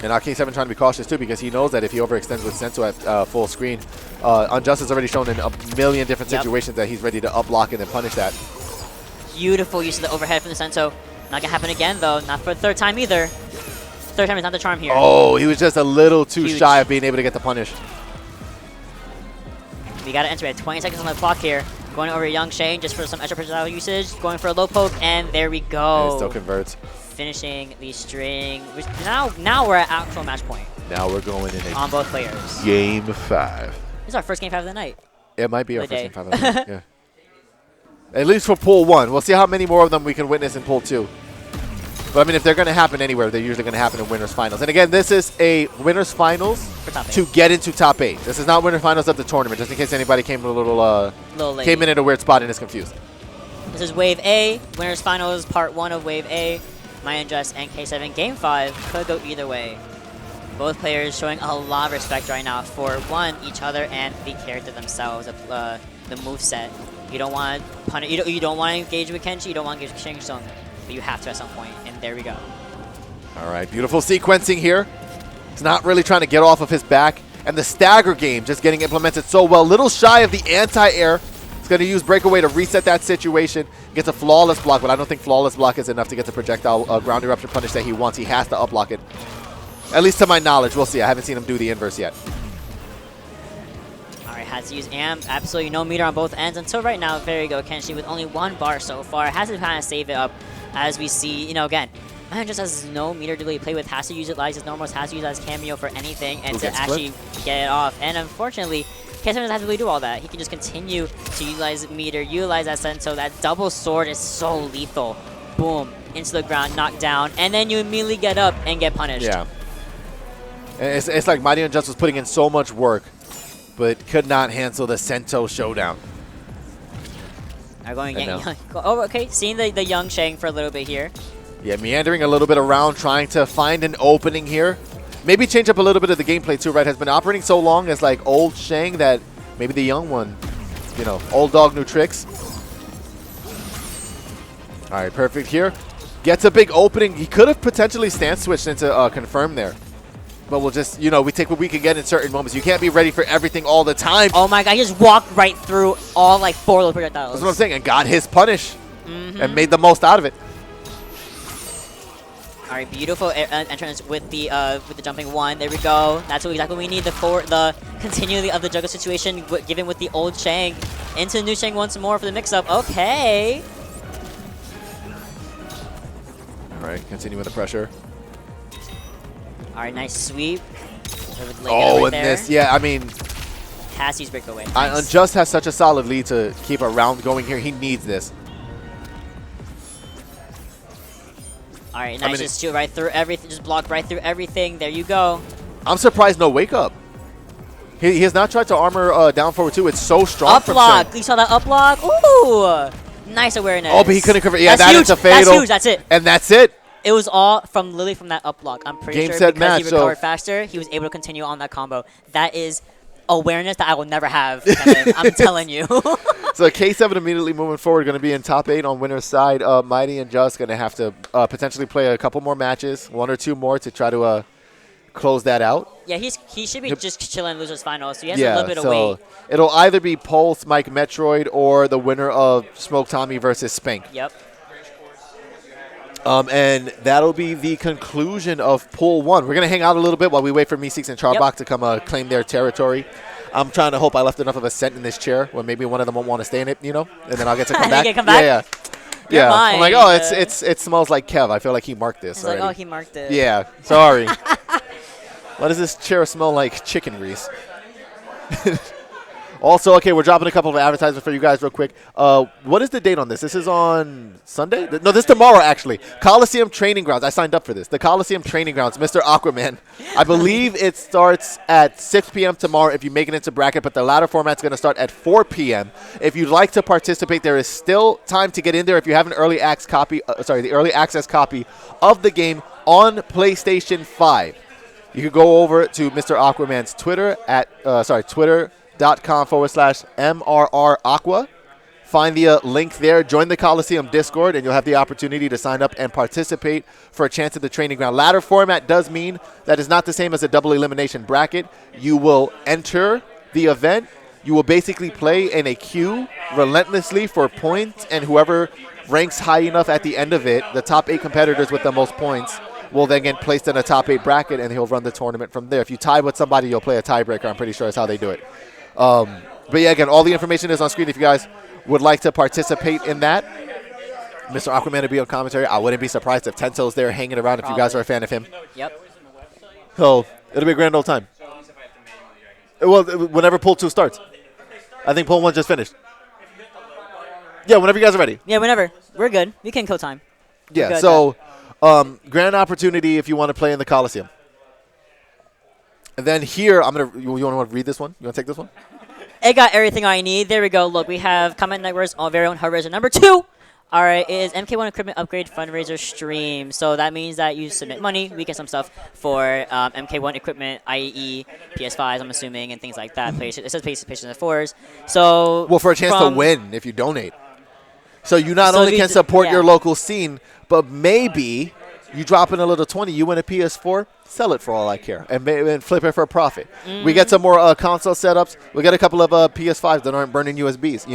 And now K7 trying to be cautious too, because he knows that if he overextends with Sento at full screen, Unjust has already shown in a million different situations that he's ready to up block and then punish that. Beautiful use of the overhead from the Sento. Not gonna happen again though, not for the third time either. Third time is not the charm here. Oh, he was just a little too shy of being able to get the punish. We gotta enter at 20 seconds on the clock here. Going over Young Shang just for some extra projectile usage. Going for a low poke, and there we go. And it still converts. Finishing the string. Now we're at actual match point. Now we're going in on both players. Game 5. This is our first game 5 of the night. It might be our first game 5 of the night. Yeah. At least for pool 1. We'll see how many more of them we can witness in pool 2. But I mean, if they're going to happen anywhere, they're usually going to happen in winners finals. And again, this is a winners finals to get into top 8. This is not winners finals of the tournament, just in case anybody came a little came in at a weird spot and is confused. This is Wave A, winners finals, part 1 of Wave A. MyUnjust and K7 game 5 could go either way. Both players showing a lot of respect right now for one, each other, and the character themselves, the moveset. You don't want to punish, you don't want to engage with Kenshi, you don't want to engage with Shang Tsung, but you have to at some point, and there we go. All right, beautiful sequencing here. He's not really trying to get off of his back, and the stagger game just getting implemented so well. Little shy of the anti-air. He's going to use breakaway to reset that situation. Gets a flawless block, but I don't think flawless block is enough to get the projectile ground eruption punish that he wants. He has to up block it. At least to my knowledge. We'll see. I haven't seen him do the inverse yet. All right, has to use amp. Absolutely no meter on both ends until right now. There you go, Kenshi with only 1 bar so far. Has to kind of save it up as we see, again, man just has no meter to really play with. Has to utilize his normals, has to use his cameo for anything and to actually get it off. And unfortunately, K7 doesn't have to really do all that. He can just continue to utilize meter, utilize that Sento. That double sword is so lethal. Boom, into the ground, knocked down, and then you immediately get up and get punished. Yeah. It's like MightyUnjust was putting in so much work, but could not handle the Sento showdown. Oh, okay. Seeing the Young Shang for a little bit here. Yeah, meandering a little bit around, trying to find an opening here. Maybe change up a little bit of the gameplay too, right? Has been operating so long as like old Shang that maybe the young one, old dog, new tricks. All right, perfect here. Gets a big opening. He could have potentially stance switched into confirm there. But we'll just, we take what we can get in certain moments. You can't be ready for everything all the time. Oh my god, he just walked right through all 4 of those projectiles. That's what I'm saying, and got his punish and made the most out of it. All right, beautiful entrance with the jumping one. There we go. That's exactly what we need. The continuity of the juggle situation, given with the old Shang into the new Shang once more for the mix-up. Okay. All right, continue with the pressure. All right, nice sweep. Oh, and this, yeah, I mean, has these breakaway. Nice. Unjust has such a solid lead to keep a round going here. He needs this. All right, nice. Just shoot right through everything. Just block right through everything. There you go. I'm surprised no wake up. He has not tried to armor down forward too. It's so strong. Up block. You saw that up block? Ooh, nice awareness. Oh, but he couldn't cover. Yeah, that's huge. Is a fatal. That's huge. That's it. And that's it. It was all from literally from that up block. I'm pretty sure because he recovered faster, he was able to continue on that combo. That is awareness that I will never have, Kevin. I'm telling you. So K7 immediately moving forward, going to be in top 8 on winner's side. MightyUnjust going to have to potentially play a couple more matches, 1 or 2 more to try to close that out. Yeah, he should be just chilling losers final, so he has a little bit of weight. It'll either be Pulse, Mike Metroid, or the winner of Smoke Tommy versus Spank. Yep. And that'll be the conclusion of Pool 1. We're going to hang out a little bit while we wait for Meeseeks and Charbach to come claim their territory. I'm trying to hope I left enough of a scent in this chair where maybe one of them won't want to stay in it, and then I'll get to come back. Yeah. I'm like, oh, it smells like Kev. I feel like he marked this. It's like, oh, he marked it. Yeah, sorry. Why does this chair smell like chicken grease? Also, okay, we're dropping a couple of advertisements for you guys real quick. What is the date on this? This is on Sunday? No, this is tomorrow, actually. Coliseum Training Grounds. I signed up for this. The Coliseum Training Grounds, Mr. Aquaman. I believe it starts at 6 p.m. tomorrow if you make it into bracket, but the ladder format's going to start at 4 p.m. If you'd like to participate, there is still time to get in there if you have an early access copy, the early access copy of the game on PlayStation 5. You can go over to Mr. Aquaman's Twitter at, twitter.com/MRRAqua. Find the link there. Join the Coliseum Discord, and you'll have the opportunity to sign up and participate for a chance at the training ground. Ladder format does mean that is not the same as a double elimination bracket. You will enter the event. You will basically play in a queue relentlessly for points, and whoever ranks high enough at the end of it, the top 8 competitors with the most points, will then get placed in a top 8 bracket, and he'll run the tournament from there. If you tie with somebody, you'll play a tiebreaker. I'm pretty sure that's how they do it. But yeah, again, all the information is on screen if you guys would like to participate in that. Mr. Aquaman will be on commentary. I wouldn't be surprised if Tento's there hanging around if you guys are a fan of him. Yep. So it'll be a grand old time. Well, whenever Pool 2 starts. I think Pool 1 just finished. Yeah, whenever you guys are ready. Yeah, whenever. We're good. We can co-time. Yeah, so grand opportunity if you want to play in the Coliseum. And then here, you want to read this one? You want to take this one? It got everything I need. There we go. Look, we have KombatNetwork's very own fundraiser number 2. All right, it is MK1 Equipment Upgrade Fundraiser Stream. So that means that you submit money. We get some stuff for MK1 Equipment, i.e. PS5s, I'm assuming, and things like that. It says PlayStation 4s. So well, for a chance to win if you donate. So you not only can support your local scene, but maybe you drop in a little 20, you win a PS4, sell it for all I care, and flip it for a profit. We get some more console setups. We get a couple of PS5s that aren't burning USBs,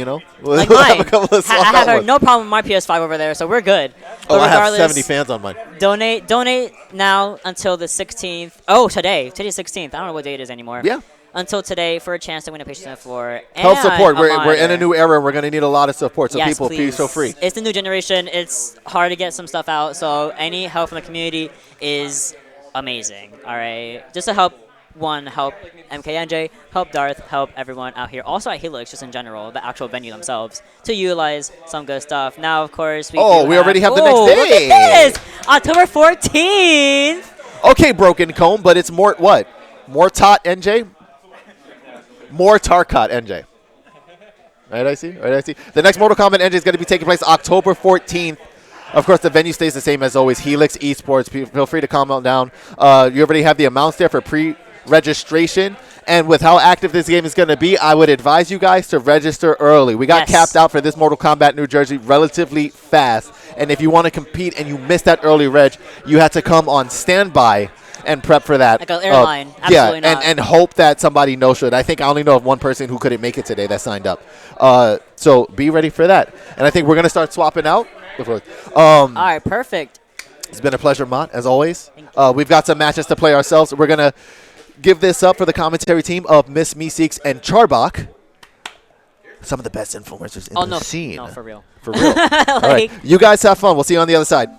Like mine. I have no problem with my PS5 over there, so we're good. But I have 70 fans on mine. Donate now until the 16th. Oh, today. Today's 16th. I don't know what day it is anymore. Yeah. Until today for a chance to win a PlayStation 4. Help support. We're in a new era. We're going to need a lot of support. So people, please feel free. It's the new generation. It's hard to get some stuff out. So any help from the community is amazing. All right. Just to help MKNJ, help Darth, help everyone out here. Also at Helix, just in general, the actual venue themselves, to utilize some good stuff. Now, of course, we already have the next day. Look at this! October 14th! Okay, Broken Comb, but it's more, what? Mortot NJ? More Tarkot NJ. Right, I see. The next Mortal Kombat NJ is going to be taking place October 14th. Of course, the venue stays the same as always. Helix eSports. Feel free to comment down. You already have the amounts there for pre-registration. And with how active this game is going to be, I would advise you guys to register early. We got capped out for this Mortal Kombat New Jersey relatively fast. And if you want to compete and you missed that early reg, you had to come on standby and prep for that. Like an airline. Absolutely not. And hope that somebody no-showed. I think I only know of one person who couldn't make it today that signed up. So be ready for that. And I think we're going to start swapping out. All right, perfect. It's been a pleasure, Mott, as always. We've got some matches to play ourselves. We're going to give this up for the commentary team of Miss Meeseeks and Charbach. Some of the best influencers in the scene. No, for real. For real. All right. You guys have fun. We'll see you on the other side.